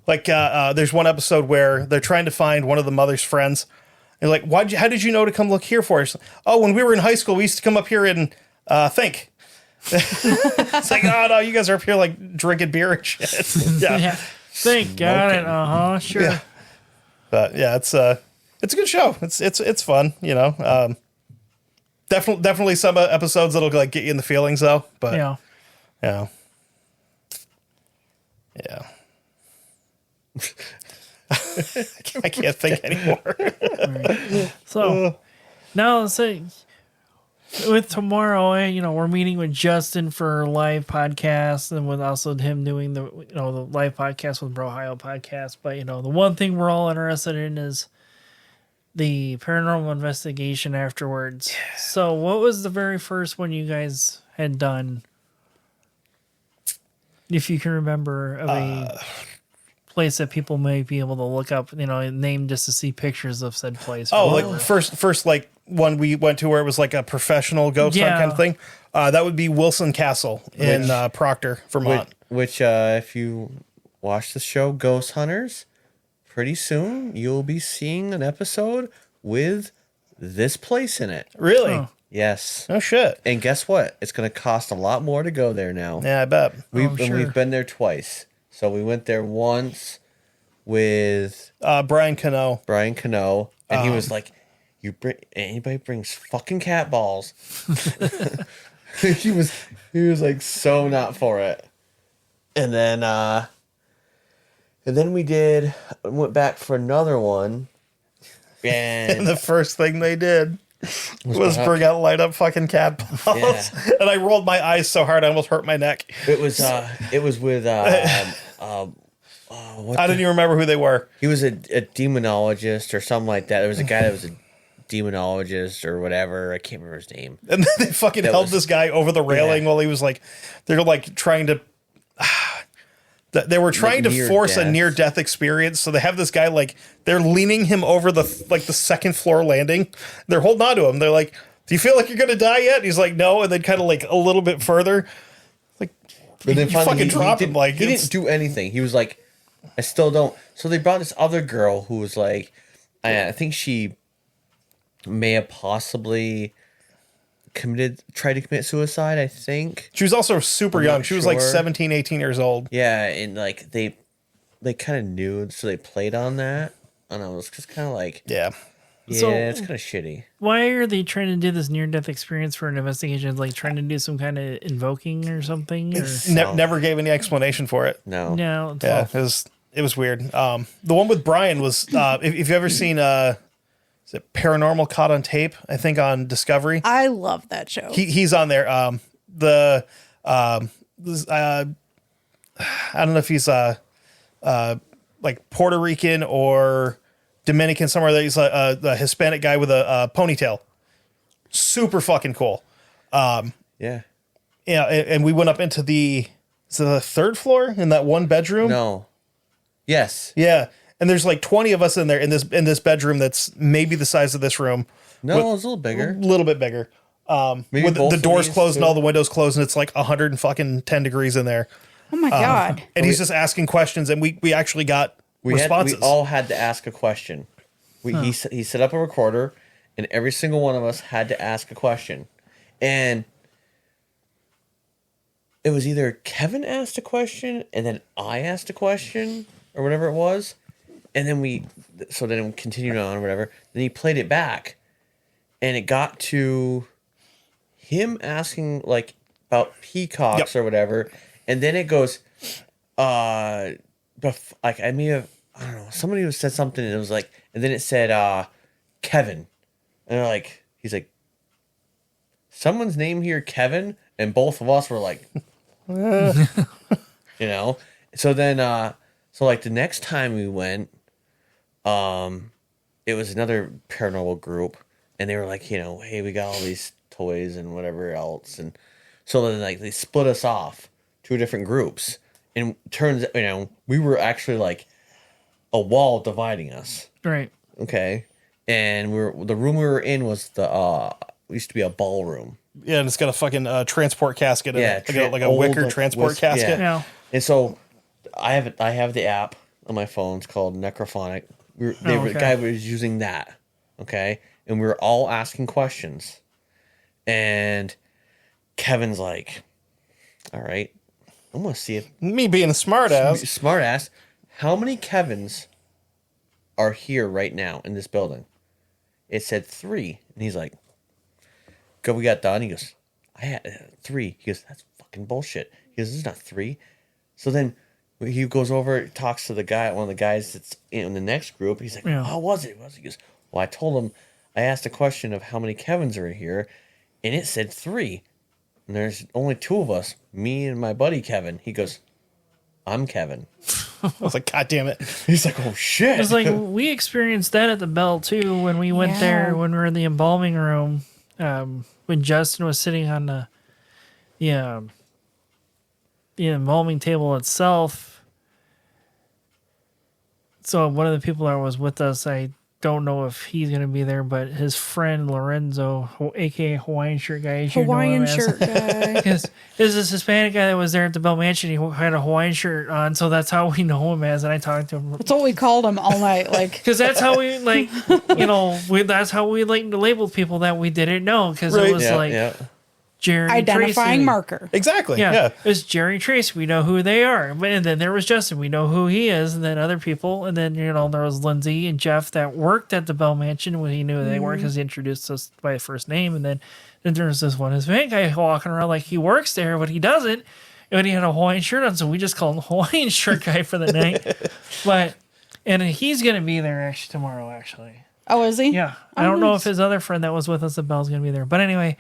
There's one episode where they're trying to find one of the mother's friends. And like, how did you know to come look here for us? Oh, when we were in high school, we used to come up here and think. It's like, oh no, you guys are up here like drinking beer and shit. Yeah. Think, got it. Sure. Yeah. But yeah, it's a good show. It's fun, Definitely some episodes that'll like get you in the feelings though. But yeah. I can't think anymore. Right. So now let's say with tomorrow, we're meeting with Justin for a live podcast, and with also him doing the the live podcast with Brohio podcast. But the one thing we're all interested in is the paranormal investigation afterwards. Yeah. So what was the very first one you guys had done? If you can remember of a place that people may be able to look up, name just to see pictures of said place. Oh, like first like one we went to where it was like a professional ghost hunt kind of thing. That would be Wilson Castle in Proctor, Vermont. Which if you watch the show Ghost Hunters, pretty soon you'll be seeing an episode with this place in it. Really? Oh. Yes. Oh shit. And guess what? It's going to cost a lot more to go there now. Yeah, I bet. We've been there twice. So we went there once with Brian Cano. And he was like, anybody brings fucking cat balls. he was like so not for it. And then we went back for another one. And the first thing they did. was bring out light up fucking cat balls. Yeah. And I rolled my eyes so hard I almost hurt my neck. It was with I didn't even remember who they were. He was a demonologist or something like that. There was a guy that was a demonologist or whatever. I can't remember his name. And then they fucking held this guy over the railing while he was like, they're like trying to. They were trying to force a near-death experience, so they have this guy like they're leaning him over the second floor landing. They're holding on to him. They're like, "Do you feel like you're gonna die yet?" And he's like, "No," and then kind of like a little bit further, like, but then you fucking drop him. Like he didn't do anything. He was like, "I still don't." So they brought this other girl who was like, I think she may have possibly tried to commit suicide, I think. She was also super young. She was like 17, 18 years old. Yeah, and like they kind of knew, so they played on that. And I was just kind of like, yeah, so it's kind of shitty. Why are they trying to do this near-death experience for an investigation? Like trying to do some kind of invoking or something? Or? Never gave any explanation for it. No. Yeah, it was weird. The one with Brian was, if you've ever seen... is it Paranormal Caught on Tape? I think on Discovery. I love that show. He's on there. I don't know if he's like Puerto Rican or Dominican somewhere. That he's a Hispanic guy with a ponytail. Super fucking cool. Yeah. And we went up into the third floor in that one bedroom. No. Yes. Yeah. And there's like 20 of us in there in this bedroom that's maybe the size of this room. No, it's a little bigger. A little bit bigger. Maybe with the doors closed and all the windows closed, and it's like 110 degrees in there. Oh my God. And he's just asking questions, and we actually got responses. We all had to ask a question. He set up a recorder, and every single one of us had to ask a question. And it was either Kevin asked a question, and then I asked a question, or whatever it was. And then we continued on or whatever. Then he played it back, and it got to him asking like about peacocks or whatever. And then it goes, like I don't know, somebody said something, and it was like, and then it said Kevin, and they're like, he's like, someone's name here, Kevin, and both of us were like, you know. So then, so like the next time we went. It was another paranormal group, and they were like, you know, hey, we got all these toys and whatever else, and so then like they split us off to different groups, and turns, you know, we were actually like a wall dividing us, right? Okay, and the room we were in was used to be a ballroom. Yeah, and it's got a fucking transport casket. Yeah, like a wicker transport casket. Yeah. And so I have the app on my phone. It's called Necrophonic. The guy was using that, okay? And we were all asking questions. And Kevin's like, all right, I'm going to see if... Me being a smartass. How many Kevins are here right now in this building? It said 3. And he's like, we got done. He goes, I had 3. He goes, that's fucking bullshit. He goes, there's not 3. So then... he goes over, talks to one of the guys that's in the next group. He's like, how was it? He goes, well, I told him, I asked a question of how many Kevins are here, and it said 3. And there's only 2 of us, me and my buddy Kevin. He goes, I'm Kevin. I was like, God damn it. He's like, oh, shit. It's like, we experienced that at the Bell, too, when we went there, when we were in the embalming room, when Justin was sitting on the embalming table itself. So one of the people that was with us, I don't know if he's going to be there, but his friend Lorenzo, a.k.a. Hawaiian shirt guy. Hawaiian shirt guy. Because there's this Hispanic guy that was there at the Bell Mansion. He had a Hawaiian shirt on, so that's how we know him as, and I talked to him. That's what we called him all night. Because that's how we, that's how we labeled people that we didn't know, because it was Jerry identifying Tracy. Marker. Exactly. Yeah. It's Jerry Tracy. We know who they are. And then there was Justin. We know who he is. And then other people. And then, there was Lindsay and Jeff that worked at the Bell Mansion when he knew who they were, because he introduced us by first name. And then there was this one Hispanic guy walking around like he works there, but he doesn't. And he had a Hawaiian shirt on, so we just called him Hawaiian shirt guy for the night. And he's going to be there tomorrow, actually. Oh, is he? Yeah. I don't know if his other friend that was with us at Bell's going to be there. But anyway,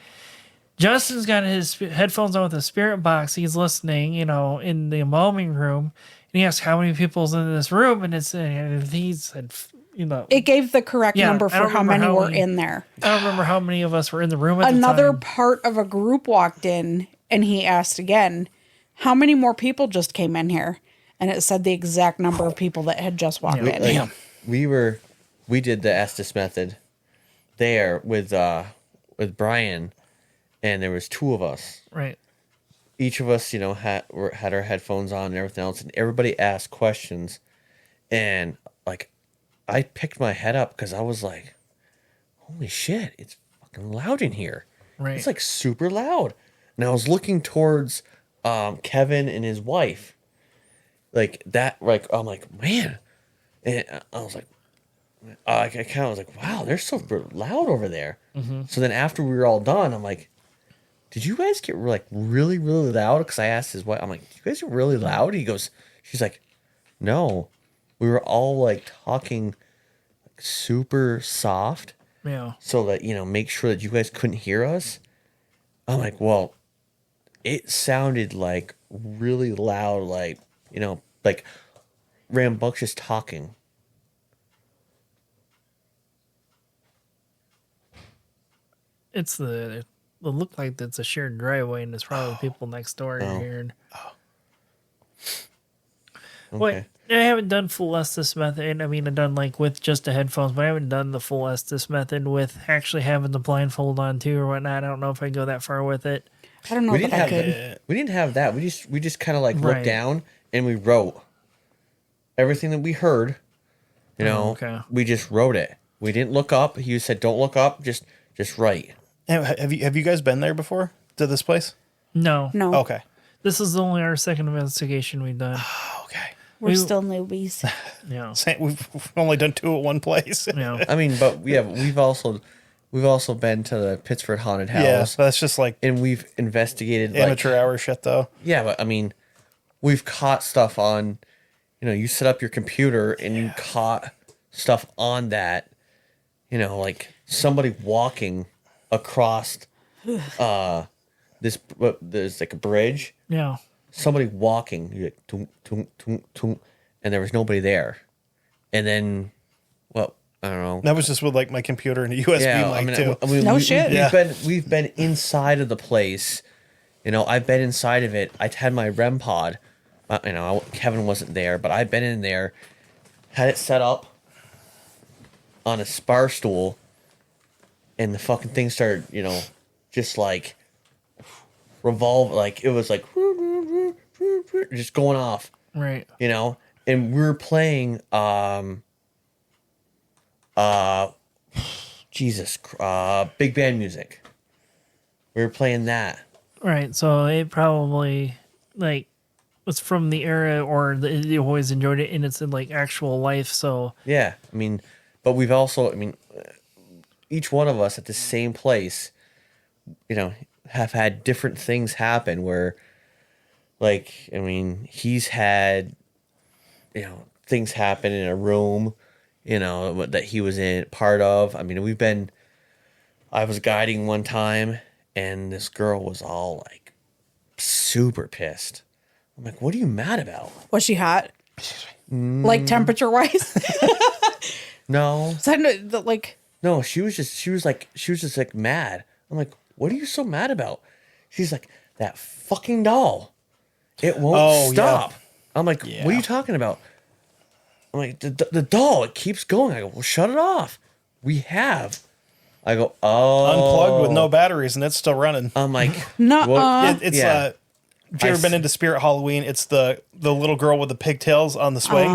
Justin's got his headphones on with a spirit box. He's listening, in the embalming room. And he asked how many people's in this room. And he said, It gave the correct number for how many were in there. I don't remember how many of us were in the room at the time. Another part of a group walked in, and he asked again, how many more people just came in here? And it said the exact number of people that had just walked in. We did the Estes method there with Brian, and there was 2 of us. Right. Each of us, had our headphones on and everything else, and everybody asked questions. And like, I picked my head up because I was like, holy shit, it's fucking loud in here. Right. It's like super loud. And I was looking towards Kevin and his wife. Like that, I'm like, man. And I was like, I kind of was like, wow, they're so loud over there. Mm-hmm. So then after we were all done, I'm like, did you guys get like really, really loud? Because I asked his wife, I'm like, did you guys get really loud? She's like, no. We were all like talking like, super soft. Yeah. So that, make sure that you guys couldn't hear us. I'm like, well, it sounded like really loud, like, like rambunctious talking. It look like it's a shared driveway, and it's probably people next door here. Okay. Wait, I haven't done full Estes method. I mean, I've done like with just the headphones, but I haven't done the full Estes method with actually having the blindfold on too or whatnot. I don't know if I go that far with it. I don't know if I could. We didn't have that. We just kind of like looked down and we wrote everything that we heard. Okay. We just wrote it. We didn't look up. He said, "Don't look up. Just write." Have you guys been there before to this place? No. Okay. This is only our second investigation we've done. Okay. We're still newbies. Yeah. We've only done 2 at one place. Yeah. I mean, but yeah, we've also been to the Pittsford Haunted House. Yeah, but that's just like and we've investigated amateur hour shit though. Yeah, but I mean, we've caught stuff on. You set up your computer and you caught stuff on that. Like somebody walking across there's like a bridge. Yeah. Somebody walking, you're like, tung, tung, tung, tung, and there was nobody there. And then, well, I don't know. That was just with like my computer and a USB mic too. No shit. We've been inside of the place. I've been inside of it. I had my REM pod. Kevin wasn't there, but I've been in there, had it set up on a spar stool, and the fucking thing started, just like revolve, like it was like just going off, right? And we were playing, big band music. We were playing that, right? So it probably like was from the era, or you always enjoyed it in its like actual life. So yeah, I mean, but we've also, each one of us at the same place, have had different things happen where, like, he's had, things happen in a room, that he was in part of. I was guiding one time and this girl was all like super pissed. I'm like, what are you mad about? Was she hot? Like temperature wise? No. Like. No, she was just like mad. I'm like, what are you so mad about? She's like, that fucking doll. It won't stop. Yeah. I'm like, what are you talking about? I'm like, the doll, it keeps going. I go, well, shut it off. We have. I go, unplugged with no batteries and it's still running. I'm like, no. It's have you ever been into Spirit Halloween? It's the little girl with the pigtails on the swing.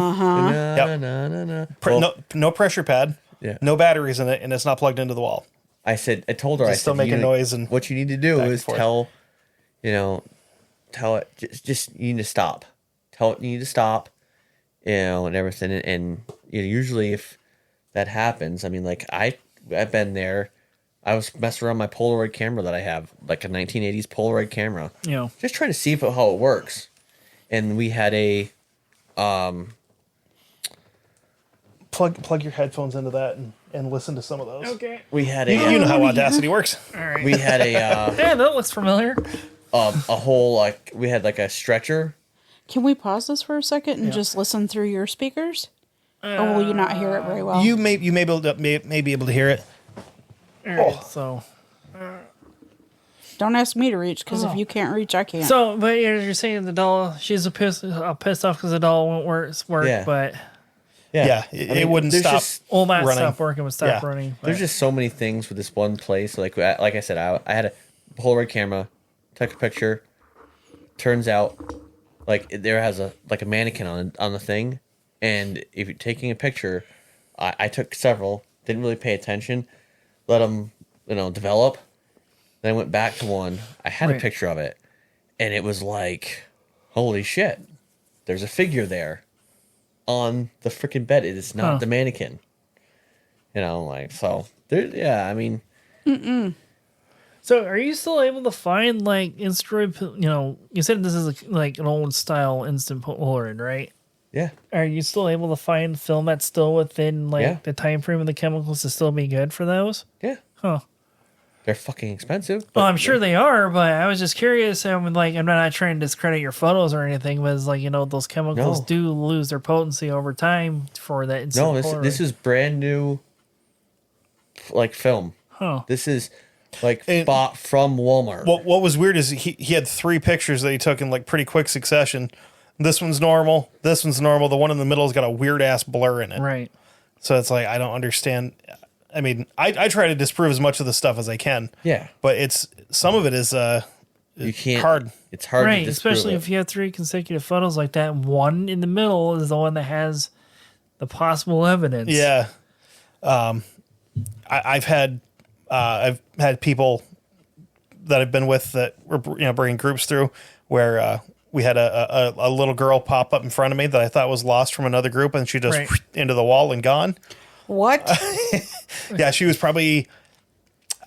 No pressure pad. Yeah. No batteries in it, and it's not plugged into the wall. I told her, I still making noise, and what you need to do is tell it just you need to stop. Tell it you need to stop, and everything. And usually if that happens, I've been there. I was messing around my Polaroid camera that I have, like a 1980s Polaroid camera. Yeah. Just trying to see how it works. And we had a plug your headphones into that and and listen to some of those. Okay. We had a You know how Audacity works. All right. we had a Yeah, that looks familiar. a whole like we had like a stretcher. Can we pause this for a second and just listen through your speakers? Or will you not hear it very well? You may be able to hear it. All right, so Don't ask me to reach, because if you can't reach, I can't. but you're saying the doll, she's pissed off because the doll won't work, Yeah. but Yeah, it wouldn't there's stop. just- all that running. stopped working would stop Yeah. running. There's but- just so many things with this one place. Like I said, I had a Polaroid camera, took a picture. Turns out, like there has a mannequin on the thing, and if you're taking a picture, I took several. Didn't really pay attention. Let them develop. Then I went back to one. I had a Right. picture of it, and it was like, holy shit! There's a figure there on the freaking bed. It is not the mannequin. So there. Yeah, I mean. So, are you still able to find like instant? You said this is like an old style instant Polaroid, right? Yeah. Are you still able to find film that's still within like Yeah. the time frame of the chemicals to still be good for those? Yeah. Huh. They're fucking expensive. Well, I'm sure they are, but I was just curious. I'm not trying to discredit your photos or anything, but it's like those chemicals No. do lose their potency over time for that instant No, Polaroid. this is brand new, like film. Huh. This is like And- bought from Walmart. What was weird is he had 3 pictures that he took in like pretty quick succession. This one's normal. This one's normal. The one in the middle has got a weird ass blur in it. Right. So it's like I don't understand. I mean, I try to disprove as much of the stuff as I can. Yeah. But some of it is You can't. hard. It's hard to Right, disprove especially it. if you have 3 consecutive photos like that. One in the middle is the one that has the possible evidence. Yeah. I've had people that I've been with that were bringing groups through where we had a little girl pop up in front of me that I thought was lost from another group, and she just Right. into the wall and gone. What? Yeah, she was probably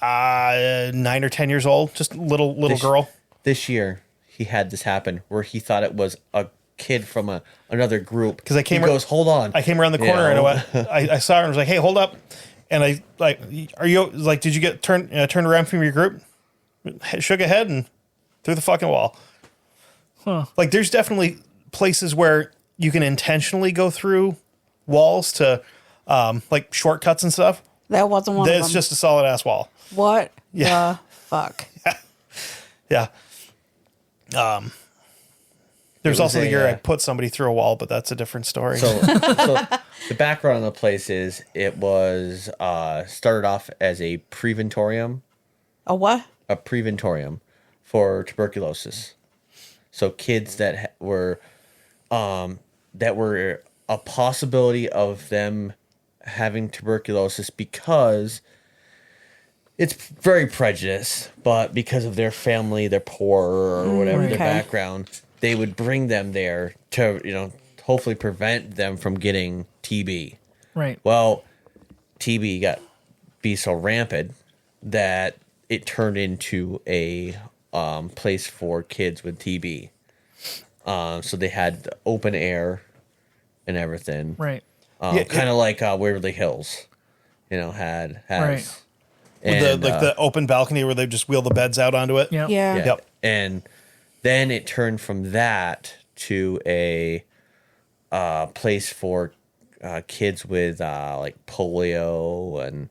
9 or 10 years old, just little girl. This year, he had this happen where he thought it was a kid from another group. 'Cause he goes, hold on. I came around the corner and I went, I saw her and was like, "Hey, hold up!" And I like, "Are you like? Did you get turned around from your group?" Shook a head and through the fucking wall. Huh. Like, there's definitely places where you can intentionally go through walls to like shortcuts and stuff. That wasn't one of them. It's just a solid ass wall. What Yeah. the fuck? Yeah. There's was also the year I a, put somebody through a wall, but that's a different story. So the background on the place is it was started off as a preventorium. A what? A preventorium for tuberculosis. So kids that were a possibility of them having tuberculosis because it's very prejudiced, but because of their family, they're poor or whatever their Okay. background, they would bring them there to hopefully prevent them from getting TB. Right. Well, TB be so rampant that it turned into a place for kids with TB. So they had the open air and everything. Right. Kind of like Waverly Hills, has. Right. With the open balcony where they just wheel the beds out onto it. Yeah. Yeah. Yeah. Yep. And then it turned from that to a place for kids with like polio and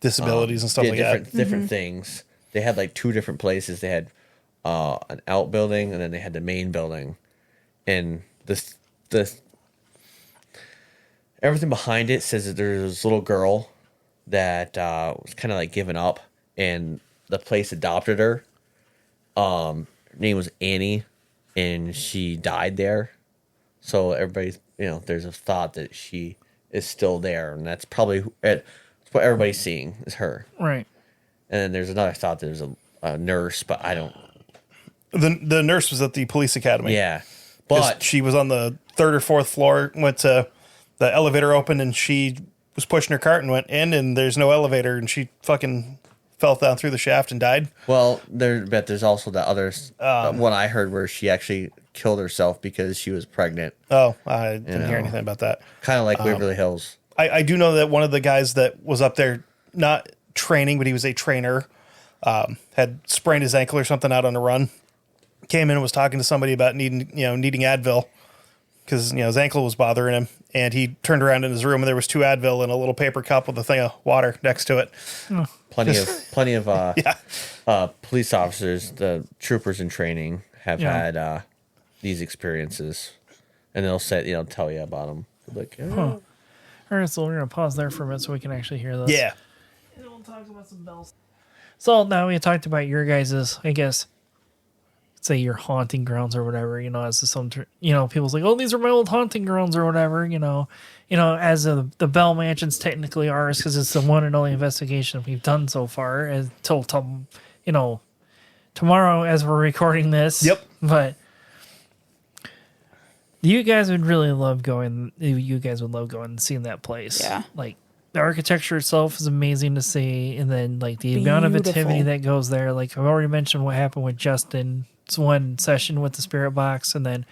Disabilities and stuff like that. different things. They had like 2 different places. They had an outbuilding and then they had the main building, and the everything behind it says that there's this little girl that was kind of like giving up, and the place adopted her. Her name was Annie, and she died there. So everybody's, there's a thought that she is still there, and that's probably that's what everybody's seeing is her. Right. And then there's another thought that there's a nurse, but I don't. The nurse was at the police academy. Yeah, 'Cause but she was on the 3rd or 4th floor. Went to the elevator opened and she was pushing her cart and went in, and there's no elevator, and she fucking fell down through the shaft and died. there's also the other one I heard where she actually killed herself because she was pregnant, Oh, I didn't hear anything about that. kind of like Waverly Hills. I do know that one of the guys that was up there, not training, but he was a trainer, had sprained his ankle or something out on a run. Came in and was talking to somebody about needing Advil because his ankle was bothering him, and he turned around in his room and there was 2 Advil and a little paper cup with a thing of water next to it. Plenty of police officers, the troopers in training, have had these experiences, and they'll tell you about them. Like, all right, so we're gonna pause there for a minute so we can actually hear this. Yeah. And we'll talk about some bells. So now we talked about your guys's, I guess, say your haunting grounds or whatever, as some, people's like, oh, these are my old haunting grounds or whatever, as the Bell Mansion's technically ours because it's the one and only investigation we've done so far until, tomorrow as we're recording this. Yep. But you guys would really love going. You guys would love going and seeing that place. Yeah. Like the architecture itself is amazing to see, and then like the amount of activity that goes there. Like I've already mentioned what happened with Justin's one session with the spirit box, and then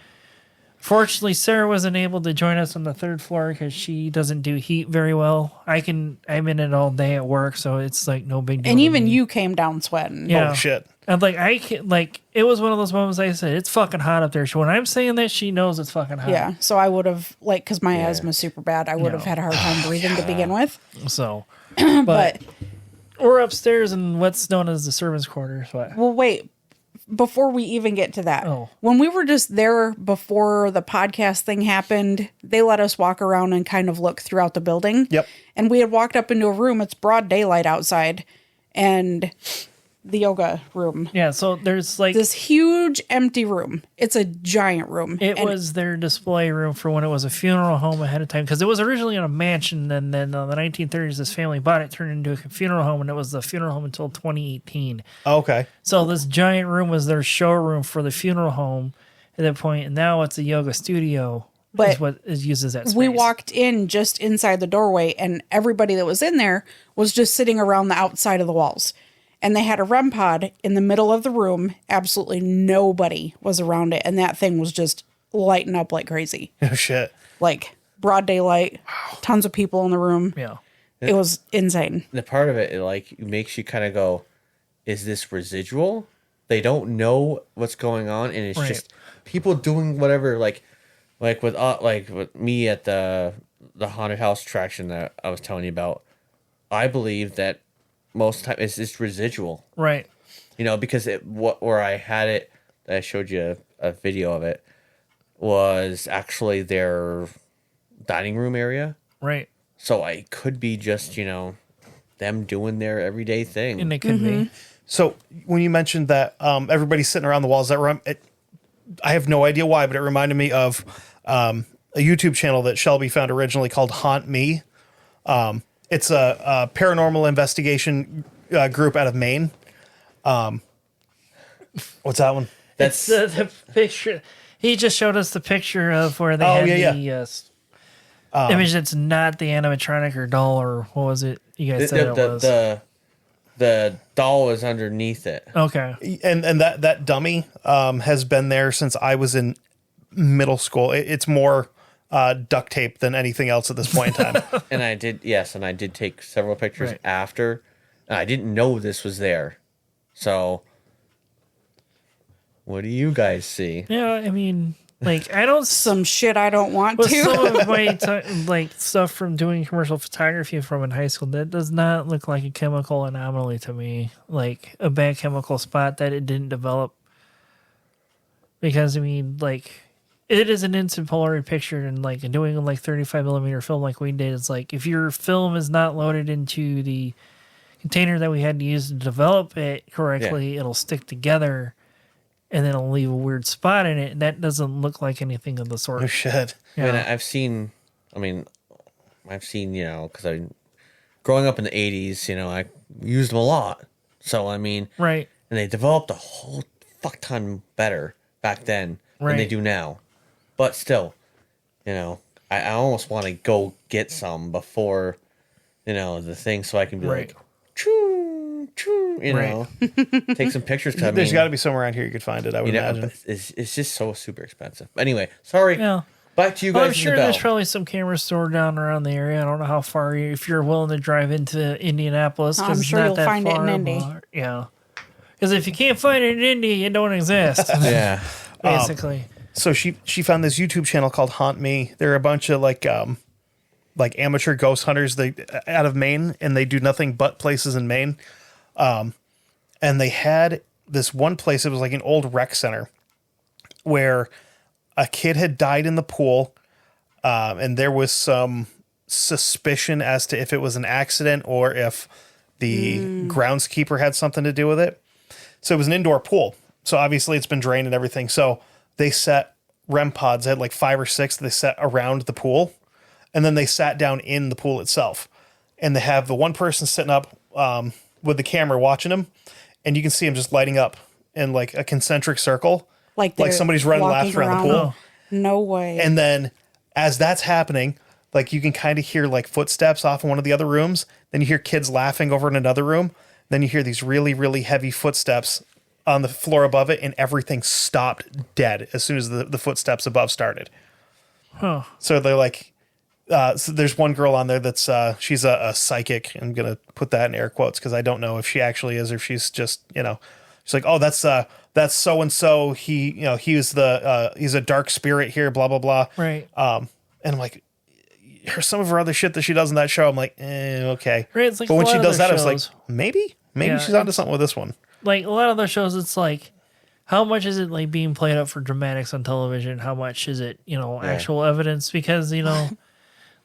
fortunately Sarah wasn't able to join us on the 3rd floor because she doesn't do heat very well. I'm in it all day at work, so it's like no big deal. And even you came down sweating. Yeah. Oh shit. And it was one of those moments I said, it's fucking hot up there. So when I'm saying that, she knows it's fucking hot. Yeah. So I would have, because my asthma's super bad, I would have had a hard time breathing to begin with. So, But we're upstairs in what's known as the servants' quarters. But well, wait. Before we even get to that, when we were just there before the podcast thing happened, they let us walk around and kind of look throughout the building. Yep. And we had walked up into a room. It's broad daylight outside. And the yoga room. Yeah, so there's like this huge empty room. It's a giant room. It was their display room for when it was a funeral home ahead of time because it was originally in a mansion, and then in the 1930s this family bought it, turned it into a funeral home, and it was the funeral home until 2018. Okay. So this giant room was their showroom for the funeral home at that point, and now it's a yoga studio. But is what is used as that space. We walked in just inside the doorway, and everybody that was in there was just sitting around the outside of the walls. And they had a REM pod in the middle of the room. Absolutely nobody was around it. And that thing was just lighting up like crazy. Oh, shit. Like broad daylight, tons of people in the room. Yeah. It was insane. The part of it like makes you kind of go, is this residual? They don't know what's going on. And it's just people doing whatever, like with me at the haunted house attraction that I was telling you about. I believe that most of the time it's just residual, right? Because where I had it, I showed you a video of it, was actually their dining room area, right? So I could be just them doing their everyday thing, and it could be. So when you mentioned that everybody's sitting around the walls, I have no idea why, but it reminded me of a YouTube channel that Shelby found originally called Haunt Me. It's a paranormal investigation group out of Maine. What's that one? That's the picture. He just showed us the picture of where they had the image that's not the animatronic or doll or what was it? You guys said it was. The doll is underneath it. Okay. And that dummy has been there since I was in middle school. It's more duct tape than anything else at this point in time. And I did take several pictures after. And I didn't know this was there. So, what do you guys see? Yeah, I mean, like I don't some shit I don't want to. Some of my stuff from doing commercial photography from in high school that does not look like a chemical anomaly to me, like a bad chemical spot that it didn't develop. Because I mean, like. It is an instant Polaroid picture, and like doing 35 millimeter film like we did, it's like if your film is not loaded into the container that we had to use to develop it correctly, it'll stick together, and then it'll leave a weird spot in it. And that doesn't look like anything of the sort. Oh shit! Yeah. I mean, I've seen because I growing up in the 80s, I used them a lot. So I mean, right, and they developed a whole fuck ton better back then than they do now. But still, I almost want to go get some before, the thing so I can be like, choo, choo, take some pictures. There's got to be somewhere around here you could find it, I would imagine. But it's just so super expensive. Anyway, sorry. Yeah. Back to you Well, guys. I'm sure there's probably some cameras stored down around the area. I don't know how far if you're willing to drive into Indianapolis. I'm sure not you'll that find it far, in Indy. Yeah. Because if you can't find it in Indy, it don't exist. Yeah. Basically. So she found this YouTube channel called Haunt Me. They're a bunch of like amateur ghost hunters out of Maine, and they do nothing but places in Maine. And they had this one place. It was like an old rec center where a kid had died in the pool, and there was some suspicion as to if it was an accident or if the groundskeeper had something to do with it. So it was an indoor pool. So obviously it's been drained and everything. So they set REM pods, they had like 5 or 6 they set around the pool, and then they sat down in the pool itself. And they have the one person sitting up with the camera watching him, and you can see him just lighting up in like a concentric circle. Like somebody's running laps around the pool. No way. And then as that's happening, like you can kind of hear like footsteps off in one of the other rooms. Then you hear kids laughing over in another room. Then you hear these really, really heavy footsteps on the floor above it, and everything stopped dead as soon as the footsteps above started. Huh. So they're like, so there's one girl on there that's, she's a psychic. I'm going to put that in air quotes because I don't know if she actually is or if she's just, she's like, oh, that's so-and-so. He was he's a dark spirit here, blah, blah, blah. Right. And I'm like, some of her other shit that she does in that show, I'm like, okay. Right, it's like but when a lot she of does their that, I was like, shows. maybe Yeah, she's onto something with this one. Like a lot of those shows, it's like, how much is it like being played up for dramatics on television? How much is it, actual evidence? Because,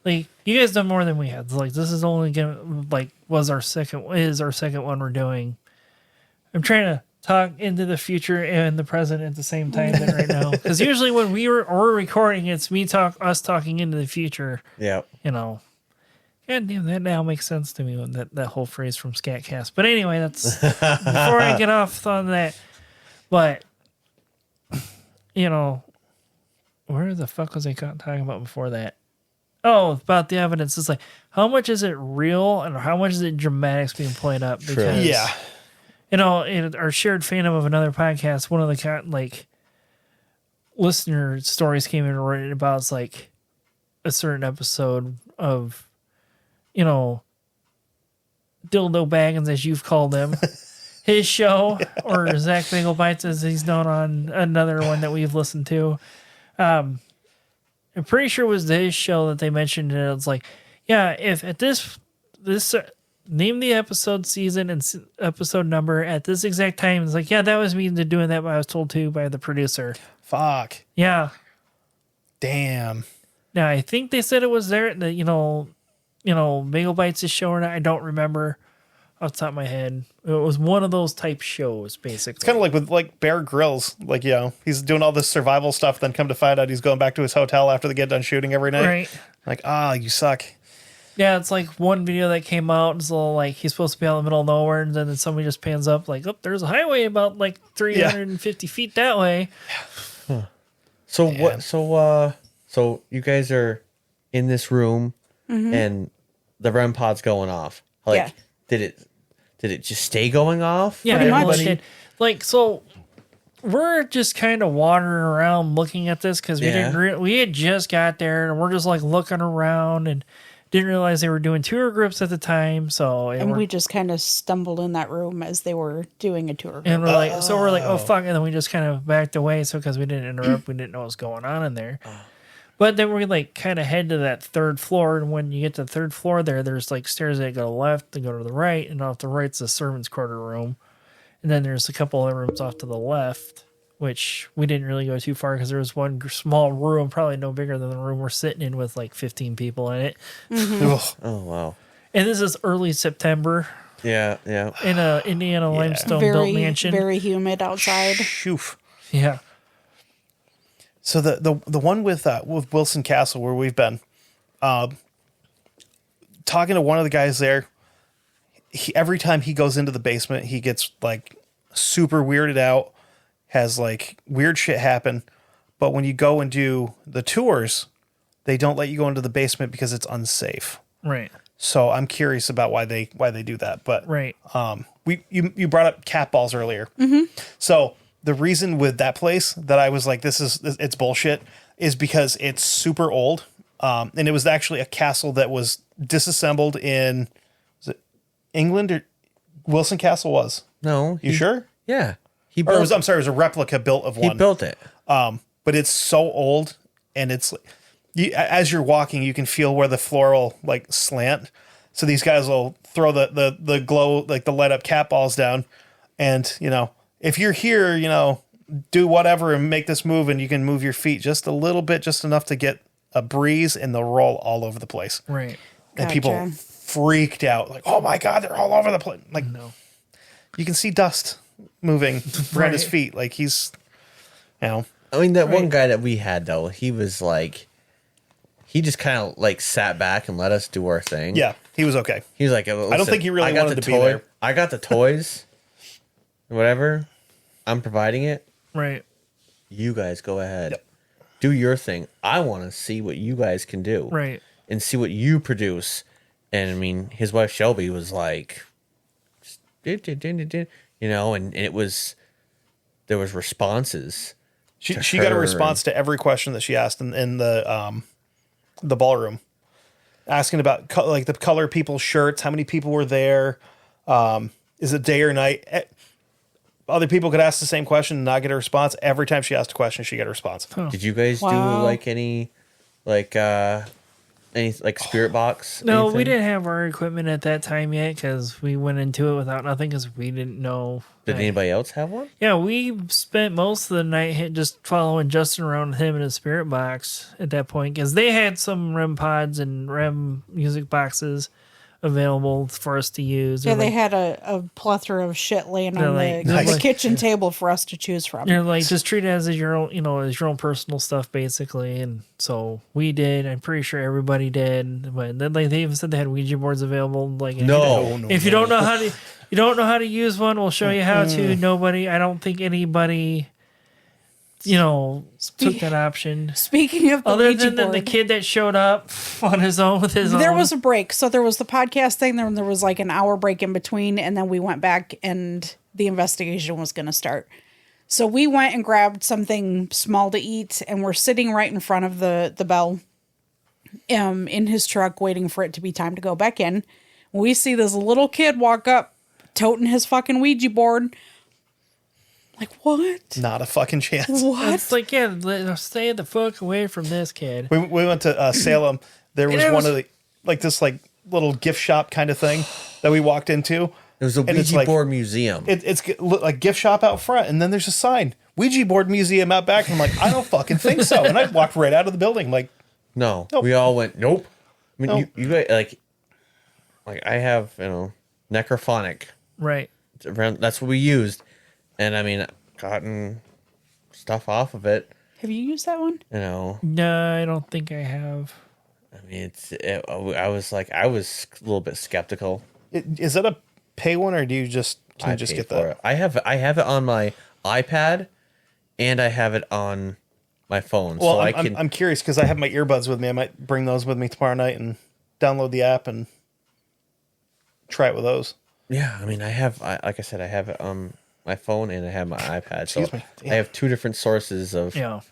like you guys done more than we had. Like this is only is our second one we're doing. I'm trying to talk into the future and the present at the same time right now. Because usually when we're recording, it's us talking into the future. Yeah. God damn, that now makes sense to me when that whole phrase from Scatcast. But anyway, that's before I get off on that. But where the fuck was I talking about before that? Oh, about the evidence. It's like, how much is it real and how much is it dramatics being played up? Because, Yeah. in our shared fandom of another podcast, one of the listener stories came in written about it's like a certain episode of, Dildo Baggins, as you've called him, his show, or Zach Binglebites, as he's known on another one that we've listened to. I'm pretty sure it was his show that they mentioned, and it's like, yeah, if at this name the episode season and episode number at this exact time, it's like, yeah, that was me doing that, but I was told to by the producer. Fuck. Yeah. Damn. Now, I think they said it was there that, Bagel Bites' show or not. I don't remember off the top of my head. It was one of those type shows, basically. It's kind of like with like Bear Grylls. Like, he's doing all this survival stuff, then come to find out he's going back to his hotel after they get done shooting every night. Right. Like, you suck. Yeah, it's like one video that came out. It's all like he's supposed to be out in the middle of nowhere, and then somebody just pans up like, oh, there's a highway about like 350 feet that way. Huh. So Damn. what? So you guys are in this room, and the REM pod's going off. Like, did it just stay going off? Yeah, Pretty much. everybody- like so. We're just kind of wandering around looking at this because we had just got there, and we're just like looking around and didn't realize they were doing tour groups at the time. So and we just kind of stumbled in that room as they were doing a tour group. and we're like, oh fuck, and then we just kind of backed away. So because we didn't interrupt, we didn't know what was going on in there. But then we like kind of head to that third floor, and when you get to the third floor, there's like stairs that go to the left, and go to the right, and off the right's the servants' quarter room. And then there's a couple other rooms off to the left, which we didn't really go too far because there was one small room, probably no bigger than the room we're sitting in with like 15 people in it. Oh, wow. And this is early September Yeah. in a Indiana limestone built mansion. Very humid outside. Shoof. Yeah. So the one with Wilson Castle where we've been, talking to one of the guys there, every time he goes into the basement, he gets like super weirded out, has like weird shit happen. But when you go and do the tours, they don't let you go into the basement because it's unsafe. Right. So I'm curious about why they do that. But Right. you brought up cat balls earlier. So the reason with that place that I was like, it's bullshit, is because it's super old. And it was actually a castle that was disassembled in, was it England or Wilson Castle was? No. You sure? Yeah. He Or built I'm sorry, it was a replica built of one. He built it. But it's so old, and it's as you're walking, you can feel where the floor will like slant. So these guys will throw the glow, like the light up cat balls down, and if you're here, do whatever and make this move, and you can move your feet just a little bit, just enough to get a breeze, and they'll roll all over the place. Right. And people freaked out, like, "Oh my god, they're all over the place!" Like, no, you can see dust moving around his feet, like he's, I mean, that one guy that we had though, he was like, he just kind of like sat back and let us do our thing. Yeah, he was okay. He was like, I don't think he really wanted to be there. I got the toys, whatever. I'm providing it. Right. You guys go ahead. Yep. Do your thing. I want to see what you guys can do. Right. And see what you produce. And I mean, his wife Shelby was like, and it was, there was responses. She got a response to every question that she asked in the ballroom, asking about like the color of people's shirts, how many people were there, is it day or night. Other people could ask the same question and not get a response. Every time she asked a question, she got a response. Huh. Did you guys do like any spirit box? No, anything? we didn't have our equipment at that time yet because we went into it without nothing because we didn't know. Did anybody else have one? Yeah, we spent most of the night just following Justin around with him in his spirit box at that point because they had some REM pods and REM music boxes available for us to use. Yeah, they had a plethora of shit laying on the kitchen table for us to choose from. You're like, just treat it as your own, as your own personal stuff, basically. And so we did. I'm pretty sure everybody did. But then, like, they even said they had Ouija boards available. Like, if you don't know how to use one, we'll show you how to. I don't think anybody, took that option. Speaking of the other Ouija than board, the kid that showed up on his own with his own. There was a break. So there was the podcast thing. Then there was like an hour break in between. And then we went back and the investigation was going to start. So we went and grabbed something small to eat. And we're sitting right in front of the bell in his truck waiting for it to be time to go back in. We see this little kid walk up toting his fucking Ouija board. Like, what? Not a fucking chance. What? It's like, stay the fuck away from this kid. We went to Salem. There was one of the, like, this, like, little gift shop kind of thing that we walked into. It was a Ouija board museum. It's like gift shop out front, and then there's a sign, Ouija board museum out back. And I'm like, I don't fucking think so. And I walked right out of the building. Like, nope. Nope. We all went, nope. I mean, Nope. you guys, like I have, necrophonic. Right. That's what we used. And I mean, gotten stuff off of it. Have you used that one? No, I don't think I have. I mean, I was a little bit skeptical. Is that a pay one, or can you just get that? I have it on my iPad, and I have it on my phone. Well, so I'm curious because I have my earbuds with me. I might bring those with me tomorrow night and download the app and try it with those. Yeah, I mean, like I said, I have it on my phone and I have my iPad. So I have two different sources of, so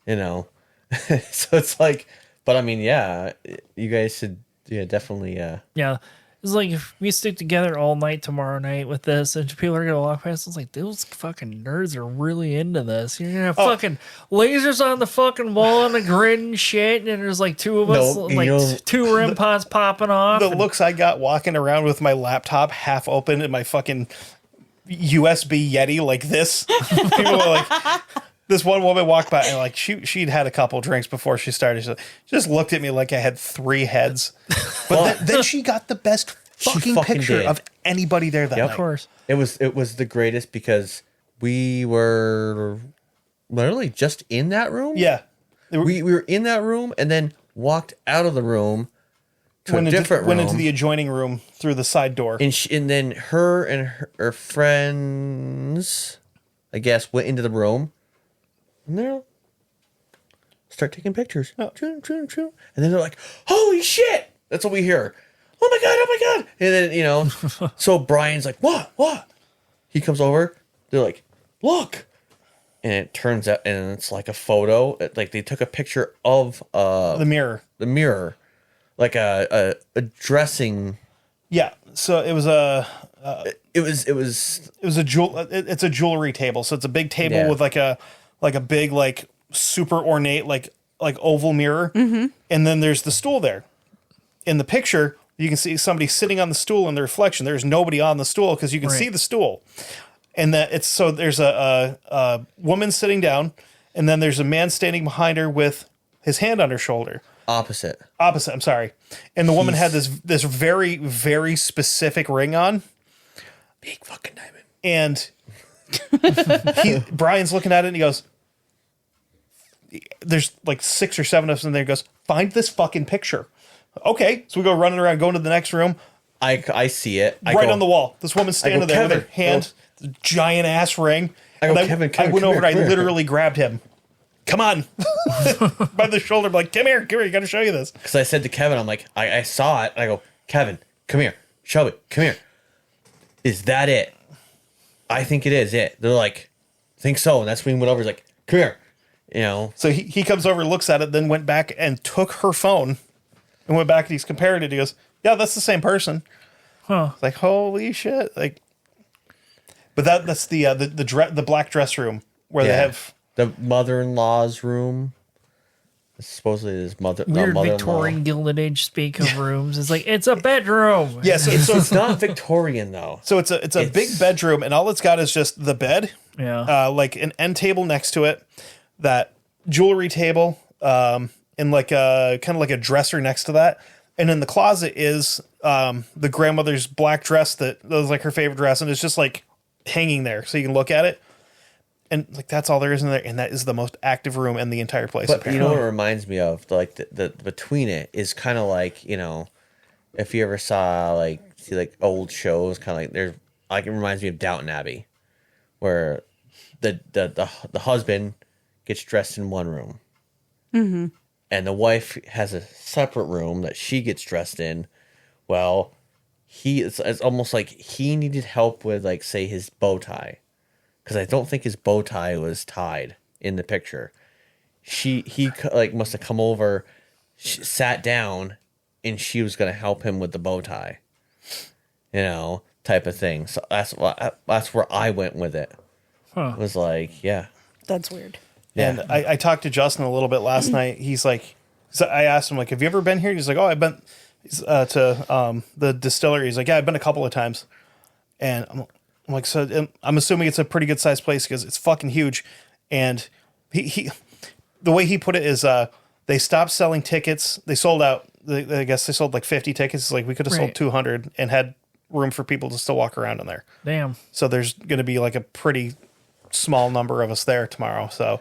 it's like, but I mean, yeah, you guys should, definitely. Yeah. It's like if we stick together all night tomorrow night with this and people are going to walk past, it's like, those fucking nerds are really into this. You're going to have fucking lasers on the fucking wall and a grid and shit. And there's like two of us, two REM pods popping off. The looks I got walking around with my laptop half open and my fucking USB Yeti like this. People were like, this one woman walked by and like she'd had a couple drinks before she started. She just looked at me like I had 3 heads. But then she got the best fucking picture of anybody there that night. Of course. It was the greatest because we were literally just in that room. Yeah. We were in that room and then walked out of the room to a different room. Went into the adjoining room through the side door. And then her and her friends, I guess, went into the room. And they'll start taking pictures. Oh. And then they're like, holy shit! That's what we hear. Oh my God. And then, so Brian's like, what? He comes over. They're like, look. and it turns out, and it's like a photo. Like they took a picture of the mirror. The mirror, like a dressing. Yeah. So it was a. It was a It's a jewelry table. So it's a big table with like a big like super ornate like oval mirror, and then there's the stool there. In the picture, you can see somebody sitting on the stool in the reflection. There's nobody on the stool because you can see the stool. And that it's so there's a woman sitting down, and then there's a man standing behind her with his hand on her shoulder. Opposite. I'm sorry. And the woman had this very, very specific ring on. Big fucking diamond. And Brian's looking at it and he goes, there's like 6 or 7 of us in there. He goes, find this fucking picture. Okay. So we go running around, going to the next room. I see it. Right on the wall. This woman's standing there with her hand, giant ass ring. I went over and I literally grabbed him. Come on. By the shoulder. I'm like, come here, you got to show you this. Because I said to Kevin, I'm like, I saw it. And I go, Kevin, come here. Shelby, come here. Is that it? I think it is it. They're like, think so. And that's when he went over. He's like, come here. You know. So he comes over, looks at it, then went back and took her phone and went back and he's compared it. He goes, yeah, that's the same person. Huh. It's like, holy shit. Like, but that's the black dress room where they have the mother-in-law's room. Supposedly his weird Victorian Gilded Age speak of rooms. It's like, it's a bedroom. Yeah, so it's not Victorian though. So it's a big bedroom, and all it's got is just the bed. Yeah. Like an end table next to it, that jewelry table, and like a kind of like a dresser next to that. And in the closet is the grandmother's black dress that was like her favorite dress, and it's just like hanging there so you can look at it. And like that's all there is in there, and that is the most active room in the entire place. But apparently. You know what it reminds me of? Like the between it is kind of like, you know, if you ever saw like old shows, kind of like there's like it reminds me of Downton Abbey, where the husband gets dressed in one room, and the wife has a separate room that she gets dressed in. Well, it's almost like he needed help with like say his bow tie. Because I don't think his bow tie was tied in the picture. He like must have come over, sat down, and she was gonna help him with the bow tie, you know, type of thing. So that's where I went with it. It was like, yeah, that's weird. Yeah. And I talked to Justin a little bit last night. He's like, so I asked him like, have you ever been here? He's like, oh, I've been to the distillery. He's like, yeah, I've been a couple of times, and I'm like, so I'm assuming it's a pretty good sized place because it's fucking huge. And he the way he put it is, they stopped selling tickets. They sold out. I guess they sold like 50 tickets. It's like we could have sold 200 and had room for people to still walk around in there. Damn. So there's going to be like a pretty small number of us there tomorrow. So,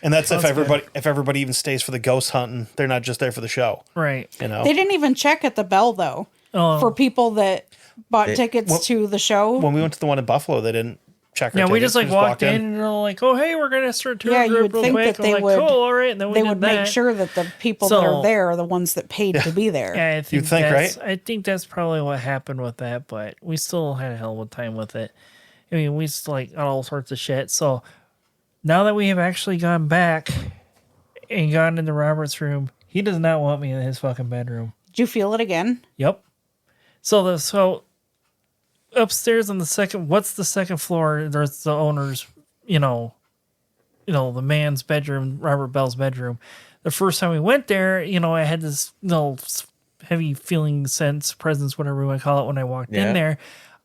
and that's if everybody even stays for the ghost hunting. They're not just there for the show. Right. You know, they didn't even check at the bell though for people that bought tickets to the show. When we went to the one in Buffalo, they didn't check our tickets. Yeah, we just like walked in and they're like, oh, hey, we're going to start tour you would real think quick. that they like, would, cool, all right. And then they would make sure that the people that are there are the ones that paid to be there. Yeah, I think right? I think that's probably what happened with that, but we still had a hell of a time with it. I mean, we just like got all sorts of shit. So now that we have actually gone back and gone into Robert's room, he does not want me in his fucking bedroom. Did you feel it again? Yep. So upstairs on the second, what's the second floor? There's the owner's, the man's bedroom, Robert Bell's bedroom. The first time we went there, I had this heavy feeling, sense, presence, whatever you want to call it, when I walked in there.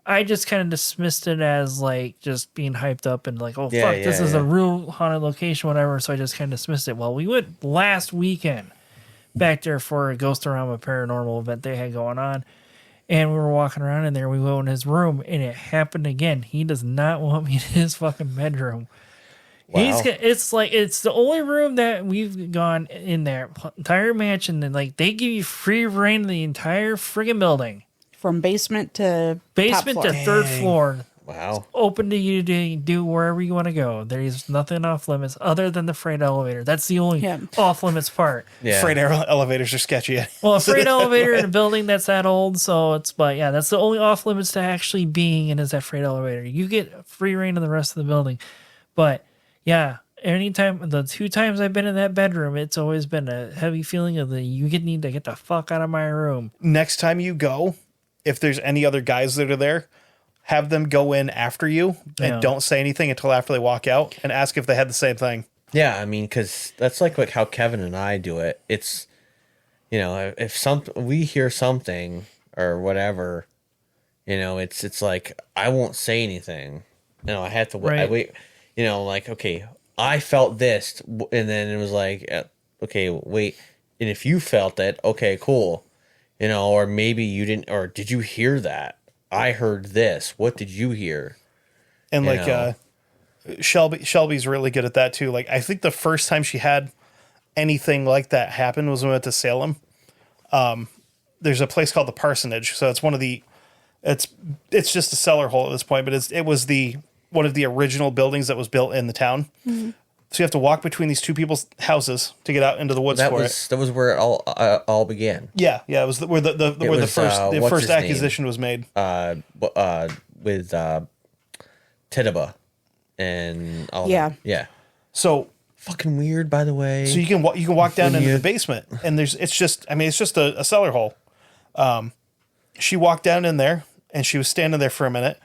I just kind of dismissed it as like just being hyped up and like, this is a real haunted location, whatever. So I just kind of dismissed it. Well, we went last weekend back there for a Ghost-orama paranormal event they had going on. And we were walking around in there. We go in his room, and it happened again. He does not want me in his fucking bedroom. Wow. It's the only room that we've gone in there, entire mansion, and like they give you free reign of the entire friggin' building, from basement to third floor. Wow, it's open to you to do wherever you want to go. There's nothing off limits other than the freight elevator. That's the only off limits part. Yeah. Freight elevators are sketchy. Well, a freight elevator in a building that's that old, that's the only off limits to actually being in is that freight elevator. You get free reign of the rest of the building. But Yeah. Anytime, the 2 times I've been in that bedroom, it's always been a heavy feeling of need to get the fuck out of my room. Next time you go, if there's any other guys that are there, have them go in after you and don't say anything until after they walk out and ask if they had the same thing. Yeah, I mean, because that's like how Kevin and I do it. It's, if we hear something or whatever, it's like I won't say anything. I have to wait. Right. I wait. Like, okay, I felt this, and then it was like, okay, wait, and if you felt it, okay, cool, or maybe you didn't, or did you hear that? I heard this. What did you hear? And Shelby's really good at that too. Like, I think the first time she had anything like that happen was when we went to Salem. There's a place called the Parsonage, so it's one of the, it's just a cellar hole at this point, but it was one of the original buildings that was built in the town. Mm-hmm. So you have to walk between these two people's houses to get out into the woods. That was where it all began. Yeah, it was where the first acquisition was made. With Tituba and all. Yeah, yeah. So fucking weird, by the way. So you can walk down into the basement, and it's just a cellar hole. She walked down in there, and she was standing there for a minute,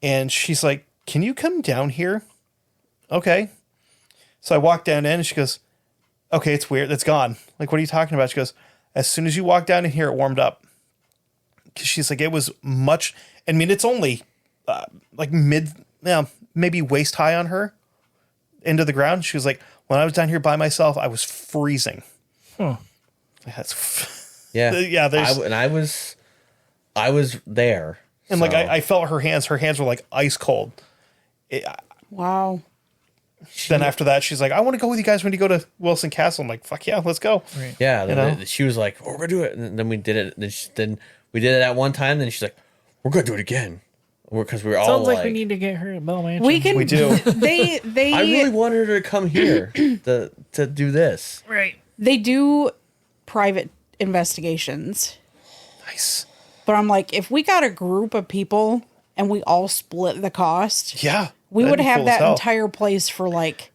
and she's like, "Can you come down here?" Okay. So I walked down in, and she goes, "Okay, it's weird. It's gone." Like, what are you talking about? She goes, "As soon as you walk down in here, it warmed up." Because she's like, it was much. I mean, it's only like maybe waist high on her into the ground. She was like, when I was down here by myself, I was freezing. Huh. Yeah. Yeah. I was there. And like, I felt her hands. Her hands were like ice cold. Wow. Then after that, she's like, I want to go with you guys when you go to Wilson Castle. I'm like, fuck yeah, let's go. Right. Yeah. She was like, oh, we're going to do it. And then we did it. Then we did it at one time. Then she's like, we're going to do it again. Because we were all sounds like we need to get her at Bell Mansion. We do. They I really wanted her to come here to do this. Right. They do private investigations. Nice. But I'm like, if we got a group of people and we all split the cost, we would have that entire place for like,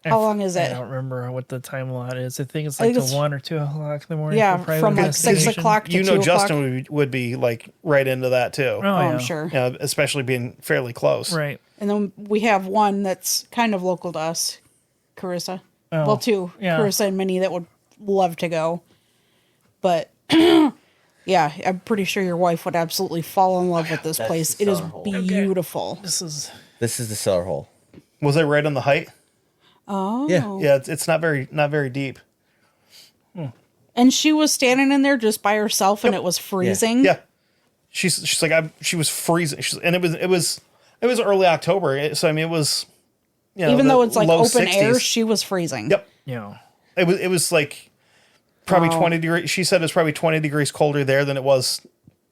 how long is it? I don't remember what the time lot is. I think it's like till 1 or 2 o'clock in the morning. Yeah, from like 6 o'clock to 2 o'clock. Justin would be like right into that too. Oh, yeah. I'm sure. Especially being fairly close. Right. And then we have one that's kind of local to us, Carissa. Oh, well, two, Carissa and Minnie that would love to go. But yeah, I'm pretty sure your wife would absolutely fall in love with this place. It is beautiful. Okay. This is the cellar hole. Was I right on the height? Oh. Yeah, it's not very deep. And she was standing in there just by herself, and it was freezing. Yeah. She's like she was freezing. And it was early October. So I mean, it was even though it's like open 60s. air, she was freezing. Yep. Yeah. It was like probably 20 degrees. She said it's probably 20 degrees colder there than it was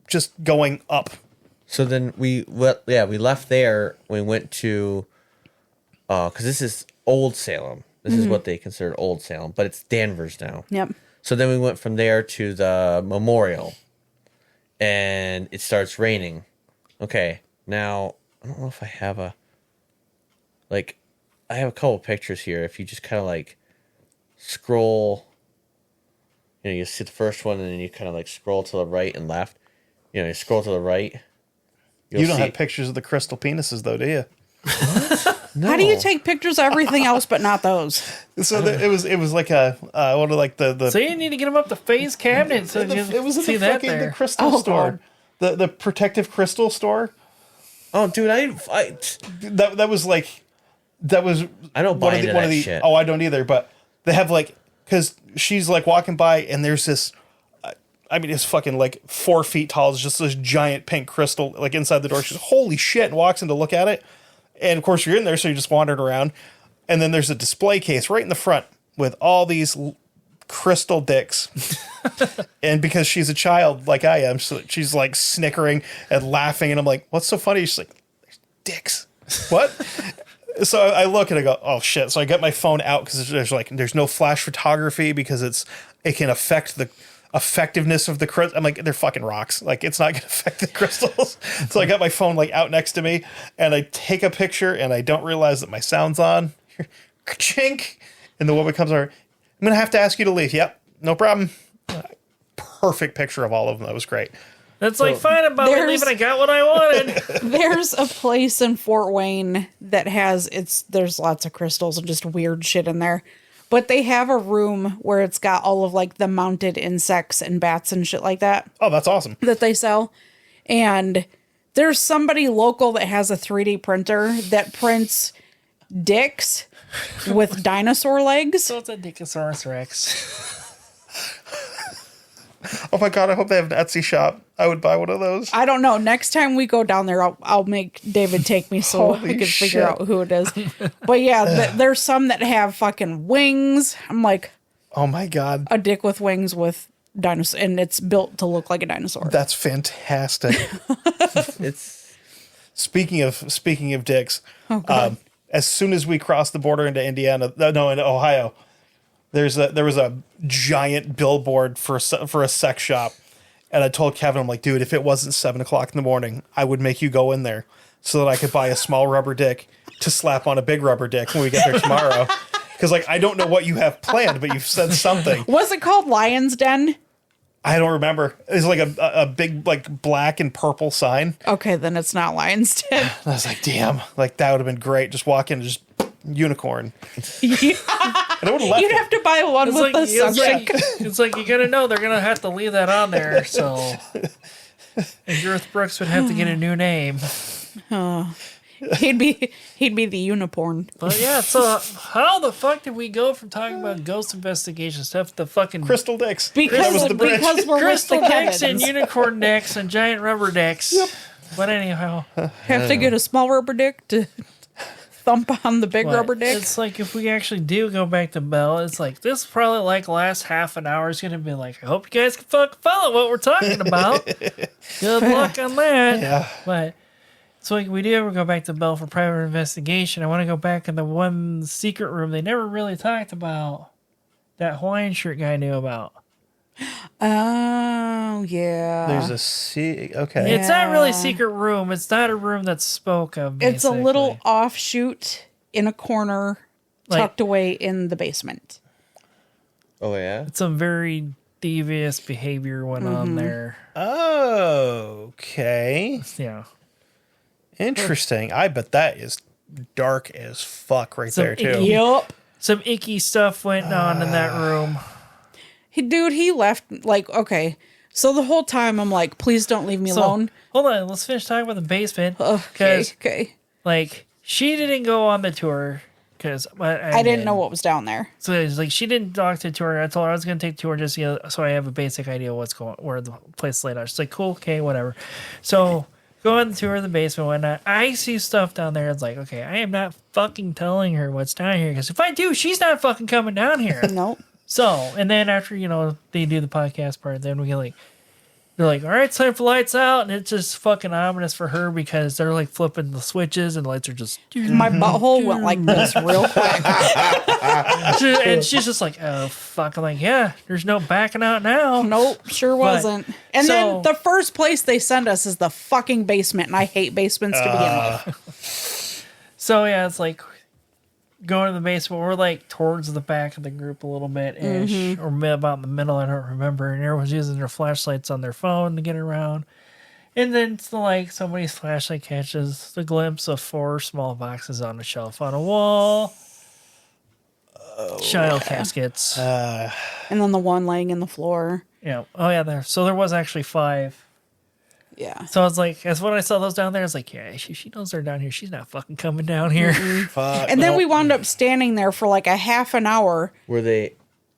just going up. So then we left there. We went to because this is Old Salem. This is what they consider Old Salem, but it's Danvers now. Yep. So then we went from there to the memorial, and it starts raining. Okay, now I don't know if I have I have a couple pictures here. If you just kind of like scroll, you see the first one, and then you kind of like scroll to the right and left. You scroll to the right. You don't have pictures of the crystal penises, though, do you? No. How do you take pictures of everything else but not those? So it was like a one of like the. So you need to get them up the phase cabinet so it was in see the that freaking there. the crystal store, the protective crystal store. Oh, dude, that was like that was. I don't buy into that shit. Oh, I don't either. But they have like because she's like walking by and there's this. I mean, it's fucking like 4 feet tall. It's just this giant pink crystal like inside the door. She's holy shit, and walks in to look at it. And of course, you're in there, so you just wandered around. And then there's a display case right in the front with all these crystal dicks. And because she's a child like I am, so she's like snickering and laughing. And I'm like, what's so funny? She's like, there's dicks. What? So I look and I go, oh shit. So I get my phone out because there's no flash photography because it can affect the effectiveness of the crystal. I'm like, they're fucking rocks. Like, it's not going to affect the crystals. So I got my phone like out next to me, and I take a picture, and I don't realize that my sound's on. Chink, and the woman comes over. I'm going to have to ask you to leave. Yep, no problem. Perfect picture of all of them. That was great. That's like, fine about me leaving. I got what I wanted. There's a place in Fort Wayne that there's lots of crystals and just weird shit in there. But they have a room where it's got all of like the mounted insects and bats and shit like that. Oh, that's awesome. That they sell. And there's somebody local that has a 3D printer that prints dicks with dinosaur legs. So it's a Dickosaurus Rex. Oh my God, I hope they have an Etsy shop. I would buy one of those. I don't know. Next time we go down there, I'll make David take me so I can figure out who it is. But yeah, there's some that have fucking wings. I'm like, oh my God. A dick with wings with dinosaur, and it's built to look like a dinosaur. That's fantastic. It's speaking of dicks. As soon as we crossed the border into in Ohio, there was a giant billboard for a sex shop, and I told Kevin, I'm like, dude, if it wasn't 7 o'clock in the morning, I would make you go in there so that I could buy a small rubber dick to slap on a big rubber dick when we get there tomorrow. Because like, I don't know what you have planned, but you've said something. Was it called Lion's Den? I don't remember. It's like a big like black and purple sign. Okay, then it's not Lion's Den. I was like, damn, like that would have been great. Just walk in and just unicorn. Yeah. And I would have left You'd have to buy one with the suction. It's like you gotta know they're gonna have to leave that on there. So, and Garth Brooks would have to get a new name. He'd be the unicorn. But yeah, so how the fuck did we go from talking about ghost investigation stuff to fucking crystal dicks? Because we're crystal with the dicks and Kevins. unicorn dicks and giant rubber dicks. Yep. But anyhow, have to get a small rubber dick to thump on the big rubber dick. It's like if we actually do go back to Bell, it's like this probably like last half an hour is gonna be like, I hope you guys can fucking follow what we're talking about. Good luck on that. Yeah. But so like we do ever go back to Bell for private investigation. I want to go back in the one secret room they never really talked about. That Hawaiian shirt guy knew about. Oh yeah. There's okay. It's not really a secret room. It's not a room that's spoke of. It's a basically. little offshoot in a corner, tucked away in the basement. oh yeah. Some very devious behavior went on there. Okay. Yeah. Interesting. I bet that is dark as fuck right there too. Yup. Some icky stuff went on in that room. He left like, okay. So the whole time I'm like, please don't leave me alone. Hold on, let's finish talking about the basement. Okay. Like, she didn't go on the tour because I didn't know what was down there. So it's like she didn't talk to the tour. I told her I was going to take the tour just so I have a basic idea of where the place is laid out. She's like, cool, okay, whatever. So go on the tour of the basement, whatnot. I see stuff down there. It's like, okay, I am not fucking telling her what's down here because if I do, she's not fucking coming down here. Nope. So, and then after, they do the podcast part, then we get like, they're like, all right, it's time for lights out. And it's just fucking ominous for her because they're like flipping the switches and the lights are just. My butthole went like this real quick. And she's just like, oh, fuck. I'm like, yeah, there's no backing out now. Nope, sure wasn't. And then the first place they send us is the fucking basement. And I hate basements to begin with. So, yeah, it's like going to the basement. We're like towards the back of the group a little bit ish, or about in the middle. I don't remember. And everyone's using their flashlights on their phone to get around. And then it's like somebody's flashlight catches the glimpse of 4 small boxes on a shelf on a wall. Child caskets. And then the one laying in the floor. Yeah. Oh, yeah. So there was actually 5. Yeah. So I was like, as when I saw those down there, I was like, yeah, she knows they're down here. She's not fucking coming down here. Fuck, and then we wound up standing there for like a half an hour. Were they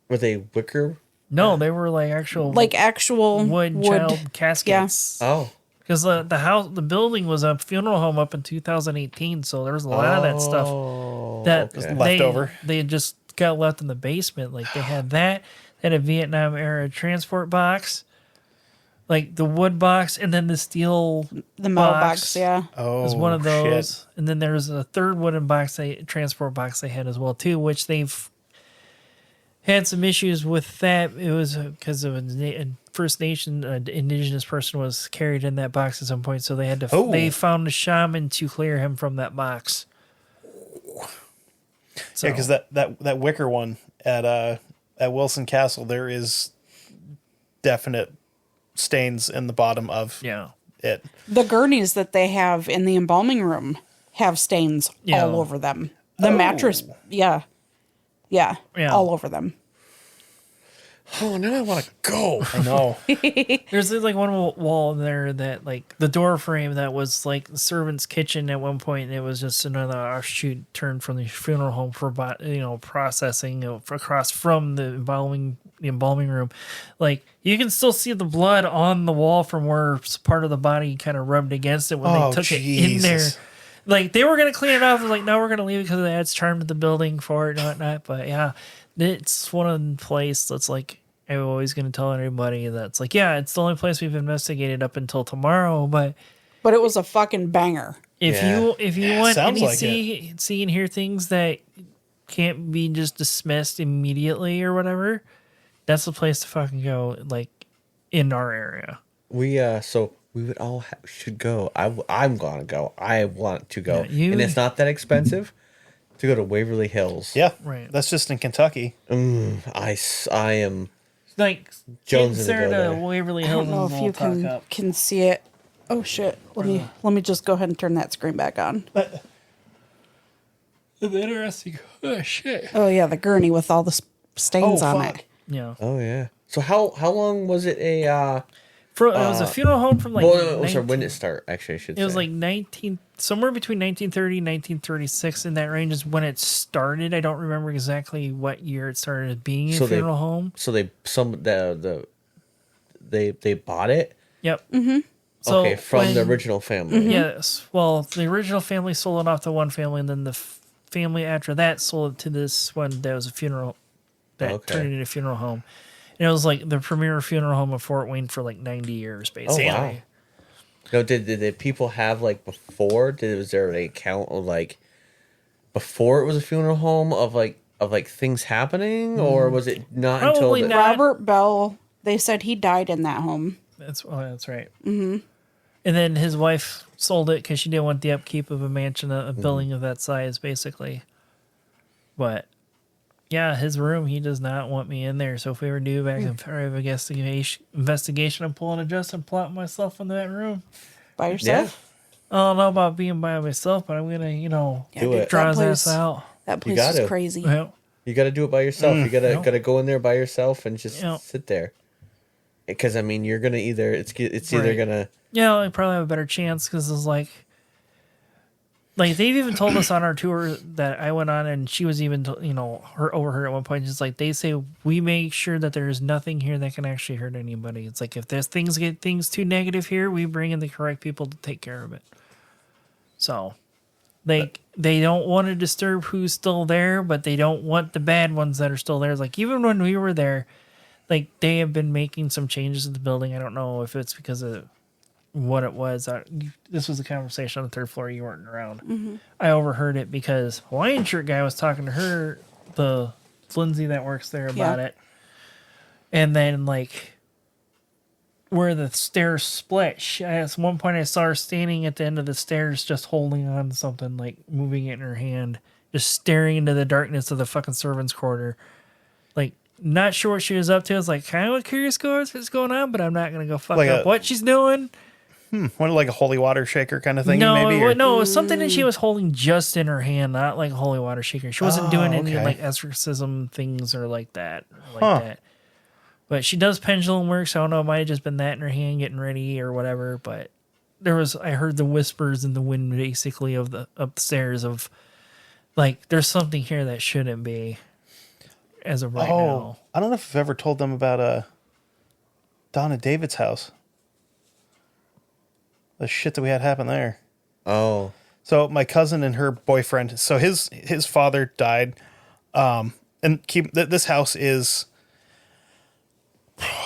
wicker? No, they were like actual wood child caskets. Yeah. Oh. Because the building was a funeral home up in 2018, so there was a lot of that stuff that was left over. They had just got left in the basement. Like they had that, they had a Vietnam era transport box, like the wood box, and then the metal box. Yeah, was one of those. Shit. And then there's a third wooden box, transport box they had as well too, which they've had some issues with that. It was because of a First Nation indigenous person was carried in that box at some point, so they had to. Oh. They found a shaman to clear him from that box. So, Yeah, because that wicker one at Wilson Castle, there is definite stains in the bottom of it. The gurneys that they have in the embalming room have stains all over them. The mattress, yeah, all over them. Oh, now I want to go. I know. there's like one wall in there that like the door frame that was like the servant's kitchen at one point. And it was just another offshoot turned from the funeral home for processing across from the embalming room. Like you can still see the blood on the wall from where part of the body kind of rubbed against it when they took it in there. Like they were gonna clean it off. I was like, no, we're gonna leave it because it adds charm to the building for it and whatnot. But yeah, it's one of the places that's like I'm always gonna tell everybody that's like, yeah, it's the only place we've investigated up until tomorrow. But it was a fucking banger. If you want any like see and hear things that can't be just dismissed immediately or whatever, that's the place to fucking go. Like in our area, We would all should go. I'm gonna go. I want to go, Yeah, and it's not that expensive to go to Waverly Hills. Yeah, Right. That's just in Kentucky. I am like Jones there to go to there. Waverly I Hills. don't know and if we'll you talk can see it. Oh shit! Let me just go ahead and turn that screen back on. Interesting. Oh shit. Oh yeah, the gurney with all the stains on fuck. it. Yeah. Oh yeah. So how long was it a? It was a funeral home from like. Sorry, when did it start? Actually, I should say. It was like somewhere between 1930 and 1936 in that range is when it started. I don't remember exactly what year it started being a funeral home. So they bought it. Yep. Mm-hmm. So okay, from the original family. Yes. Well, the original family sold it off to one family, and then the family after that sold it to this one that was a funeral that turned it into a funeral home. And it was like the premier funeral home of Fort Wayne for like 90 years, basically. Oh, wow. No, did people have like before? Was there an account of like before it was a funeral home of like things happening, or was it not Probably until not. Robert Bell. They said he died in that home. That's right. Mm-hmm. And then his wife sold it because she didn't want the upkeep of a mansion, a building of that size, basically. But yeah, his room, he does not want me in there. So if we ever do back in private investigation, I'm pulling a Justin, plotting myself in that room. By yourself? I don't know about being by myself, but I'm gonna, Do it. draw his That ass out. That place gotta. is crazy. Well, You got to do it by yourself. You gotta go in there by yourself and just Yeah. sit there. Because I mean, you're gonna it's either Right. gonna yeah, I probably have a better chance because it's like they've even told us on our tour that I went on, and she was even overheard at one point. Just like they say, we make sure that there is nothing here that can actually hurt anybody. It's like if there's things too negative here, we bring in the correct people to take care of it. So they don't want to disturb who's still there, but they don't want the bad ones that are still there. It's like even when we were there, like they have been making some changes to the building. I don't know if it's because of what it was. This was a conversation on the third floor. You weren't around. Mm-hmm. I overheard it because Hawaiian shirt guy was talking to her, the Lindsay that works there, about it. And then like where the stairs split, at one point I saw her standing at the end of the stairs, just holding on to something, like moving it in her hand, just staring into the darkness of the fucking servants' quarter. Like, not sure what she was up to. I was like, kind of curious what's going on, but I'm not going to go fuck Like up what she's doing. What, like a holy water shaker kind of thing? No, maybe, or? no, it was something that she was holding just in her hand, not like a holy water shaker. She wasn't doing any okay. like exorcism things or like that. That. But she does pendulum work, so I don't know, it might have just been that in her hand getting ready or whatever. But I heard the whispers in the wind basically of the upstairs of like, there's something here that shouldn't be as of right now. I don't know if I've ever told them about Donna David's house. The shit that we had happen there. Oh. So my cousin and her boyfriend, so his father died. And this house is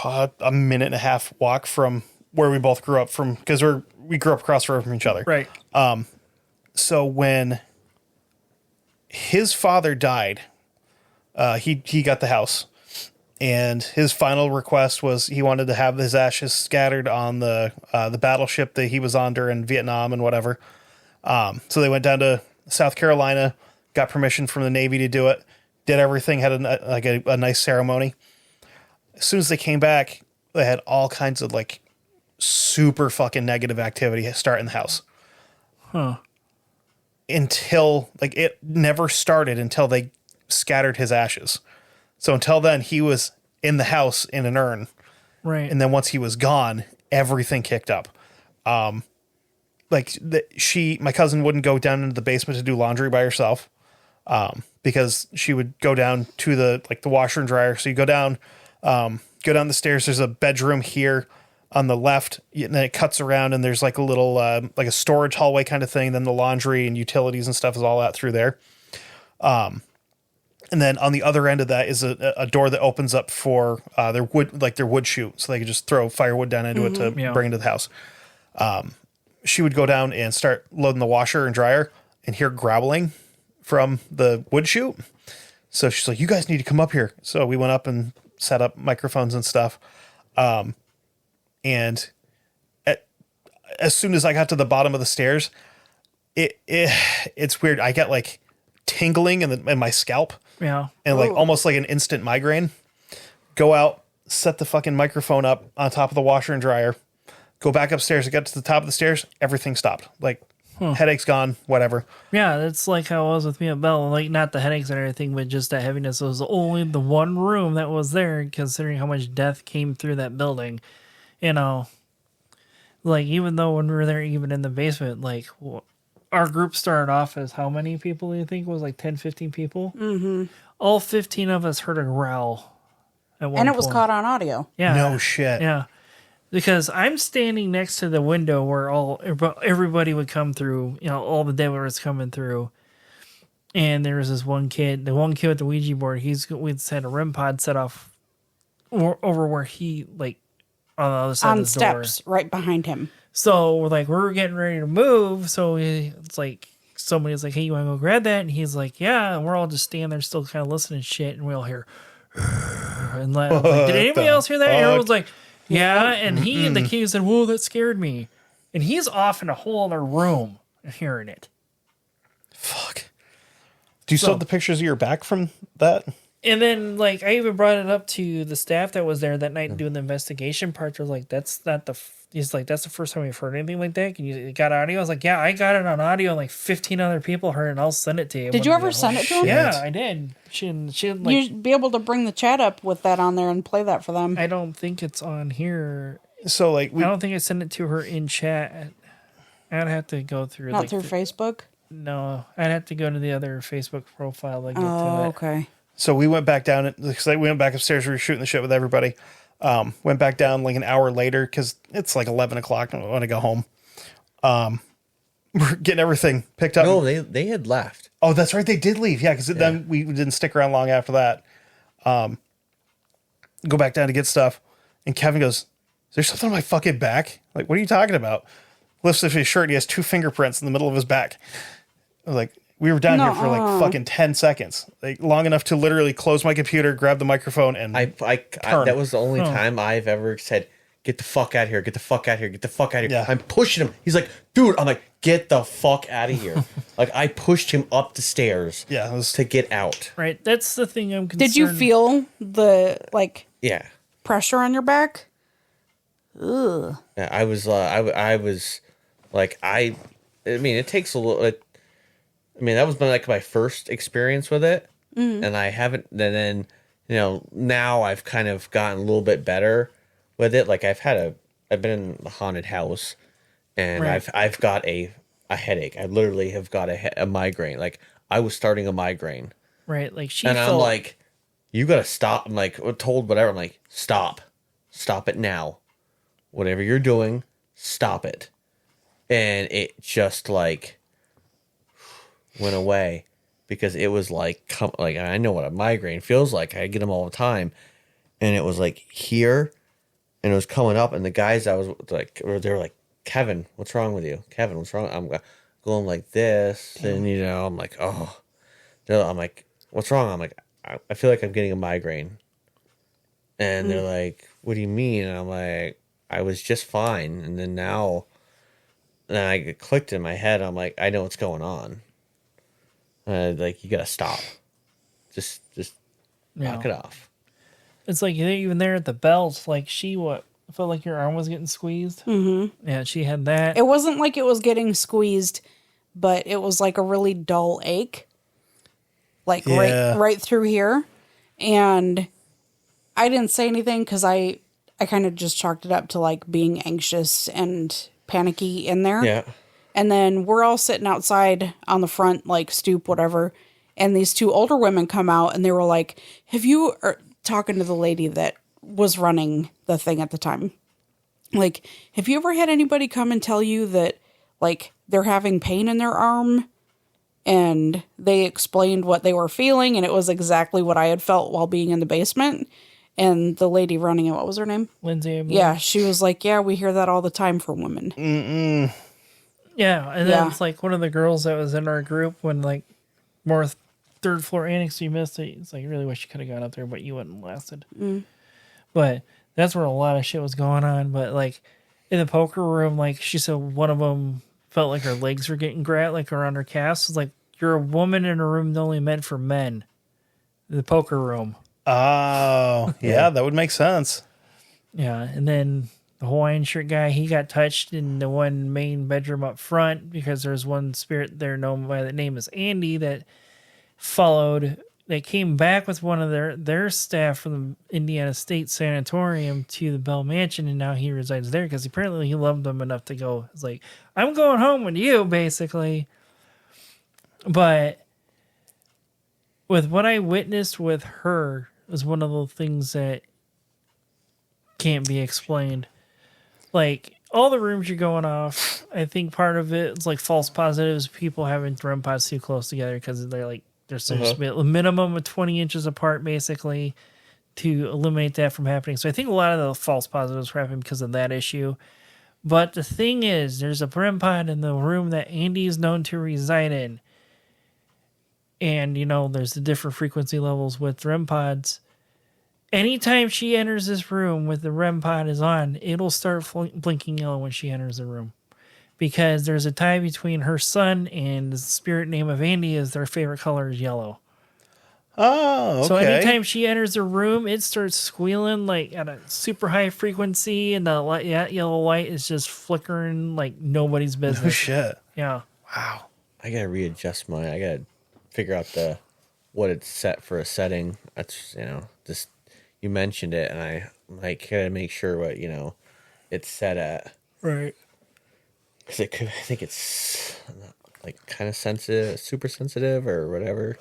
a minute and a half walk from where we both grew up from, because we grew up across the road from each other. Right. So when his father died, he got the house. And his final request was he wanted to have his ashes scattered on the battleship that he was on during Vietnam and whatever. So they went down to South Carolina, got permission from the Navy to do it, did everything, had a nice ceremony. As soon as they came back, they had all kinds of like super fucking negative activity start in the house. Huh. Until like it never started until they scattered his ashes. So until then, he was in the house in an urn. Right. And then once he was gone, everything kicked up. My cousin wouldn't go down into the basement to do laundry by herself, because she would go down to the washer and dryer. So you go down the stairs. There's a bedroom here on the left, and then it cuts around, and there's like a little like a storage hallway kind of thing. Then the laundry and utilities and stuff is all out through there. And then on the other end of that is a door that opens up for their wood chute, so they could just throw firewood down into it to bring into the house. She would go down and start loading the washer and dryer and hear growling from the wood chute. So she's like, "You guys need to come up here." So we went up and set up microphones and stuff. And as soon as I got to the bottom of the stairs, it's weird. I got like tingling in my scalp. Yeah. And like almost like an instant migraine. Go out, set the fucking microphone up on top of the washer and dryer, go back upstairs. I got to the top of the stairs, everything stopped. Like headache's gone, whatever. Yeah, that's like how it was with me at Bell. Like not the headaches and everything, but just that heaviness. It was only the one room that was there, considering how much death came through that building. You know, like even though when we were there, even in the basement, like our group started off as how many people do you think? It was like 10, 15 people? Mm-hmm. All 15 of us heard a growl at one point. And it was caught on audio. Yeah. No shit. Yeah. Because I'm standing next to the window where everybody would come through, you know, all the dead was coming through. And there was this one kid, the one kid with the Ouija board, we'd had a REM pod set off over where he, like, on the other side of the steps door. right behind him. So we're getting ready to move. So it's like somebody's like, "Hey, you want to go grab that?" And he's like, "Yeah." And we're all just standing there, still kind of listening to shit, and we all hear, and like, did anybody else hear that? And everyone's like, "Yeah." And the king said, "Whoa, that scared me." And he's off in a whole other room hearing it. Fuck. Do you still have the pictures of your back from that? And then, like, I even brought it up to the staff that was there that night doing the investigation part. They're like, "That's not the." He's like, "That's the first time we've heard anything like that. Can you got audio?" I was like, "Yeah, I got it on audio, and like 15 other people heard it, and I'll send it to you." Did you ever send it to him? Yeah, I did. She like, you'd be able to bring the chat up with that on there and play that for them. I don't think it's on here. So like, I don't think I sent it to her in chat. I'd have to go through. Not through Facebook? No, I'd have to go to the other Facebook profile to get to it. Okay. So we went back down. We went back upstairs. We were shooting the shit with everybody. Went back down like an hour later because it's like 11 o'clock and I want to go home. We're getting everything picked up. No, they had left. Oh, that's right. They did leave. Yeah, because then we didn't stick around long after that. Go back down to get stuff. And Kevin goes, "Is there something on my fucking back?" Like, what are you talking about? Lifts up his shirt. And he has 2 fingerprints in the middle of his back. I was like, we were down here for like fucking 10 seconds, like long enough to literally close my computer, grab the microphone, and I that was the only time I've ever said, "Get the fuck out of here! Get the fuck out of here! Get the fuck out of here!" Yeah. I'm pushing him. He's like, "Dude," I'm like, "Get the fuck out of here!" Like I pushed him up the stairs. Yeah, it was, to get out. Right. That's the thing I'm concerned. Did you feel the Yeah. pressure on your back? Ugh. Yeah, I was like, I mean, it takes a little. I mean, that was my first experience with it, and I haven't. And then now I've kind of gotten a little bit better with it. Like I've been in a haunted house, and right. I've got a headache. I literally have got a migraine. Like I was starting a migraine, right? Like I'm like, "You gotta stop." I'm like told whatever. I'm like, stop it now. Whatever you're doing, stop it. And it just like went away because it was like I know what a migraine feels like. I get them all the time, and it was like here, and it was coming up, and the guys I was like, they were like, "Kevin, what's wrong with you? Kevin, what's wrong?" I'm going like this, and I'm like, "Oh," I'm like, "What's wrong?" I'm like, I feel like I'm getting a migraine. And they're like, what do you mean? And I'm like, I was just fine. And then now, then I clicked in my head. I'm like, I know what's going on. Like, you got to stop. Just knock it off. It's like even there at the belt, like felt like your arm was getting squeezed. Mm-hmm. Yeah, she had that. It wasn't like it was getting squeezed, but it was like a really dull ache. Like right through here. And I didn't say anything because I kind of just chalked it up to like being anxious and panicky in there. Yeah. And then we're all sitting outside on the front, like stoop, whatever. And these two older women come out and they were like, talking to the lady that was running the thing at the time. Like, have you ever had anybody come and tell you that like they're having pain in their arm? And they explained what they were feeling, and it was exactly what I had felt while being in the basement. And the lady running it, what was her name? Lindsay. Yeah, she was like, yeah, we hear that all the time from women. Mm-mm. Yeah, and then it's like one of the girls that was in our group when like more third floor annex, you missed it. It's like, I really wish you could have gone up there, but you wouldn't have lasted. Mm. But that's where a lot of shit was going on. But like in the poker room, like she said, one of them felt like her legs were getting grabbed, like around her calves. It's like, you're a woman in a room only meant for men. The poker room. Oh, yeah, that would make sense. Yeah, and then the Hawaiian shirt guy, he got touched in the one main bedroom up front because there's one spirit there known by the name as Andy that they came back with one of their staff from the Indiana State Sanatorium to the Bell Mansion, and now he resides there because apparently he loved them enough to go. It's like, I'm going home with you, basically. But with what I witnessed with her is one of the things that can't be explained. Like, all the rooms you're going off, I think part of it is like false positives, people having REM pods too close together because they're supposed to be a minimum of 20 inches apart, basically, to eliminate that from happening. So I think a lot of the false positives were happening because of that issue. But the thing is, there's a REM pod in the room that Andy is known to reside in. And, there's the different frequency levels with REM pods. Anytime she enters this room with the REM pod is on, it'll start blinking yellow when she enters the room. Because there's a tie between her son and the spirit name of Andy is their favorite color is yellow. Oh, okay. So anytime she enters the room, it starts squealing like at a super high frequency, and the yellow light is just flickering like nobody's business. No shit. Yeah. Wow. I gotta readjust I gotta figure out what it's set for a setting. That's just you mentioned it, and I like gotta make sure what it's set at. Right. Because I think it's like kind of sensitive, super sensitive, or whatever.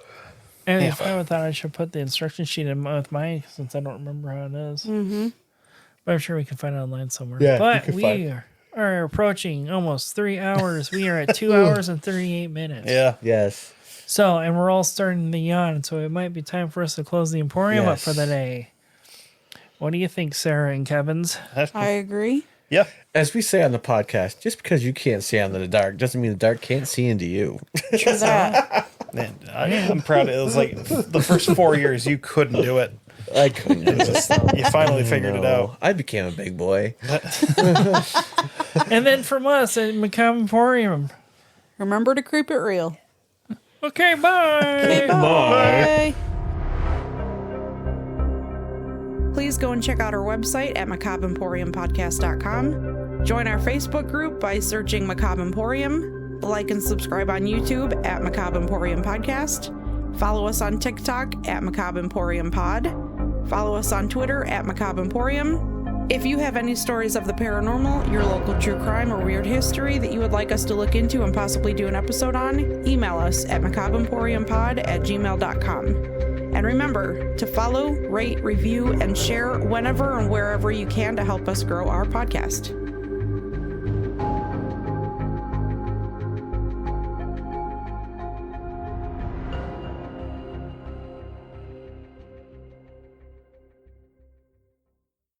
And I thought I should put the instruction sheet in with mine since I don't remember how it is. Mm-hmm. But I'm sure we can find it online somewhere. Yeah, but we are approaching almost 3 hours. We are at 2 hours and 38 minutes. Yeah. Yes. So, and we're all starting to yawn, so it might be time for us to close the Emporium up for the day. What do you think, Sarah and Kevin's? I agree. Yeah. As we say on the podcast, just because you can't see out in the dark doesn't mean the dark can't see into you. True that. Man, I'm proud. It was like the first 4 years you couldn't do it. I couldn't do it. You finally figured it out. I became a big boy. And then from us at Macabre Emporium. Remember to creep it real. Okay, bye. Okay, bye. Please go and check out our website at macabreemporiumpodcast.com. Join our Facebook group by searching Macabre Emporium. Like and subscribe on YouTube at Macabre Emporium Podcast. Follow us on TikTok at Macabre Emporium Pod. Follow us on Twitter at Macabre Emporium. If you have any stories of the paranormal, your local true crime, or weird history that you would like us to look into and possibly do an episode on, email us at macabreemporiumpod@gmail.com. And remember to follow, rate, review, and share whenever and wherever you can to help us grow our podcast.